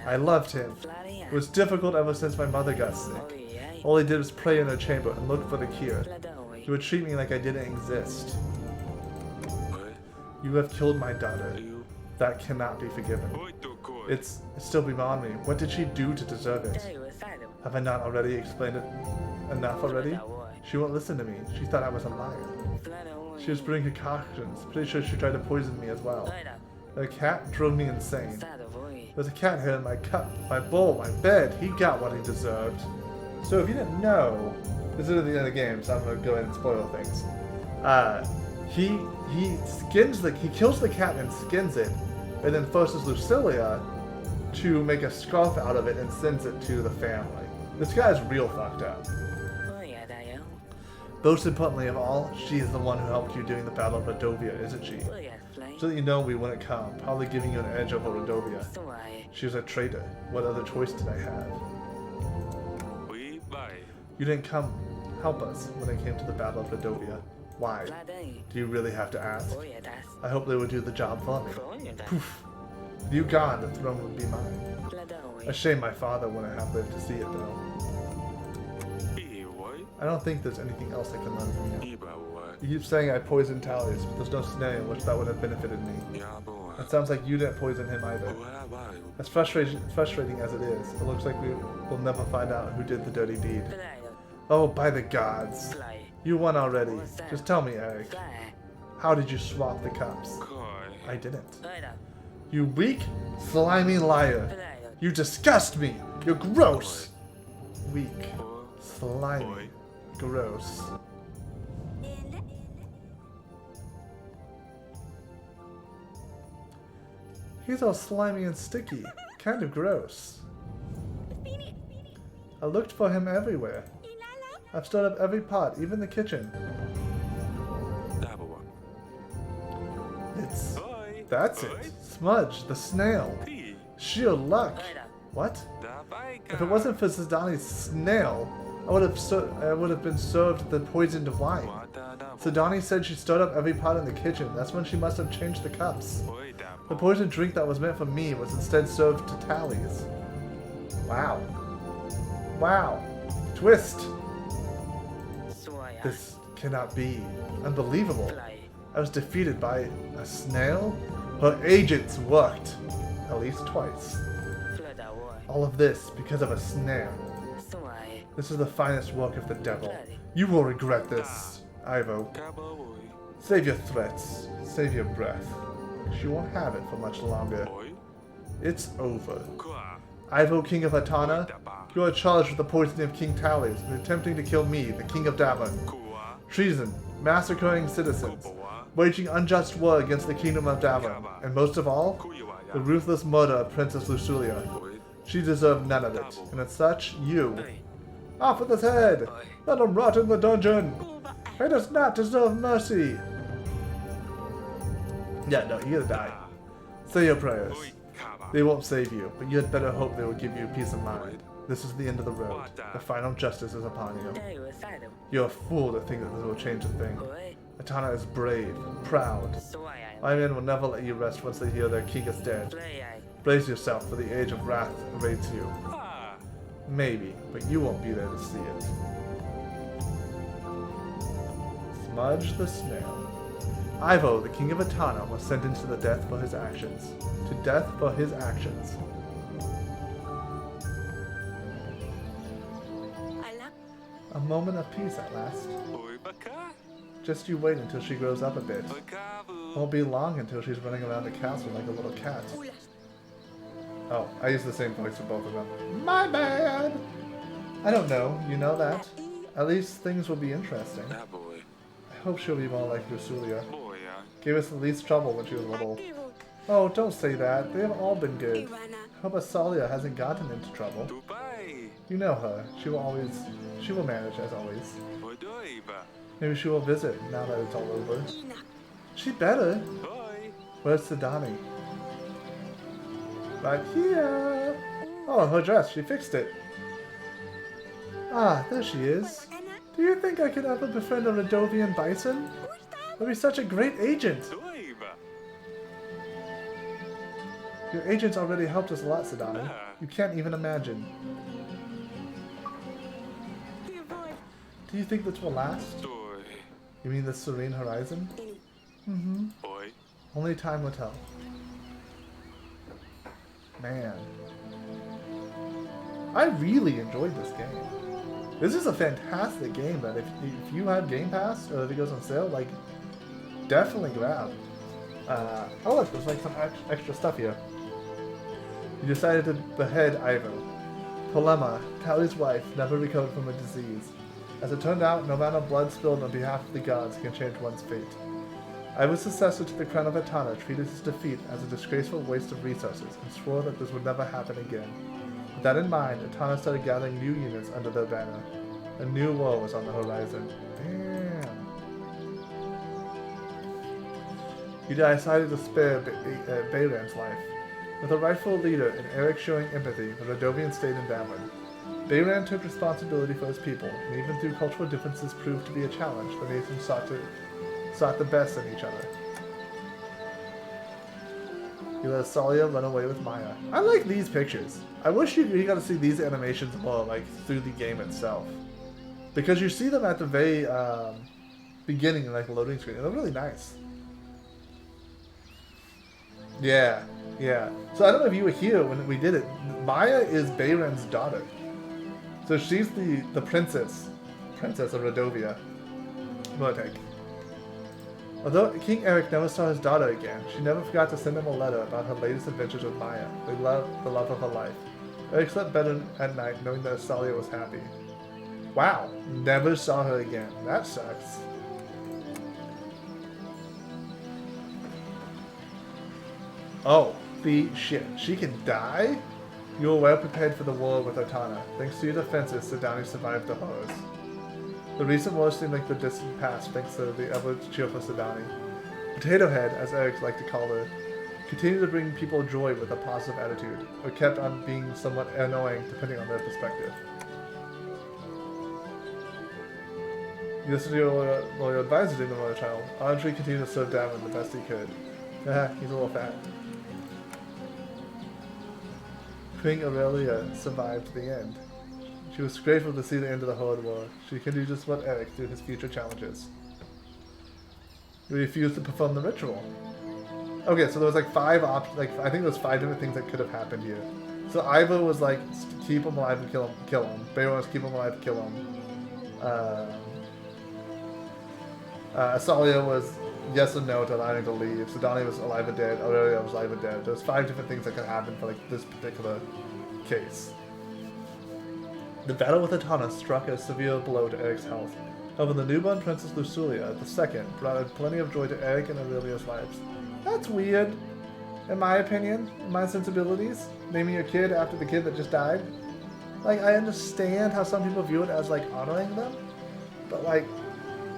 [SPEAKER 1] I loved him. It was difficult ever since my mother got sick. All he did was pray in her chamber and look for the cure. He would treat me like I didn't exist. You have killed my daughter. That cannot be forgiven. It's still beyond me. What did she do to deserve it? Have I not already explained it enough already? She won't listen to me. She thought I was a liar. She was brewing concoctions. Pretty sure she tried to poison me as well. The cat drove me insane. There's a cat here in my cup, my bowl, my bed. He got what he deserved. So if you didn't know, this is at the end of the game, so I'm gonna go ahead and spoil things. He kills the cat and skins it, and then forces Lucilia to make a scarf out of it and sends it to the family. This guy's real fucked up. Most importantly of all, she is the one who helped you during the Battle of Radovia, isn't she? So that you know we wouldn't come, probably giving you an edge over Radovia. She was a traitor. What other choice did I have? You didn't come help us when it came to the Battle of Radovia. Why? Do you really have to ask? I hope they would do the job for me. Poof. With you gone, the throne would be mine. A shame my father wouldn't have lived to see it, though. I don't think there's anything else I can learn from you. You keep saying I poisoned Talius, but there's no scenario in which that would have benefited me. It sounds like you didn't poison him either. As frustrating as it is, it looks like we will never find out who did the dirty deed. Oh, by the gods. You won already. Just tell me, Eric. How did you swap the cups? I didn't. You weak, slimy liar. You disgust me. You're gross. Weak, slimy, gross. He's all slimy and sticky. Kind of gross. I looked for him everywhere. I've stirred up every pot, even the kitchen. That's it. Smudge, the snail. Sheer luck. What? If it wasn't for Sidani's snail, I would have been served the poisoned wine. Sidani said she stirred up every pot in the kitchen. That's when she must have changed the cups. The poisoned drink that was meant for me was instead served to Talius. Wow. Wow. Twist. This cannot be. Unbelievable. I was defeated by a snail? Her agents worked. At least twice. All of this because of a snail. This is the finest work of the devil. You will regret this, Ivo. Save your threats. Save your breath. She won't have it for much longer. It's over. Ivo, King of Atana, you are charged with the poisoning of King Talius and attempting to kill me, the King of Davon. Treason, massacring citizens, waging unjust war against the Kingdom of Davon, and most of all, the ruthless murder of Princess Lusulia. She deserved none of it, and as such, you... Off with his head! Let him rot in the dungeon! He does not deserve mercy! Yeah, no, you gotta die. Say your prayers. They won't save you, but you had better hope they will give you peace of mind. This is the end of the road. The final justice is upon you. You're a fool to think that this will change a thing. Atana is brave, proud. My men will never let you rest once they hear their king is dead. Brace yourself, for the age of wrath awaits you. Maybe, but you won't be there to see it. Smudge the snail. Ivo, the king of Atana, was sentenced to the death for his actions. To death for his actions. A moment of peace at last. Just you wait until she grows up a bit. Won't be long until she's running around the castle like a little cat. Oh, I used the same voice for both of them. My bad! I don't know, you know that? At least things will be interesting. I hope she'll be more like Lusulia. Gave us the least trouble when she was little. Oh, don't say that. They have all been good. I hope Asalia hasn't gotten into trouble. You know her. She will manage as always. Maybe she will visit now that it's all over. She better. Where's Sidani? Right here. Oh, her dress. She fixed it. Ah, there she is. Do you think I could ever befriend a Radovian bison? I'd be such a great agent. Your agents already helped us a lot, Sidani. You can't even imagine. Do you think this will last? You mean the serene horizon? Mm-hmm. Only time will tell. Man. I really enjoyed this game. This is a fantastic game that if you have Game Pass, or if it goes on sale, like, definitely grab. Oh look, there's like some extra stuff here. You decided to behead Ivo. Polema, Tali's wife, never recovered from a disease. As it turned out, no amount of blood spilled on behalf of the gods can change one's fate. Ivo's successor to the crown of Atana treated his defeat as a disgraceful waste of resources and swore that this would never happen again. With that in mind, Atana started gathering new units under their banner. A new war was on the horizon. Damn. You decided to spare Bayram's life. With a rightful leader and Eric showing empathy, the Radovian stayed in Davin. Bayram took responsibility for his people, and even though cultural differences proved to be a challenge, the nations sought the best in each other. He lets Salia run away with Maya. I like these pictures. I wish you got to see these animations more, like through the game itself, because you see them at the very beginning, like the loading screen. They're really nice. Yeah, yeah. So I don't know if you were here when we did it. Maya is Bayran's daughter, so she's the princess of Rodovia. Moteg. Although King Eric never saw his daughter again, she never forgot to send him a letter about her latest adventures with Maya, the love of her life. Eric slept better at night knowing that Salia was happy. Wow, never saw her again. That sucks. Oh, the shit. She can die? You were well prepared for the war with Otana. Thanks to your defenses, Sidani survived the horrors. The recent war seemed like the distant past thanks to the ever cheerful Sidani. Potato Head, as Eric liked to call her, continued to bring people joy with a positive attitude, or kept on being somewhat annoying depending on their perspective. You listened to your loyal advisor, didn't you, child? Andre continued to serve Davin the best he could. Haha, he's a little fat. Queen Aurelia survived the end. She was grateful to see the end of the Horde War. She continued to support Eric through his future challenges. He refused to perform the ritual. Okay, so there was like 5 options. Like I think there was 5 different things that could have happened here. So Ivo was like keep him alive and kill him. Bayron was keep him alive and kill him. Asalia was yes or no to allowing him to leave. Sidani was alive or dead. Aurelia was alive or dead. There's 5 different things that could happen for like this particular case. The battle with Otana struck a severe blow to Eric's health. However, the newborn Princess Luculia II brought plenty of joy to Eric and Aurelia's lives. That's weird, in my opinion, in my sensibilities. Naming your kid after the kid that just died. Like, I understand how some people view it as like honoring them, but like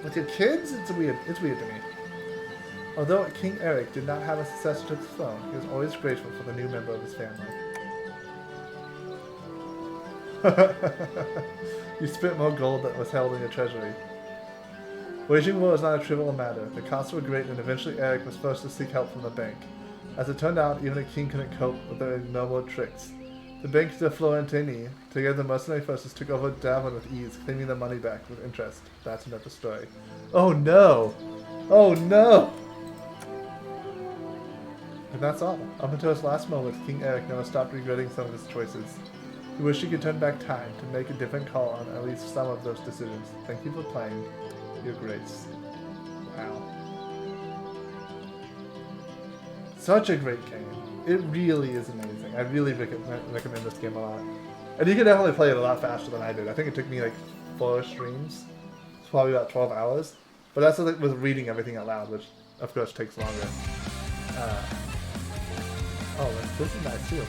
[SPEAKER 1] with your kids, it's weird. It's weird to me. Although King Eric did not have a successor to the throne, he was always grateful for the new member of his family. You spent more gold that was held in your treasury. Waging war was not a trivial matter. The costs were great, and eventually Eric was forced to seek help from the bank. As it turned out, even a king couldn't cope with their ignoble tricks. The Bank de Florentini, together the mercenary forces, took over Davin with ease, claiming their money back with interest. That's another story. Oh no! Oh no! And that's all. Up until his last moments, King Eric never stopped regretting some of his choices. He wished he could turn back time to make a different call on at least some of those decisions. Thank you for playing, Your Grace. Wow. Such a great game. It really is amazing. I really recommend this game a lot. And you can definitely play it a lot faster than I did. I think it took me like 4 streams. It's probably about 12 hours. But that's with reading everything out loud, which of course takes longer. Oh, this is nice too.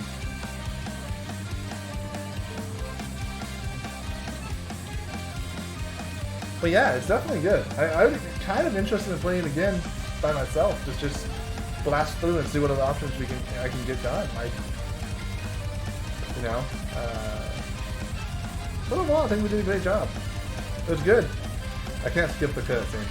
[SPEAKER 1] But yeah, it's definitely good. I'm kind of interested in playing it again by myself. Just blast through and see what other options I can get done. Like, you know, but overall, I think we did a great job. It was good. I can't skip the cutscene.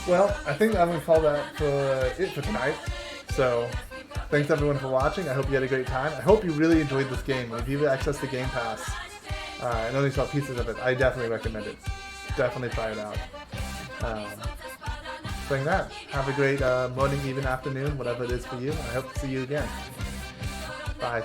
[SPEAKER 1] Well, I think I'm going to call that for it for tonight. So, thanks everyone for watching. I hope you had a great time. I hope you really enjoyed this game. If you have access to Game Pass and only saw pieces of it, I definitely recommend it. Definitely try it out. Saying that, have a great morning, even afternoon, whatever it is for you. I hope to see you again. Bye.